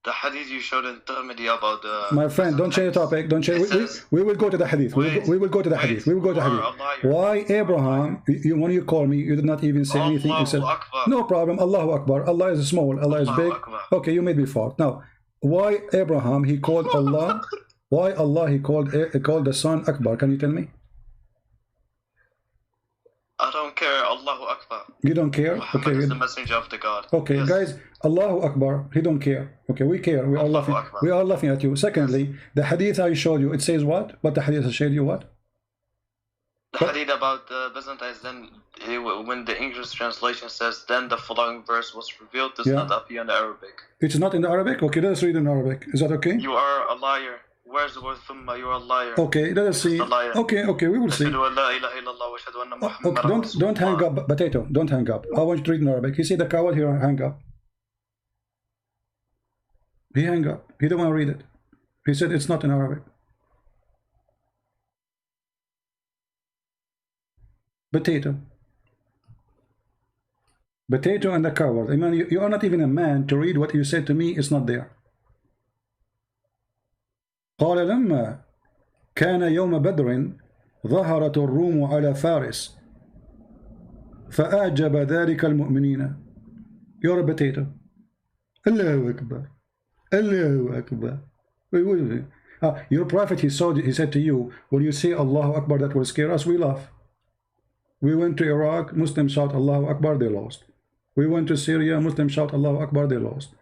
The hadith you showed in Tirmidhi about the... My friend, don't change the topic. Don't change. We will go to the hadith. We will go to the hadith. We will go to the hadith. Why Abraham, when you call me, you did not even say anything except... No problem. Allahu Akbar. Allah is small. Allah is big. Okay, you made me fall. Now, why Abraham, he called Allah... Why Allah, he called the sun Akbar? Can you tell me? I don't care. Allahu Akbar. You don't care? Muhammad is the messenger of the God. Okay, yes. Guys, Allahu Akbar. He don't care. Okay, we care. We are laughing. We are laughing at you. Secondly, the hadith I showed you, it says what? What the hadith I showed you what? The hadith about the Byzantines, then when the English translation says, then the following verse was revealed, it's not up here in the Arabic. It's not in the Arabic? Okay, let us read in Arabic. Is that okay? You are a liar. Where's the word thumma? You are a liar. Okay, let us see. Okay, we will see. Don't hang up, Potato. Don't hang up. I want you to read in Arabic. You see the coward here, hang up. He hang up. He don't want to read it. He said it's not in Arabic. Potato and the coward. I mean, you are not even a man to read what you said to me. It's not there. قال لما كان يوم بدر ظهرت الروم على فارس فأعجب ذلك المؤمنين. You're a potato. Allahu Akbar. Allahu Akbar. Your prophet, he said to you, when you say Allahu Akbar, that will scare us, we laugh. We went to Iraq, Muslims shout Allahu Akbar, they lost. We went to Syria, Muslims shout Allahu Akbar, they lost.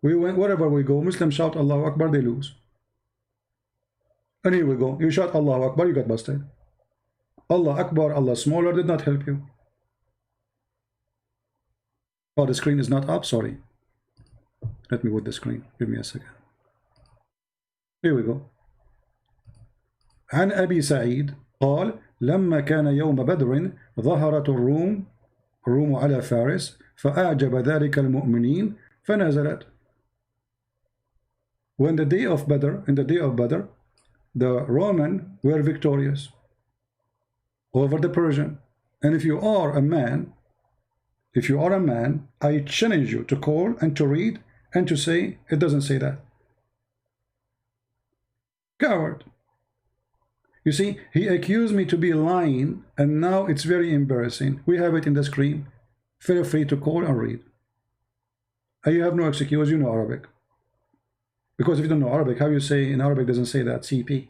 We went wherever we go, Muslims shout Allahu Akbar, they lose. And here we go. You shout Allahu Akbar, you got busted. Allah Akbar, Allah smaller did not help you. Oh, the screen is not up, sorry. Let me put the screen. Give me a second. Here we go. عن أبي سعيد قال لما كان يوم بدر ظهرت الروم على فارس فأعجب ذلك المؤمنين فنزلت. When the day of Badr, in the day of Badr, the Roman were victorious over the Persian. And if you are a man, I challenge you to call and to read and to say, it doesn't say that. Coward. You see, he accused me to be lying, and now it's very embarrassing. We have it in the screen. Feel free to call and read. And you have no excuse, you know Arabic. Because if you don't know Arabic, how you say in Arabic doesn't say that, CP.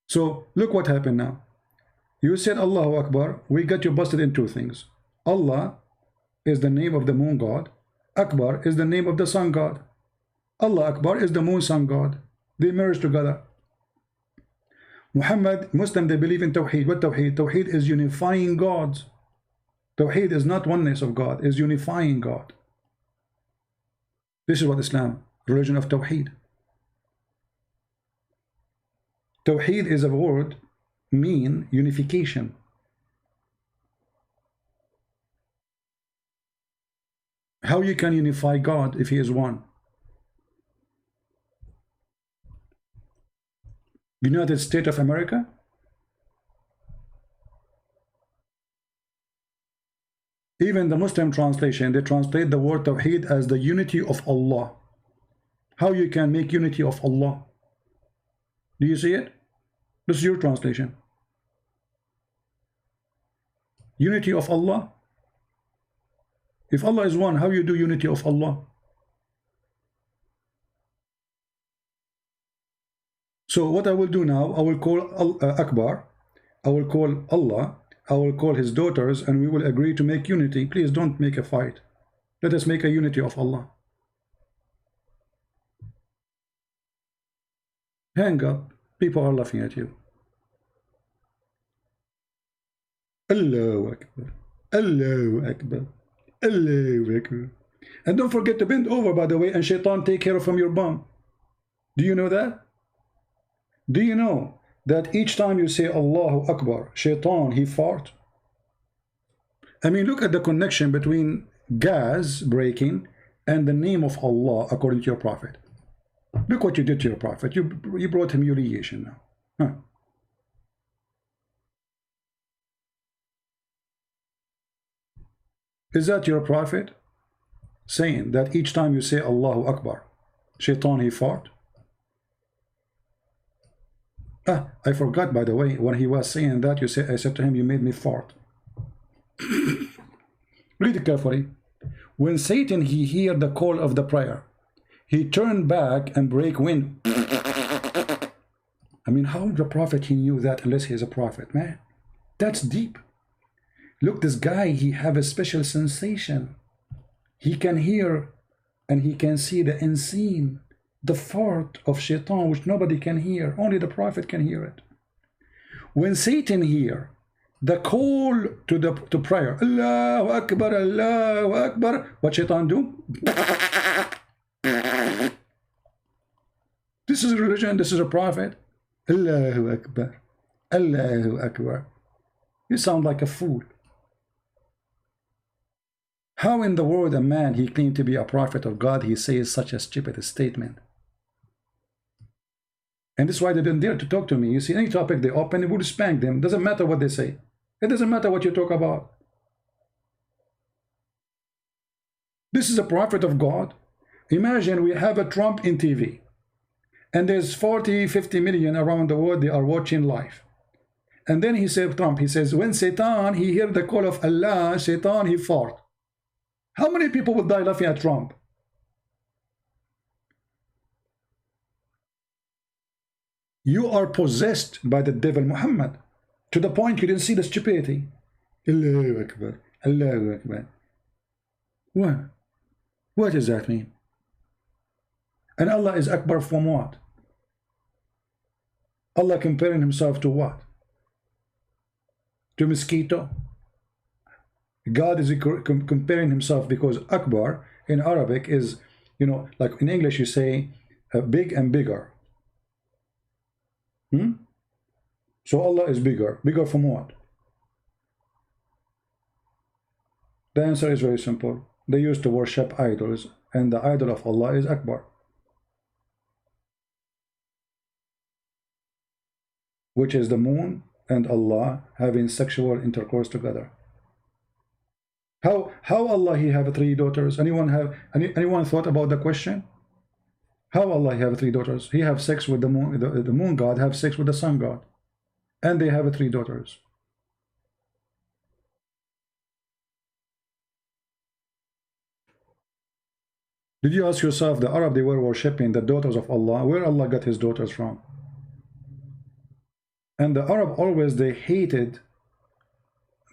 So look what happened now. You said Allahu Akbar, we got you busted in two things. Allah is the name of the moon god. Akbar is the name of the sun god. Allah Akbar is the moon sun god. They merge together. Muhammad, Muslim, they believe in Tawheed. What Tawheed? Tawheed is unifying gods. Tawheed is not oneness of God, is unifying God. This is what Islam, religion of Tawheed. Tawheed is a word, mean unification. How you can unify God if he is one? United States of America? Even the Muslim translation, they translate the word Tawheed as the unity of Allah. how you can make unity of Allah. Do you see it? This is your translation. Unity of Allah. If Allah is one, how you do unity of Allah? So what I will do now, I will call Akbar, I will call Allah, I will call his daughters, and we will agree to make unity. Please don't make a fight. Let us make a unity of Allah. Hang up. People are laughing at you. Allahu Akbar. Allahu Akbar. Allahu Akbar. And don't forget to bend over, by the way, and shaitan take care from your bum. Do you know that? Do you know that each time you say Allahu Akbar, shaitan, he fart? I mean, look at the connection between gas breaking and the name of Allah according to your prophet. Look what you did to your prophet. You brought humiliation now. Huh. Is that your prophet saying that each time you say Allahu Akbar, shaitan, he fart? I forgot, by the way, when he was saying that, I said to him, you made me fart. Read it carefully. When Satan, he heard the call of the prayer, he turned back and break wind. I mean, how the prophet, he knew that unless he is a prophet, man? That's deep. Look, this guy, he have a special sensation. He can hear and he can see the unseen, the fart of shaitan, which nobody can hear. Only the prophet can hear it. When Satan hear the call to prayer, Allahu Akbar, Allahu Akbar, what shaitan do? This is religion, this is a prophet. Allahu Akbar, Allahu Akbar. You sound like a fool. How in the world a man, he claimed to be a prophet of God, he says such a stupid statement? And this is why they didn't dare to talk to me. You see, any topic they open, it would spank them. Doesn't matter what they say. It doesn't matter what you talk about. This is a prophet of God. Imagine we have a Trump in TV. And there's 40, 50 million around the world, they are watching live. And then he said, Trump, he says, when Satan, he heard the call of Allah, Satan, he fart. How many people will die laughing at Trump? You are possessed by the devil Muhammad to the point you didn't see the stupidity. Allahu Akbar, Allahu Akbar. What does that mean? And Allah is Akbar from what? Allah comparing himself to what? To mosquito? God is comparing himself, because Akbar in Arabic is, you know, like in English you say big and bigger. So Allah is bigger. Bigger from what? The answer is very simple. They used to worship idols, and the idol of Allah is Akbar, which is the moon and Allah having sexual intercourse together. How Allah he have 3 daughters? Anyone thought about the question? How Allah he have 3 daughters? He have sex with the moon, the moon god have sex with the sun god, and they have 3 daughters. Did you ask yourself, the Arab, they were worshipping the daughters of Allah, where Allah got his daughters from? And the Arab always, they hated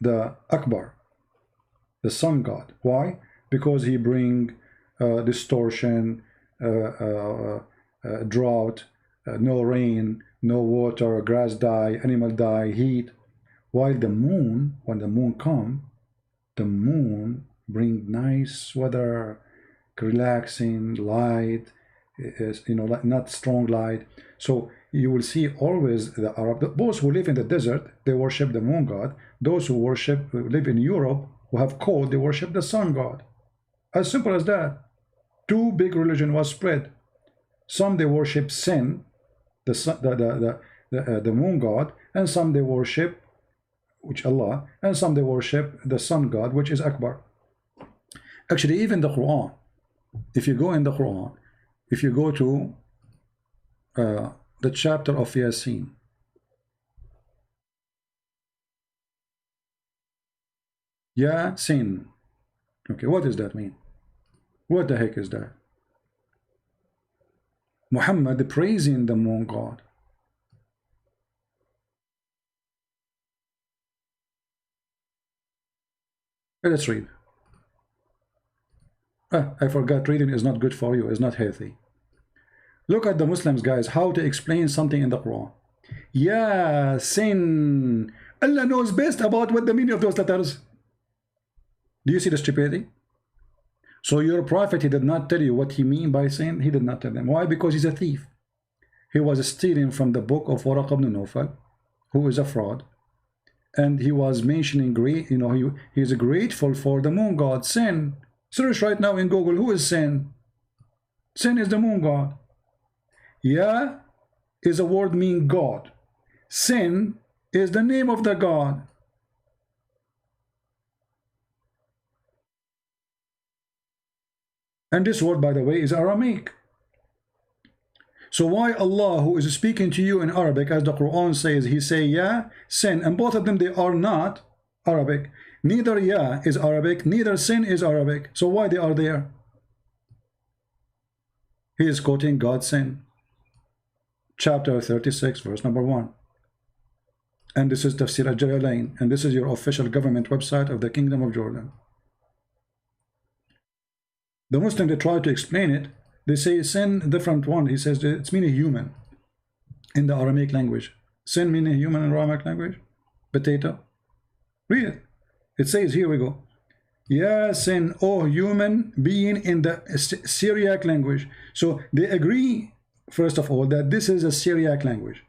the Akbar, the sun god. Why? Because he bring distortion, drought, no rain, no water, grass die, animal die, heat. While the moon, when the moon come, the moon bring nice weather, relaxing light, you know, like not strong light. So you will see always the Arab, those who live in the desert, they worship the moon god. Those who live in Europe, who have cold, they worship the sun god. As simple as that. 2 big religion was spread. Some they worship Sin, the moon god, and some they worship, which Allah, and some they worship the sun god, which is Akbar. Actually, even the Quran, if you go in the Quran, if you go to the chapter of Yasin, Yasin. Okay, what does that mean? What the heck is that? Muhammad praising the moon god. Let's read. I forgot, reading is not good for you, it's not healthy. Look at the Muslims, guys, how to explain something in the Quran. Yasin. Allah knows best about what the meaning of those letters. Do you see the stupidity? So your prophet, he did not tell you what he mean by sin. He did not tell them. Why? Because he's a thief. He was stealing from the book of Waraq ibn Nawfal, who is a fraud. And he was mentioning great, you know, he is grateful for the moon god. Sin. Search right now in Google, who is Sin? Sin is the moon god. Ya is a word mean God. Sin is the name of the god. And this word, by the way, is Aramaic. So why Allah, who is speaking to you in Arabic, as the Quran says, he say Ya, Sin, and both of them, they are not Arabic. Neither Ya is Arabic, neither Sin is Arabic. So why they are there? He is quoting God's sin. Chapter 36, verse number 1. And this is Tafsir al-Jalalain, and this is your official government website of the Kingdom of Jordan. The Muslim, they try to explain it. They say sin, different one. He says it's meaning human in the Aramaic language. Sin meaning human in Aramaic language. Potato. Read it. It says, here we go. Ya sin, oh human being in the Syriac language. So they agree, first of all, that this is a Syriac language,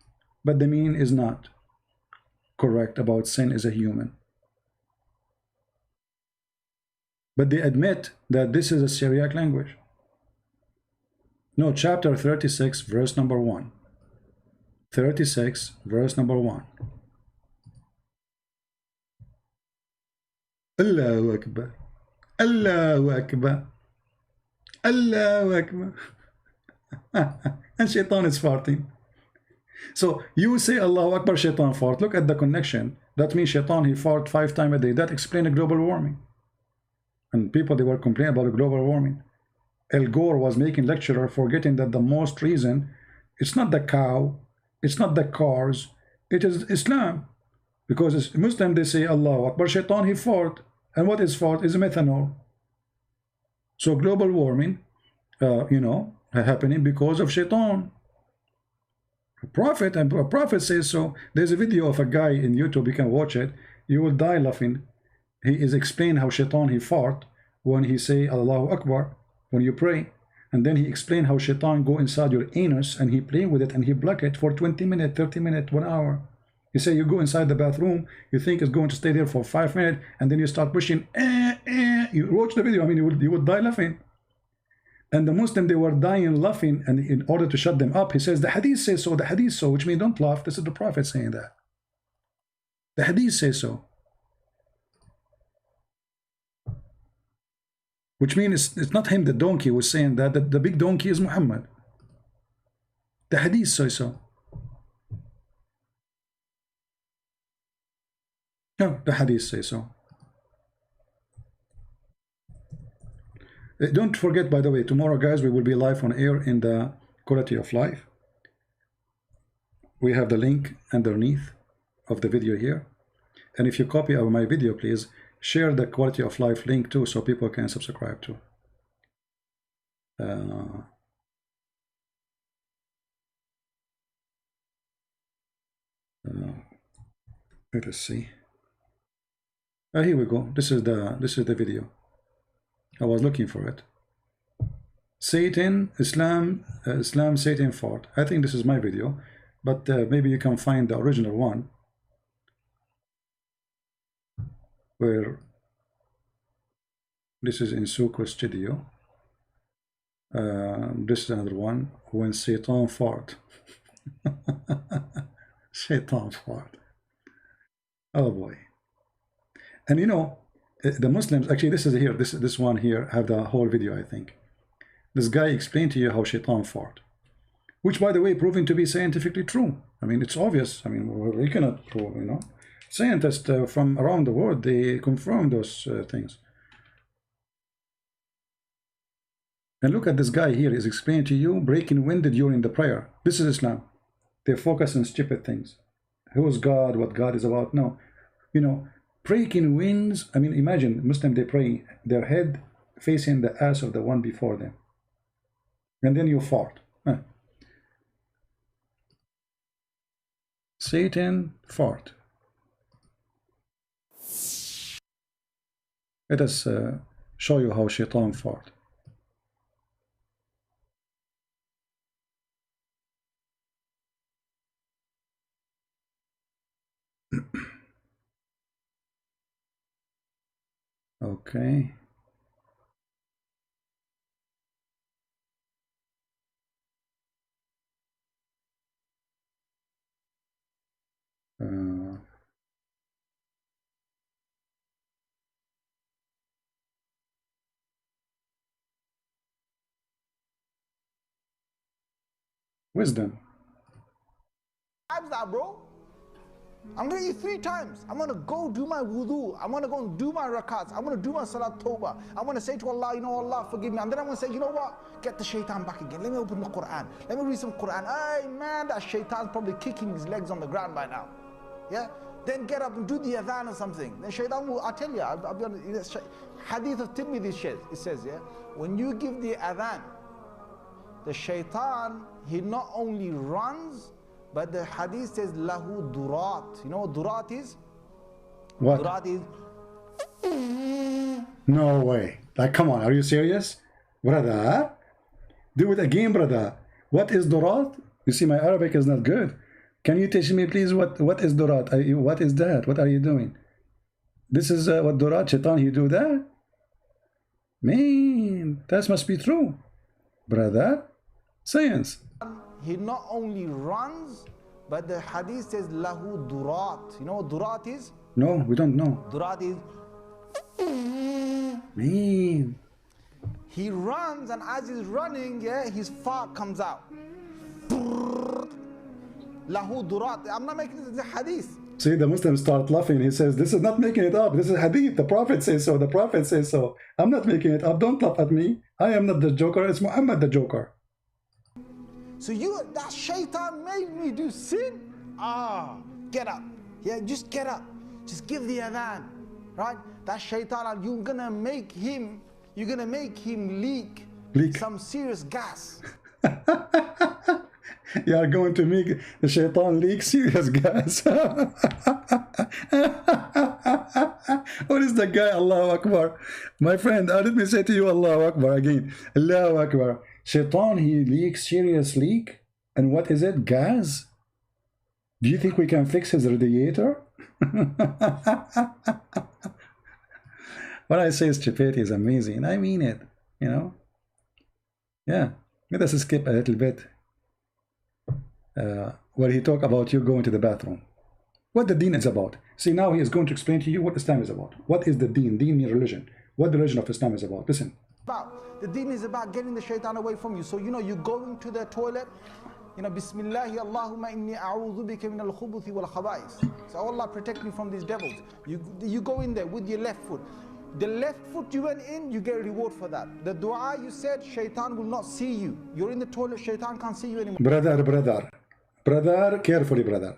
but the meaning is not correct about sin is a human. But they admit that this is a Syriac language. No, chapter 36, verse number 1. 36, verse number 1. Allahu Akbar. Allahu Akbar. Allahu Akbar. And Shaitan is farting. So you say Allahu Akbar, Shaitan fart. Look at the connection. That means Shaitan, he fart 5 times a day. That explains global warming. And people, they were complaining about global warming. Al Gore was making lecturer, forgetting that the most reason, it's not the cow, it's not the cars, it is Islam. Because as Muslim, they say Allahu Akbar, Shaitan, he fart. And what is fart? Is methanol. So global warming, you know, happening because of Shaitan. A prophet says so. There's a video of a guy in YouTube, you can watch it. You will die laughing. He is explaining how Shaitan, he fart when he say Allahu Akbar, when you pray. And then he explained how Shaitan go inside your anus and he play with it and he block it for 20 minutes, 30 minutes, 1 hour. You say you go inside the bathroom, you think it's going to stay there for 5 minutes, and then you start pushing, You watch the video, I mean, you would die laughing. And the Muslim, they were dying laughing, and in order to shut them up, he says, the hadith says so, the hadith so, which means don't laugh. This is the Prophet saying that. The hadith says so. Which means it's not him, the donkey, was saying that, the big donkey is Muhammad. The hadith says so. No, the hadith says so. Don't forget, by the way, tomorrow, guys, we will be live on air in the Quality of Life. We have the link underneath of the video here. And if you copy my video, please share the Quality of Life link too, so people can subscribe to. Let us see. Here we go. This is the video. I was looking for it. Satan, Islam, Satan fart. I think this is my video, but maybe you can find the original one, where this is in Sucre Studio. This is another one, when Satan fart. Satan fart. Oh boy. And you know, the Muslims, actually this is here, this one here, have the whole video, I think. This guy explained to you how shaitan fart, which, by the way, proven to be scientifically true. I mean, it's obvious. I mean, we cannot prove, you know. Scientists from around the world, they confirm those things. And look at this guy here. He's explaining to you breaking wind during the prayer. This is Islam. They focus on stupid things. Who is God? What God is about? No. You know, breaking winds. I mean, imagine Muslim, they pray their head facing the ass of the one before them. And then you fart. Satan fart. Let us show you how shaitan fart. Okay. Wisdom. That, bro. I'm gonna eat 3 times. I'm gonna go do my wudu. I'm gonna go and do my rakats. I'm gonna do my salat tawbah. I'm gonna say to Allah, you know, Allah forgive me. And then I'm gonna say, you know what? Get the shaitan back again. Let me open the Qur'an. Let me read some Qur'an. Hey man, that shaitan's probably kicking his legs on the ground by now. Yeah? Then get up and do the adhan or something. Then shaitan will, I tell you, I'll be honest, hadith of Tirmidhi it says, yeah, when you give the adhan, the shaitan, he not only runs, but the hadith says lahu durat. You know what durat is? What? Durat is. No way. Like, come on, are you serious? Brother? Do it again, brother. What is durat? You see, my Arabic is not good. Can you teach me, please, what is durat? What is that? What are you doing? This is what durat, shaitan, he do that? Man, that must be true. Brother? Science. He not only runs, but the hadith says lahu durat. You know what durat is? No, we don't know. Durat is. Man. He runs, and as he's running, yeah, his fart comes out. Lahu durat. I'm not making this a hadith. See, the Muslims start laughing. He says, this is not making it up. This is hadith. The Prophet says so. The Prophet says so. I'm not making it up. Don't laugh at me. I am not the joker. It's Muhammad the joker. So that shaitan made me do sin? Get up. Yeah, just get up. Just give the adhan. Right? That shaitan, you're gonna make him leak some serious gas. You are going to make the shaitan leak serious gas. What is the guy? Allahu Akbar. My friend, let me say to you, Allahu Akbar again. Allahu Akbar. Shaitan, he leaks serious leak. And what is it? Gas? Do you think we can fix his radiator? What I say, stupidity is amazing. I mean it, you know. Yeah. Let us skip a little bit. Where he talk about you going to the bathroom. What the deen is about. See, now he is going to explain to you what Islam is about. What is the deen? Deen means religion. What the religion of Islam is about. Listen. The deen is about getting the shaitan away from you. So, you know, you go into the toilet, you know, Bismillahi Allahumma inni a'udhu bika min al-khubuthi wal khaba'is. So, Allah protect me from these devils. You go in there with your left foot. The left foot you went in, you get a reward for that. The dua you said, shaitan will not see you. You're in the toilet, shaitan can't see you anymore. Brother, carefully, brother.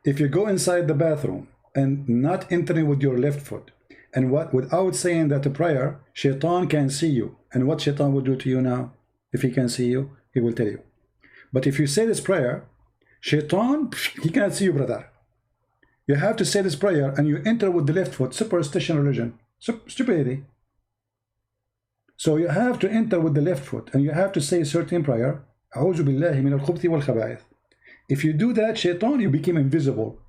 If you go inside the bathroom and not entering with your left foot, and without saying that prayer, shaitan can see you. And what shaitan will do to you now? If he can see you, he will tell you. But if you say this prayer, shaitan, he cannot see you, brother. You have to say this prayer and you enter with the left foot. Superstition religion. Stupidity. So you have to enter with the left foot and you have to say a certain prayer. أعوذ بالله من الخبث والخبائث. If you do that, shaitan, you become invisible.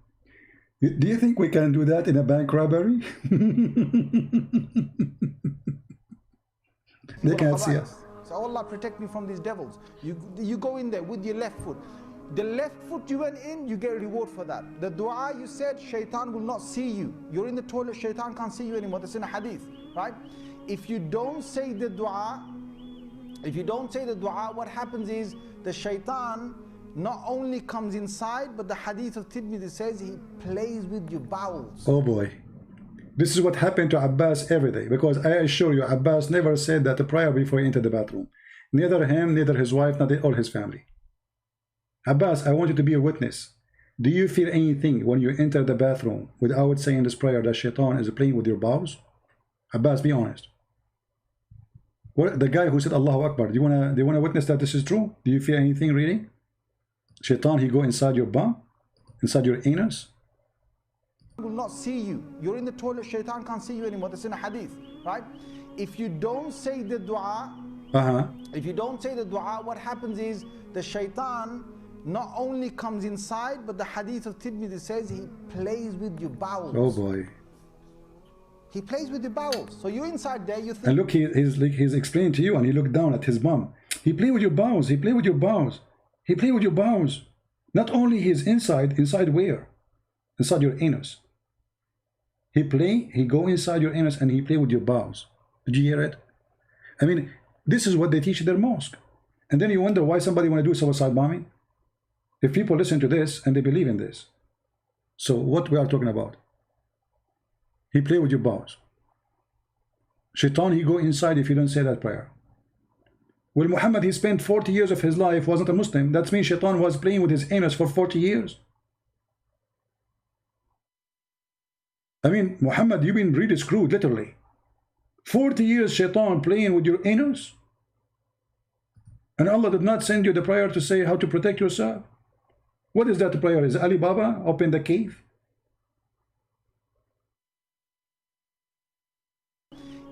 Do you think we can do that in a bank robbery? They can't see us. So Allah protect me from these devils. You go in there with your left foot. The left foot you went in, you get a reward for that. The dua you said, shaitan will not see you. You're in the toilet, shaitan can't see you anymore. That's in a hadith, right? If you don't say the dua, If you don't say the dua, what happens is the shaitan not only comes inside, but the hadith of Tirmidhi says he plays with your bowels. Oh boy. This is what happened to Abbas every day, because I assure you, Abbas never said that a prayer before he entered the bathroom. Neither him, neither his wife, neither all his family. Abbas, I want you to be a witness. Do you feel anything when you enter the bathroom without saying this prayer that shaitan is playing with your bowels? Abbas, be honest. What, the guy who said Allahu Akbar, do you wanna witness that this is true? Do you feel anything really? Shaitan, he go inside your bum, inside your anus. Will not see you. You're in the toilet, shaitan can't see you anymore. That's in a hadith, right? If you don't say the dua, if you don't say the dua, what happens is the shaitan not only comes inside, but the hadith of Tirmidhi says he plays with your bowels. Oh boy. He plays with your bowels. So you're inside there, you think. And look, he's explaining to you, and you look down at his bum. He play with your bowels. He play with your bowels. He play with your bowels. Not only his inside where? Inside your anus. He go inside your anus and he play with your bowels. Did you hear it? I mean, this is what they teach in their mosque. And then you wonder why somebody want to do suicide bombing? If people listen to this and they believe in this. So what we are talking about? He play with your bowels. Shaitan, he go inside if you don't say that prayer. Well, Muhammad, he spent 40 years of his life, wasn't a Muslim. That means Shaitan was playing with his anus for 40 years. I mean, Muhammad, you've been really screwed, literally. 40 years Shaitan playing with your anus. And Allah did not send you the prayer to say how to protect yourself. What is that prayer? Is Ali Baba open the cave?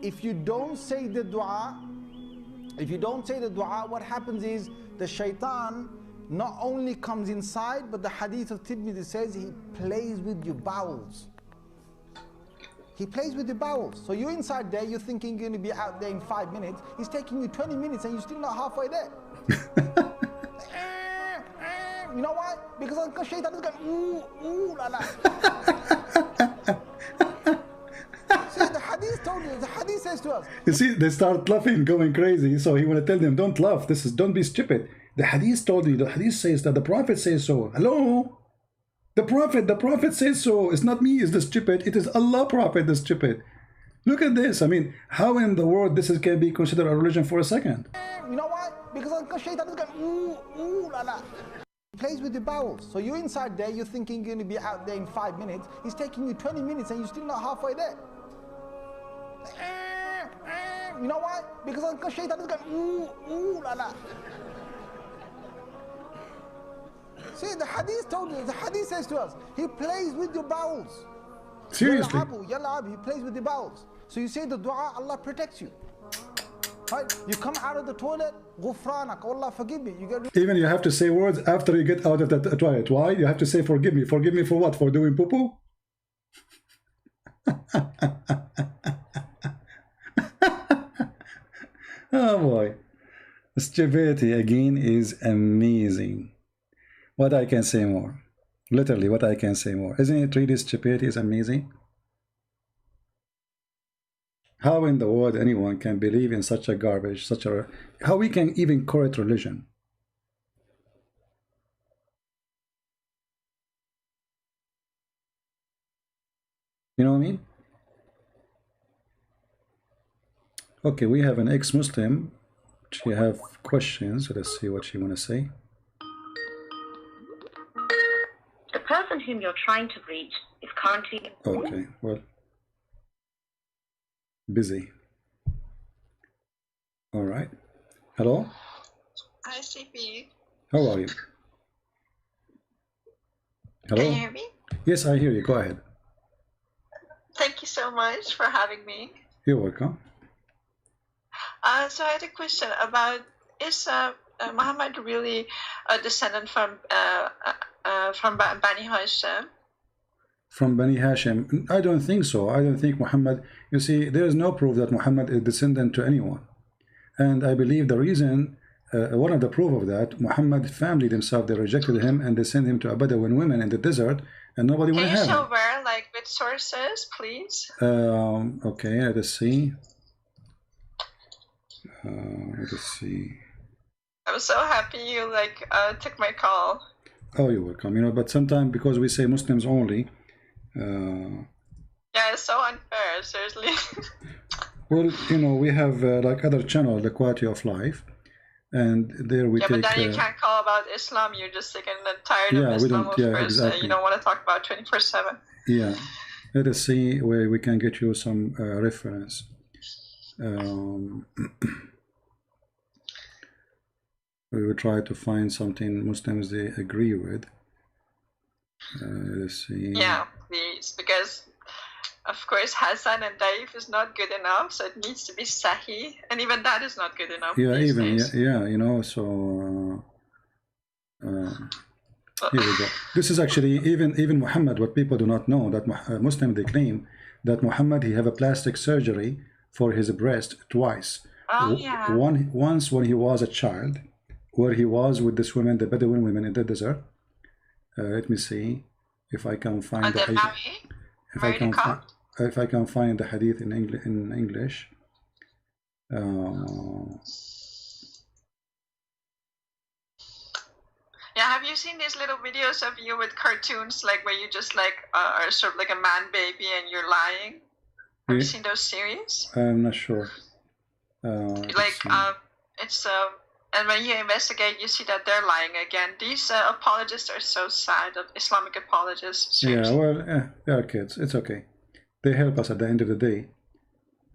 If you don't say the dua, what happens is the shaitan not only comes inside, but the hadith of Tirmidhi says he plays with your bowels. He plays with the bowels. So you're inside there, you're thinking you're going to be out there in 5 minutes. He's taking you 20 minutes and you're still not halfway there. You know why? Because shaitan is going, ooh, la la. See, the hadith told you, the hadith says to us. You see, they start laughing, going crazy. So he want to tell them, don't laugh. Don't be stupid. The hadith told you, the hadith says that, the prophet says so. Hello? The prophet says so. It's not me, it's the stupid. It is Allah prophet, the stupid. Look at this. I mean, how in the world this can be considered a religion for a second? You know why? Because shaitan is going, ooh, la la. He plays with the bowels. So you're inside there, you're thinking you're going to be out there in 5 minutes. He's taking you 20 minutes and you're still not halfway there. You know why? Because shaitan is going, ooh, la la. See, the hadith told you, the hadith says to us, he plays with your bowels. Seriously? Yalla, he plays with the bowels. So you say the dua, Allah protects you. Right? You come out of the toilet, ghufranak, Allah forgive me. Even you have to say words after you get out of the toilet. Why? You have to say forgive me. Forgive me for what? For doing poo-poo? Oh boy. Stupidity again is amazing. What I can say more. Literally, what I can say more. Isn't it really stupidity is amazing? How in the world anyone can believe in such a garbage, how we can even call it religion? You know what I mean? Okay, we have an ex-Muslim. She have questions. Let's see what she want to say. The person whom you're trying to reach is currently... Okay, well, busy. All right. Hello? Hi, CP. How are you? Hello? Can you hear me? Yes, I hear you. Go ahead. Thank you so much for having me. You're welcome. So I had a question about, is Muhammad really a descendant from Bani Hashim? From Bani Hashim? I don't think so. I don't think Muhammad, you see, there is no proof that Muhammad is descendant to anyone. And I believe the reason, one of the proof of that, Muhammad's family themselves, they rejected him and they sent him to a Bedouin women in the desert and nobody wanted to have him. Can you show where, like with sources, please? Okay, let us see. Let us see. I was so happy you like took my call. Oh, you're welcome. You know, but sometimes because we say Muslims only. Yeah, it's so unfair, seriously. Well, you know, we have like other channel, the Quality of Life, and there we yeah, take. but then you can't call about Islam. You're just sick and tired yeah, of we Islam. don't. Yeah, Course. exactly. You don't want to talk about 24/7. Yeah, let us see where we can get you some reference. We will try to find something Muslims they agree with. Let's see. Yeah, please, because of course Hassan and Daif is not good enough, so it needs to be Sahih, and even that is not good enough. Yeah, even yeah, you know. So here we go. This is actually even Muhammad. What people do not know that Muslim they claim that Muhammad he have a plastic surgery for his breast twice. Oh yeah. Once when he was a child, where he was with this women, the Bedouin women in the desert. Let me see if I can find the hadith. If I can find the hadith in English. Yeah, have you seen these little videos of you with cartoons, like where you just like are sort of like a man baby and you're lying? Have you seen those series? I'm not sure. It's and when you investigate, you see that they're lying again. These apologists are so sad. Islamic apologists. Seriously. Yeah, well, they are kids. It's okay. They help us at the end of the day.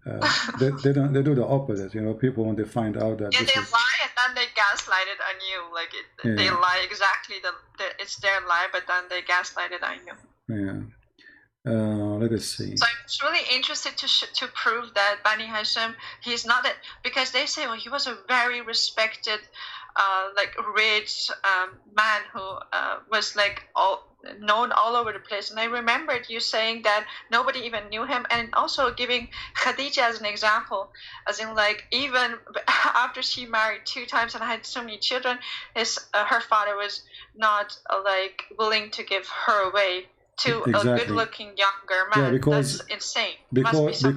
They don't. They do the opposite. You know, people when they find out that yeah, they lie and then they gaslight it on you. Like they lie exactly. It's their lie, but then they gaslight it on you. Yeah. Let us see. So I'm really interested to prove that Bani Hashim, he's not that, because they say, well, he was a very respected, like rich man who was like known all over the place. And I remembered you saying that nobody even knew him, and also giving Khadija as an example, as in like even after she married 2 times and had so many children, her father was not like willing to give her away to a good-looking younger man. Yeah, because that's insane. Because you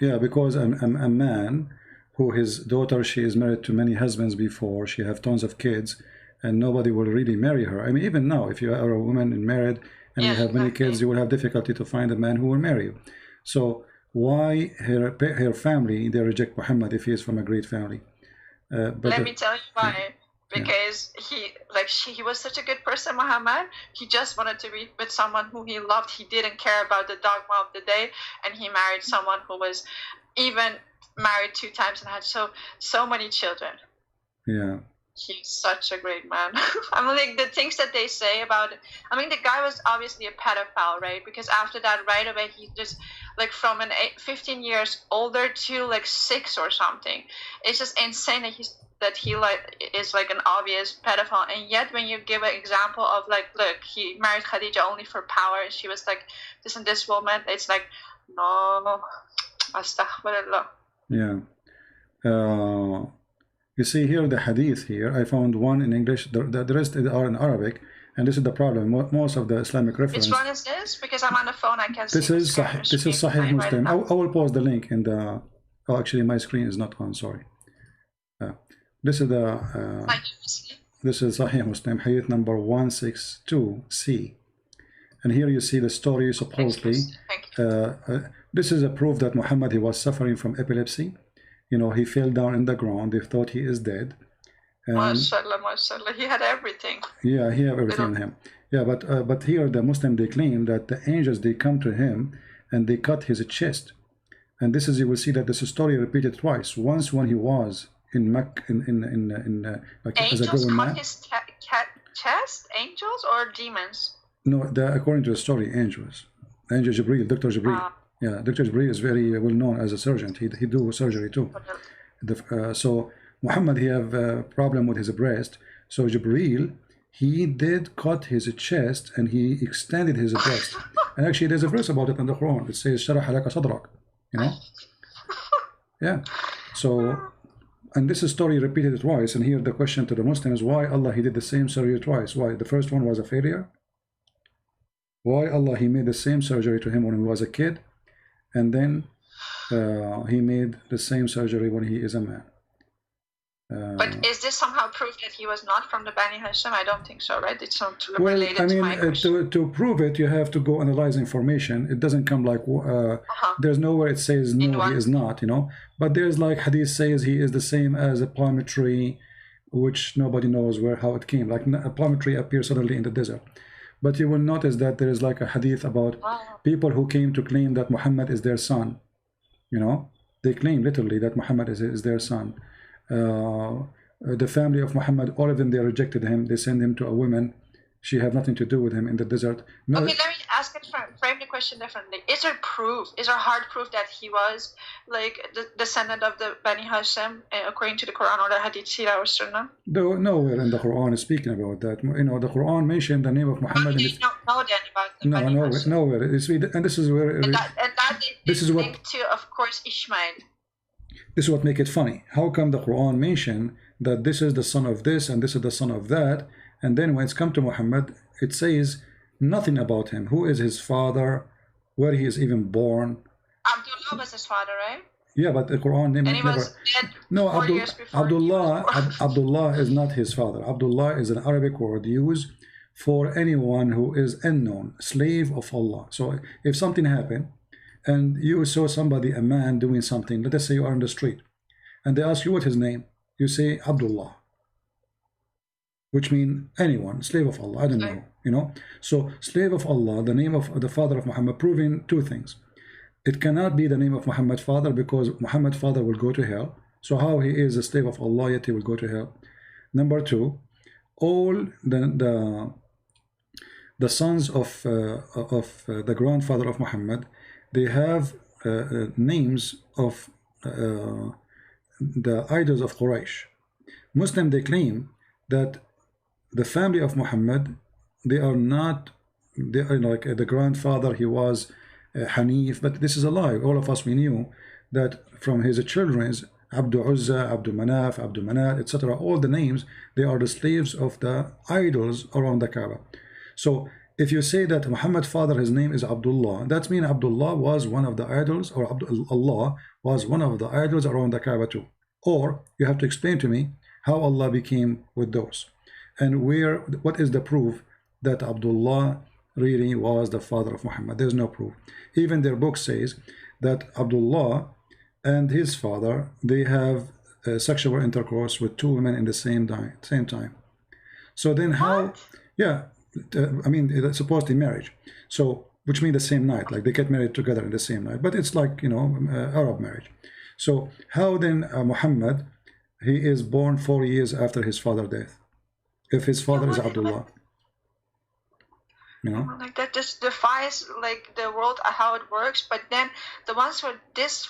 know, because a man who his daughter, she is married to many husbands before, she have tons of kids, and nobody will really marry her. I mean, even now, if you are a woman and married and you have many kids, you will have difficulty to find a man who will marry you. So why her family they reject Muhammad if he is from a great family? Let me tell you why. Because he was such a good person, Muhammad. He just wanted to be with someone who he loved. He didn't care about the dogma of the day, and he married someone who was even married 2 times and had so many children. Yeah. He's such a great man. I mean, like the things that they say about it. I mean, the guy was obviously a pedophile, right? Because after that, right away, he just like from 15 years older to like 6 or something. It's just insane that he is like an obvious pedophile, and yet when you give an example of like, look, he married Khadija only for power, and she was like this and this woman, it's like, no, astaghfirullah. Yeah. You see here the hadith here, I found one in English, the rest are in Arabic, and this is the problem. Most of the Islamic reference. Which one is this? Because I'm on the phone, I can't see. This is Sahih Muslim. I will post the link in the. Oh, actually, my screen is not on. Sorry. This is this is Sahih Muslim, hadith number 162C, and here you see the story supposedly. This is a proof that Muhammad he was suffering from epilepsy. You know, he fell down in the ground. They thought he is dead. MashaAllah, MashaAllah, he had everything. Yeah, he had everything in him. Yeah, but here the Muslim they claim that the angels they come to him and they cut his chest, and this is you will see that this story repeated twice. Once when he was in Mecca, like angels as a grown man. Cut his chest? Angels or demons? No, according to the story, angels. Angel Jibreel, Dr. Jibreel. Yeah, Dr. Jibreel is very well known as a surgeon. He do surgery too. So Muhammad he have a problem with his breast. So Jibreel he did cut his chest and he extended his breast. And actually, there's a verse about it in the Quran. It says "Sharaha laka sadrak." You know. Yeah. So. And this story repeated twice, and here the question to the Muslim is why Allah he did the same surgery twice. Why? The first one was a failure. Why Allah he made the same surgery to him when he was a kid, and then he made the same surgery when he is a man. But is this somehow proof that he was not from the Bani Hashim? I don't think so, right? It's not well, related I mean, to my question. to prove it, you have to go analyze information. It doesn't come like there's nowhere it says no, he is not, you know. But there's like hadith says he is the same as a palm tree, which nobody knows how it came. Like a palm tree appears suddenly in the desert. But you will notice that there is like a hadith about people who came to claim that Muhammad is their son. You know, they claim literally that Muhammad is their son. The family of Muhammad, all of them, they rejected him. They sent him to a woman. She had nothing to do with him in the desert. No, okay, let me ask it, frame the question differently. Is there proof, is there hard proof that he was like the descendant of the Bani Hashim according to the Quran or the Hadith, Sirah or Sunnah? Nowhere in the Quran is speaking about that. You know, the Quran mentioned the name of Muhammad. How do you know then about the Bani Hashim? Nowhere. And this is where this is linked to, of course, Ishmael. This is what makes it funny. How come the Quran mentioned that this is the son of this and this is the son of that, and then when it's come to Muhammad, it says nothing about him. Who is his father? Where he is even born? Abdullah was his father, right? Yeah, but the Quran name and he was dead no, 4 years before Abdullah is not his father. Abdullah is an Arabic word used for anyone who is unknown, slave of Allah. So if something happened and you saw somebody, a man doing something, let us say you are on the street, and they ask you what his name, you say Abdullah, which means anyone, slave of Allah, I don't know, you know. So slave of Allah, the name of the father of Muhammad, proving two things. It cannot be the name of Muhammad's father because Muhammad's father will go to hell. So how he is a slave of Allah yet he will go to hell? Number two, all the sons of the grandfather of Muhammad, they have names of the idols of Quraysh. Muslim, they claim that the family of Muhammad, they are like the grandfather, he was Hanif, but this is a lie. All of us, we knew that from his children's Abdul Uzza, Abdul Manaf, Abdul Manat, etc., all the names, they are the slaves of the idols around the Kaaba. So if you say that Muhammad's father, his name is Abdullah, that means Abdullah was one of the idols, or Allah was one of the idols around the Kaaba too. Or you have to explain to me how Allah became with those, and what is the proof that Abdullah really was the father of Muhammad? There's no proof. Even their book says that Abdullah and his father, they have sexual intercourse with two women in the same time. So then how? Yeah, I mean, it's supposedly marriage. So which means the same night, like they get married together in the same night. But it's like, you know, Arab marriage. So how then Muhammad, he is born 4 years after his father's death, if his father is Abdullah? You know? Like that just defies like the world how it works. But then the ones who are this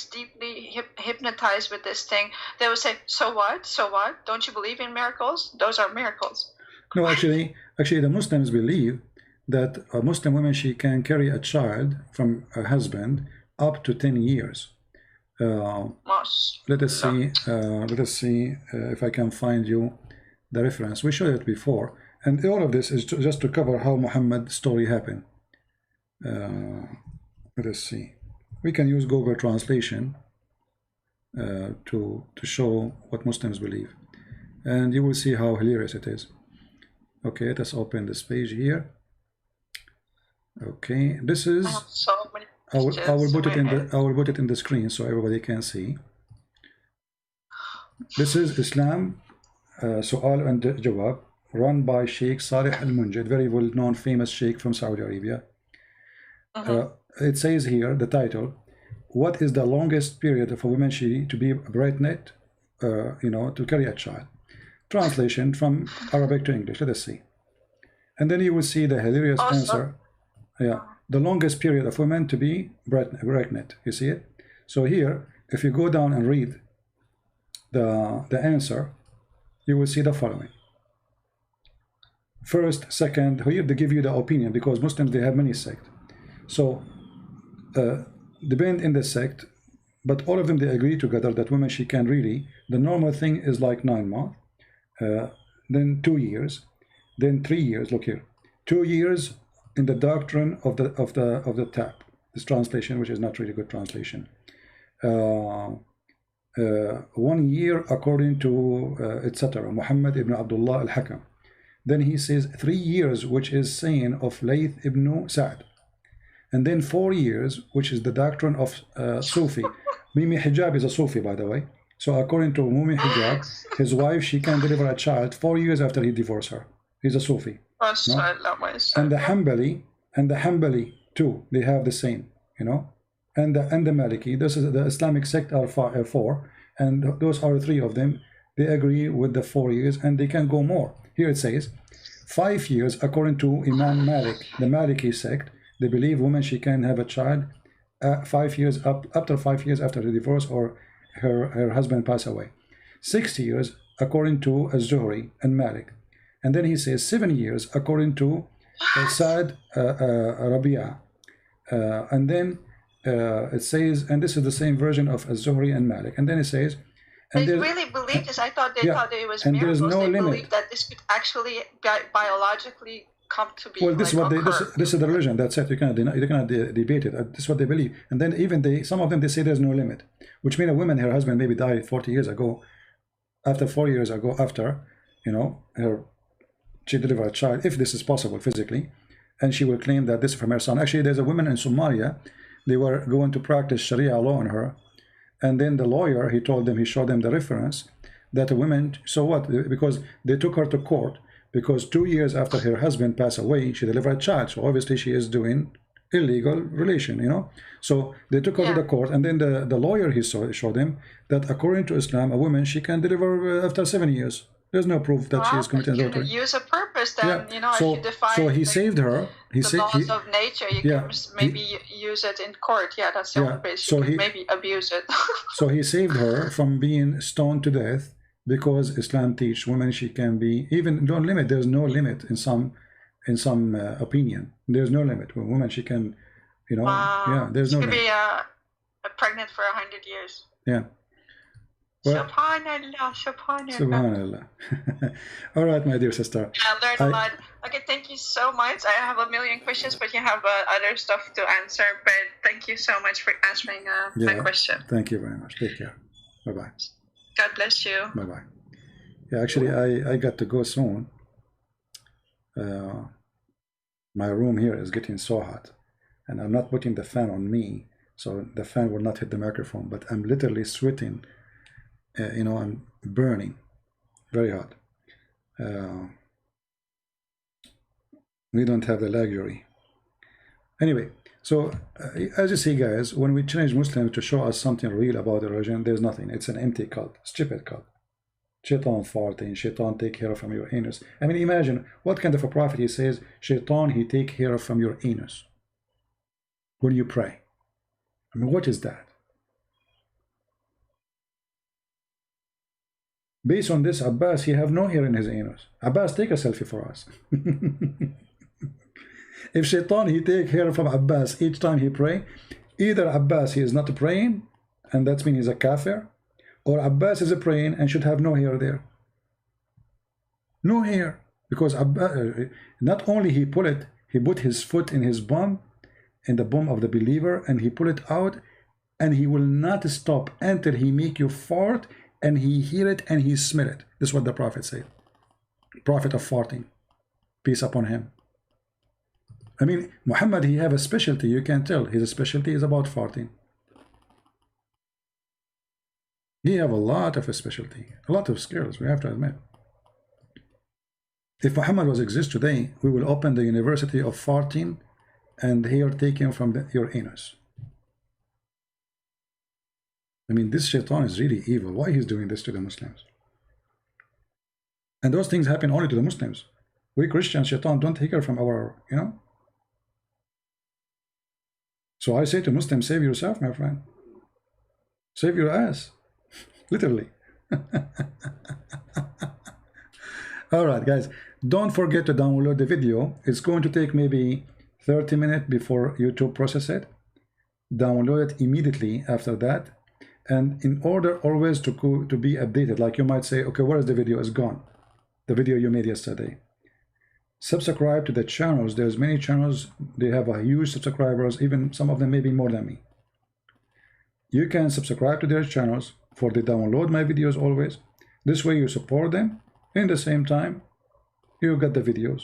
deeply hypnotized with this thing, they will say, so what? So what? Don't you believe in miracles? Those are miracles. No, actually the Muslims believe that a Muslim woman, she can carry a child from a husband up to 10 years. Let us see if I can find you the reference. We showed it before. And all of this is just to cover how Muhammad's story happened. Let us see. We can use Google Translation to show what Muslims believe. And you will see how hilarious it is. Okay, let us open this page here. Okay, this is... I will put it in the screen so everybody can see. This is Islam, Su'al and Jawab, run by Sheikh Salih Al-Munjid, very well-known, famous sheikh from Saudi Arabia. It says here, the title, what is the longest period of a woman to be pregnant, you know, to carry a child? Translation from Arabic to English. Let us see. And then you will see the hilarious answer. Yeah, the longest period of women to be pregnant. You see it? So here, if you go down and read the answer, you will see the following. First, second, here they give you the opinion, because Muslims, they have many sects. So depend in the sect, but all of them, they agree together that women, she can really, the normal thing is like 9 months, then 2 years, then 3 years. Look here, 2 years in the doctrine of the tap, this translation, which is not really good translation. 1 year according to etc. Muhammad ibn Abdullah al-Hakam. Then he says 3 years, which is saying of Layth ibn Sa'd. And then 4 years, which is the doctrine of Sufi. Mimi Hijab is a Sufi, by the way. So according to Mumi Hijab, his wife, she can deliver a child 4 years after he divorced her. He's a Sufi. No? And the Hanbali too, they have the same, you know. And the Maliki, this is the Islamic sect are four, and those are 3 of them. They agree with the 4 years, and they can go more. Here it says 5 years according to Imam Malik, the Maliki sect. They believe woman, she can have a child 5 years after 5 years after the divorce or her husband pass away. 6 years according to Az-Zuhri and Malik. And then he says 7 years according to Sa'd Rabia. And then it says, and this is the same version of Az-Zuhri and Malik. And then it says, and they really believe this. I thought they thought it was and miracles. There's no they limit. believe that this could actually biologically come to be. Well, this is what this is the religion. That's it. You cannot debate it. This is what they believe. And then even some of them, they say there's no limit, which means a woman, her husband maybe died 40 years ago. After 4 years ago, you know, she delivered a child, if this is possible physically, and she will claim that this is from her son. Actually, there's a woman in Somalia. They were going to practice Sharia law on her, and then the lawyer, he told them, he showed them the reference that a woman. So what? Because they took her to court. Because 2 years after her husband passed away, she delivered a child. So obviously she is doing illegal relation, you know. So they took her to the court, and then the lawyer, he showed them that according to Islam, a woman, she can deliver after 7 years. There's no proof that she is committing adultery. Use a purpose, then you know. So, if you define so he saved her. He the laws of nature. You can maybe use it in court. Yeah, that's the only place you can maybe abuse it. So he saved her from being stoned to death. Because Islam teaches women she can be even don't limit. There's no limit in some opinion. There's no limit. When woman she can, you know, there's no limit. She could be pregnant for 100 years. Yeah. Well, Subhanallah. All right, my dear sister. I learned a lot. Okay, thank you so much. I have a million questions, but you have other stuff to answer. But thank you so much for answering my question. Thank you very much. Take care. Bye bye. God bless you. Bye bye. Yeah, actually, I got to go soon. My room here is getting so hot, and I'm not putting the fan on me, so the fan will not hit the microphone. But I'm literally sweating. You know, I'm burning, very hot. We don't have the luxury. Anyway. So, as you see, guys, when we change Muslims to show us something real about the religion, there's nothing. It's an empty cult, stupid cult. Shaitan farting, Shaitan take care of from your anus. I mean, imagine what kind of a prophet he says, Shaitan, he take care of from your anus when you pray. I mean, what is that? Based on this, Abbas, he have no hair in his anus. Abbas, take a selfie for us. If Shaitan, he take hair from Abbas each time he pray, either Abbas, he is not praying, and that means he's a kafir, or Abbas is praying and should have no hair there. No hair. Because Abbas, not only he put his foot in his bum, in the bum of the believer, and he pull it out, and he will not stop until he make you fart, and he hear it and he smell it. This is what the Prophet said. Prophet of farting. Peace upon him. I mean, Muhammad, he have a specialty, you can tell. His specialty is about farting. He have a lot of a specialty, a lot of skills, we have to admit. If Muhammad was exist today, we will open the university of farting and hair taken from your anus. I mean, this Shaitan is really evil. Why he's doing this to the Muslims? And those things happen only to the Muslims. We Christians, Shaitan don't take care from our, you know. So I say to Muslims, save yourself, my friend. Save your ass. Literally. All right, guys. Don't forget to download the video. It's going to take maybe 30 minutes before YouTube process it. Download it immediately after that. And in order always to be updated, like you might say, okay, where is the video? It's gone. The video you made yesterday. Subscribe to the channels. There's many channels. They have a huge subscribers. Even some of them maybe more than me. You can subscribe to their channels for they download my videos always. This way you support them. In the same time, you get the videos.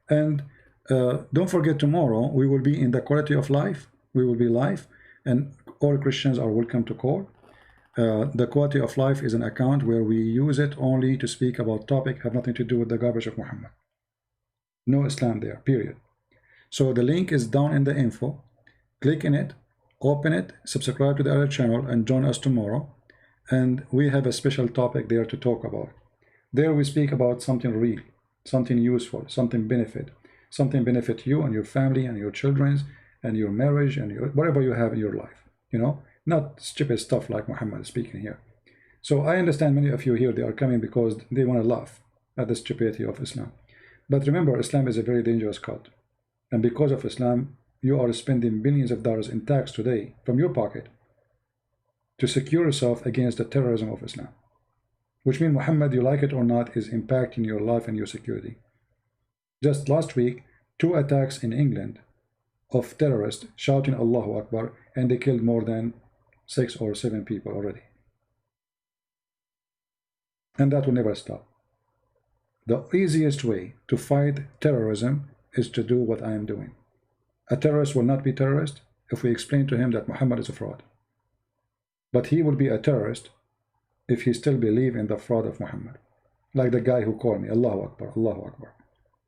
And don't forget, tomorrow we will be in the quality of life. We will be live, and all Christians are welcome to call. The quality of life is an account where we use it only to speak about topic have nothing to do with the garbage of Muhammad. No Islam there, period. So the link is down in the info. Click in it, open it, subscribe to the other channel, and join us tomorrow. And we have a special topic there to talk about. There we speak about something real, something useful, something benefit you and your family and your children and your marriage and your whatever you have in your life, you know, not stupid stuff like Muhammad is speaking here. So I understand many of you here, they are coming because they want to laugh at the stupidity of Islam. But remember, Islam is a very dangerous cult. And because of Islam, you are spending billions of dollars in tax today from your pocket to secure yourself against the terrorism of Islam. Which means Muhammad, you like it or not, is impacting your life and your security. Just last week, 2 attacks in England of terrorists shouting Allahu Akbar, and they killed more than 6 or 7 people already. And that will never stop. The easiest way to fight terrorism is to do what I am doing. A terrorist will not be terrorist if we explain to him that Muhammad is a fraud. But he will be a terrorist if he still believes in the fraud of Muhammad. Like the guy who called me, Allahu Akbar, Allahu Akbar.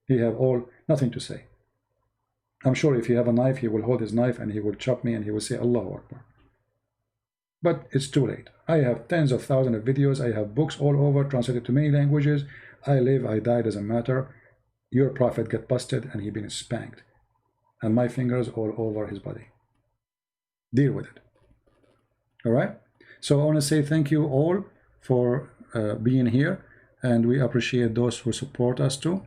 He have nothing to say. I'm sure if he have a knife, he will hold his knife and he will chop me and he will say Allahu Akbar. But it's too late. I have tens of thousands of videos. I have books all over, translated to many languages. I live, I die, doesn't matter. Your prophet got busted and he been spanked. And my fingers all over his body. Deal with it. All right? So I want to say thank you all for being here. And we appreciate those who support us too.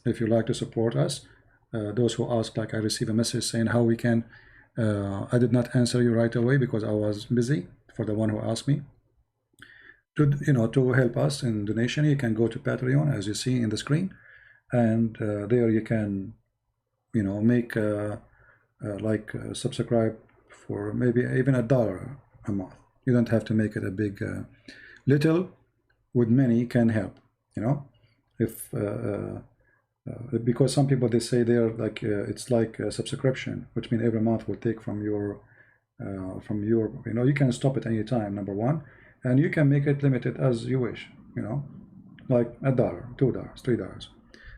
If you like to support us. Those who ask, like I received a message saying how we can. I did not answer you right away because I was busy, for the one who asked me. To help us in donation, you can go to Patreon, as you see in the screen, and there you can, make subscribe for maybe even $1 a month. You don't have to make it a big, little with many can help. If because some people, they say they're like it's like a subscription, which means every month will take from your you can stop it anytime, number one, and you can make it limited as you wish, like $1, $2, $3.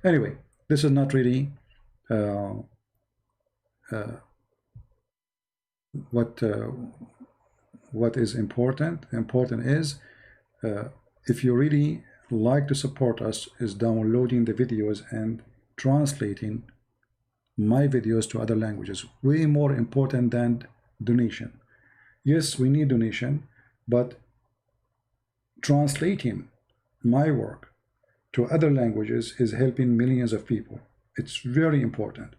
Anyway, this is not really what is important. Important is if you really like to support us, is downloading the videos and translating my videos to other languages. Way more important than donation. Yes, we need donation, but translating my work to other languages is helping millions of people. It's very important.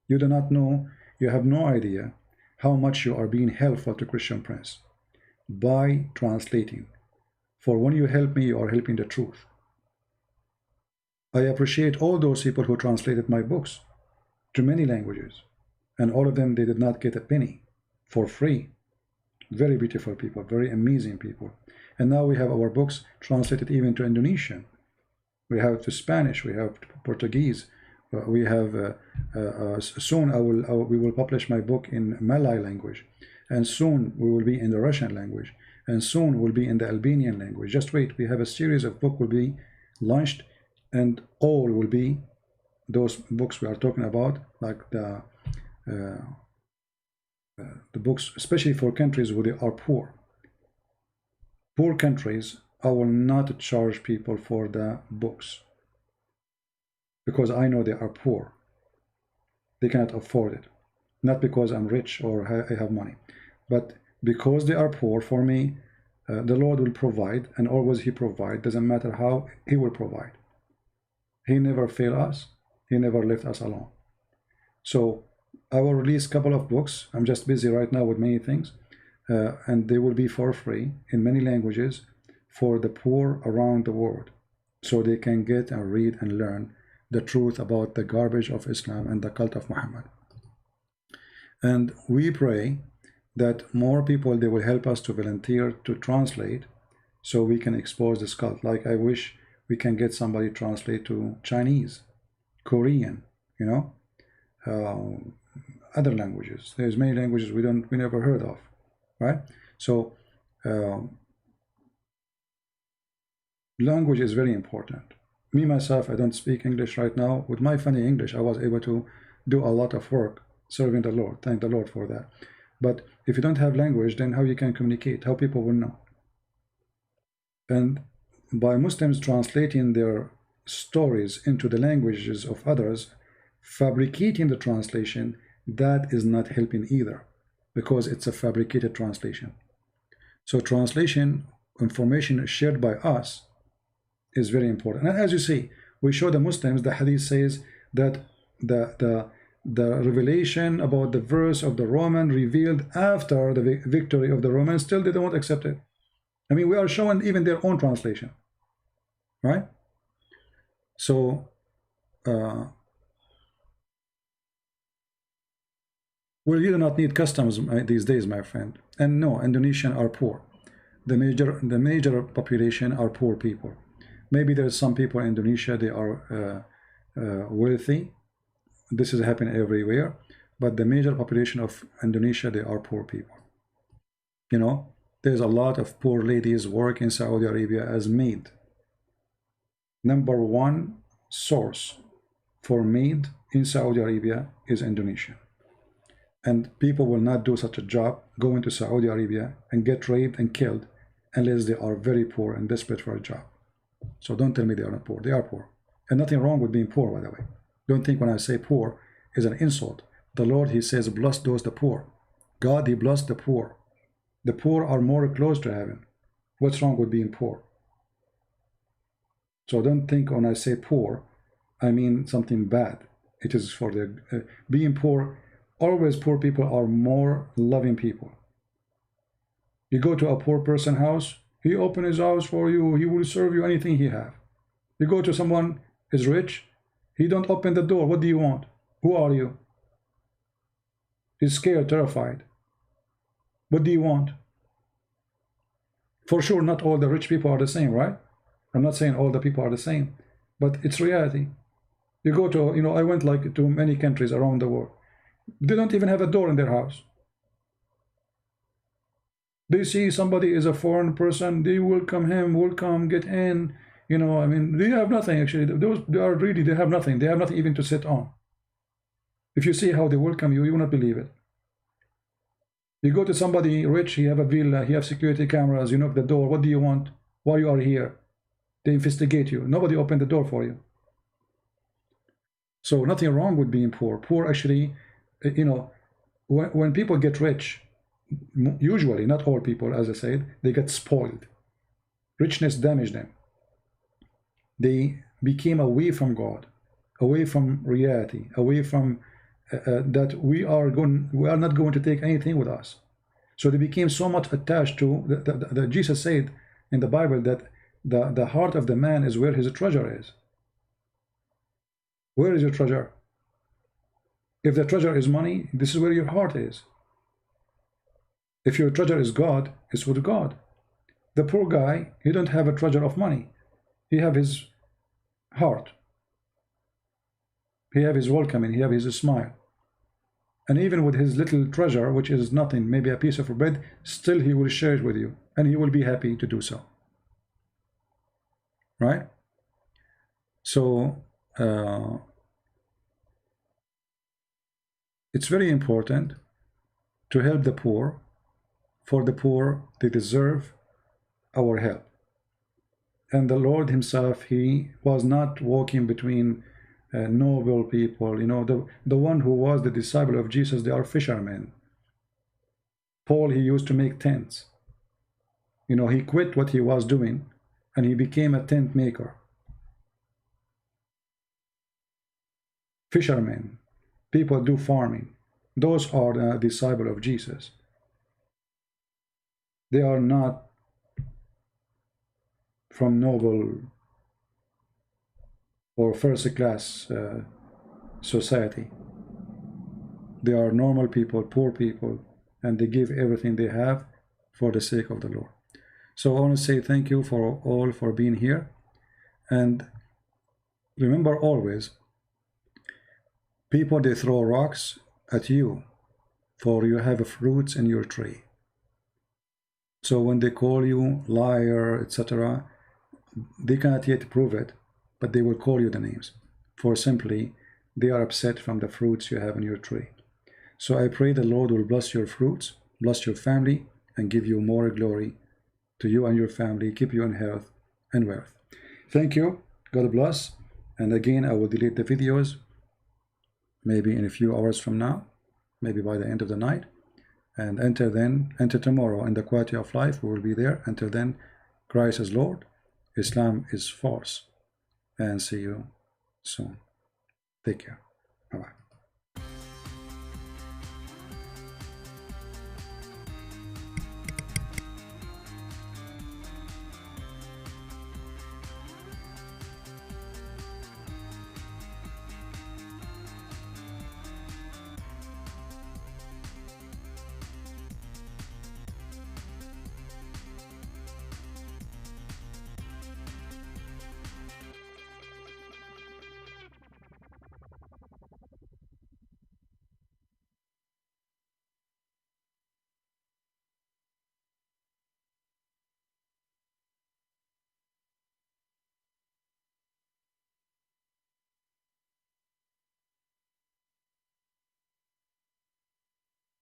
You do not know, you have no idea how much you are being helpful to Christian Prince by translating. For when you help me, you are helping the truth. I appreciate all those people who translated my books to many languages, and all of them, they did not get a penny, for free. Very beautiful people, very amazing people. And now we have our books translated even to Indonesian. We have to Spanish, we have to Portuguese, we have soon we will publish my book in Malay language, and soon we will be in the Russian language, and soon we'll be in the Albanian language. Just wait, we have a series of books will be launched, and all will be those books we are talking about, like the books, especially for countries where they are poor. Poor countries, I will not charge people for the books, because I know they are poor. They cannot afford it. Not because I'm rich or I have money, but because they are poor. For me, the Lord will provide, and always He provide. Doesn't matter how, He will provide. He never fail us. He never left us alone. So I will release a couple of books. I'm just busy right now with many things, and they will be for free in many languages for the poor around the world, so they can get and read and learn the truth about the garbage of Islam and the cult of Muhammad. And we pray that more people, they will help us to volunteer to translate so we can expose this cult. Like I wish we can get somebody translate to Chinese, Korean, you know, other languages. There's many languages we never heard of, right? So language is very important. Me myself, I don't speak English right now. With my funny English, I was able to do a lot of work serving the Lord. Thank the Lord for that. But if you don't have language, then how you can communicate? How people will know? And by Muslims translating their stories into the languages of others, fabricating the translation, that is not helping either, because it's a fabricated translation. So translation information shared by us is very important. And as you see, we show the Muslims, the hadith says that the revelation about the verse of the Roman revealed after the victory of the Romans, still they don't accept it. I mean, we are showing even their own translation, right? So we do not need customs these days, my friend. And no, Indonesians are poor. The major population are poor people. Maybe there's some people in Indonesia, they are wealthy. This is happening everywhere, but the major population of Indonesia, they are poor people. You know, there's a lot of poor ladies work in Saudi Arabia as maid. Number one source for maid in Saudi Arabia is Indonesia. And people will not do such a job, go into Saudi Arabia and get raped and killed unless they are very poor and desperate for a job. So don't tell me they are not poor. They are poor. And nothing wrong with being poor, by the way. Don't think when I say poor is an insult. The Lord, he says, bless those the poor. God, he blessed the poor. The poor are more close to heaven. What's wrong with being poor? So don't think when I say poor, I mean something bad. It is for the being poor. Always poor people are more loving people. You go to a poor person's house, he open his house for you, he will serve you anything he have. You go to someone is rich, he don't open the door. What do you want? Who are you? He's scared, terrified. What do you want? For sure, not all the rich people are the same, right? I'm not saying all the people are the same, but it's reality. You go to, you know, I went like to many countries around the world. They don't even have a door in their house. They see somebody is a foreign person, they welcome him, welcome, get in. You know, I mean, they have nothing actually. Those they are really, they have nothing. They have nothing even to sit on. If you see how they welcome you, you will not believe it. You go to somebody rich, he have a villa, he have security cameras, you knock the door, what do you want? Why you are here? They investigate you. Nobody opened the door for you. So nothing wrong with being poor. Poor actually, you know, when people get rich, usually, not all people, as I said, they get spoiled. Richness damaged them. They became away from God, away from reality, away from that we are not going to take anything with us. So they became so much attached to Jesus said in the Bible that the heart of the man is where his treasure is. Where is your treasure? If the treasure is money, this is where your heart is. If your treasure is God, it's with God. The poor guy, he don't have a treasure of money. He have his heart. He have his welcoming. He have his smile. And even with his little treasure, which is nothing, maybe a piece of bread, still he will share it with you. And he will be happy to do so. Right? So, it's very important to help the poor. For the poor, they deserve our help. And the Lord himself, he was not walking between noble people. You know, the one who was the disciple of Jesus, they are fishermen. Paul, he used to make tents. You know, he quit what he was doing and he became a tent maker. Fishermen, people do farming. Those are the disciples of Jesus. They are not from noble or first class society. They are normal people, poor people, and they give everything they have for the sake of the Lord. So I want to say thank you for all for being here. And remember always, people, they throw rocks at you for you have fruits in your tree. So when they call you liar, etc., they cannot yet prove it, but they will call you the names, for simply they are upset from the fruits you have in your tree. So I pray the Lord will bless your fruits, bless your family, and give you more glory to you and your family, keep you in health and wealth. Thank you. God bless. And again, I will delete the videos maybe in a few hours from now, maybe by the end of the night. And enter tomorrow in the quality of life. We will be there. Until then, Christ is Lord, Islam is false. And see you soon. Take care. Bye-bye.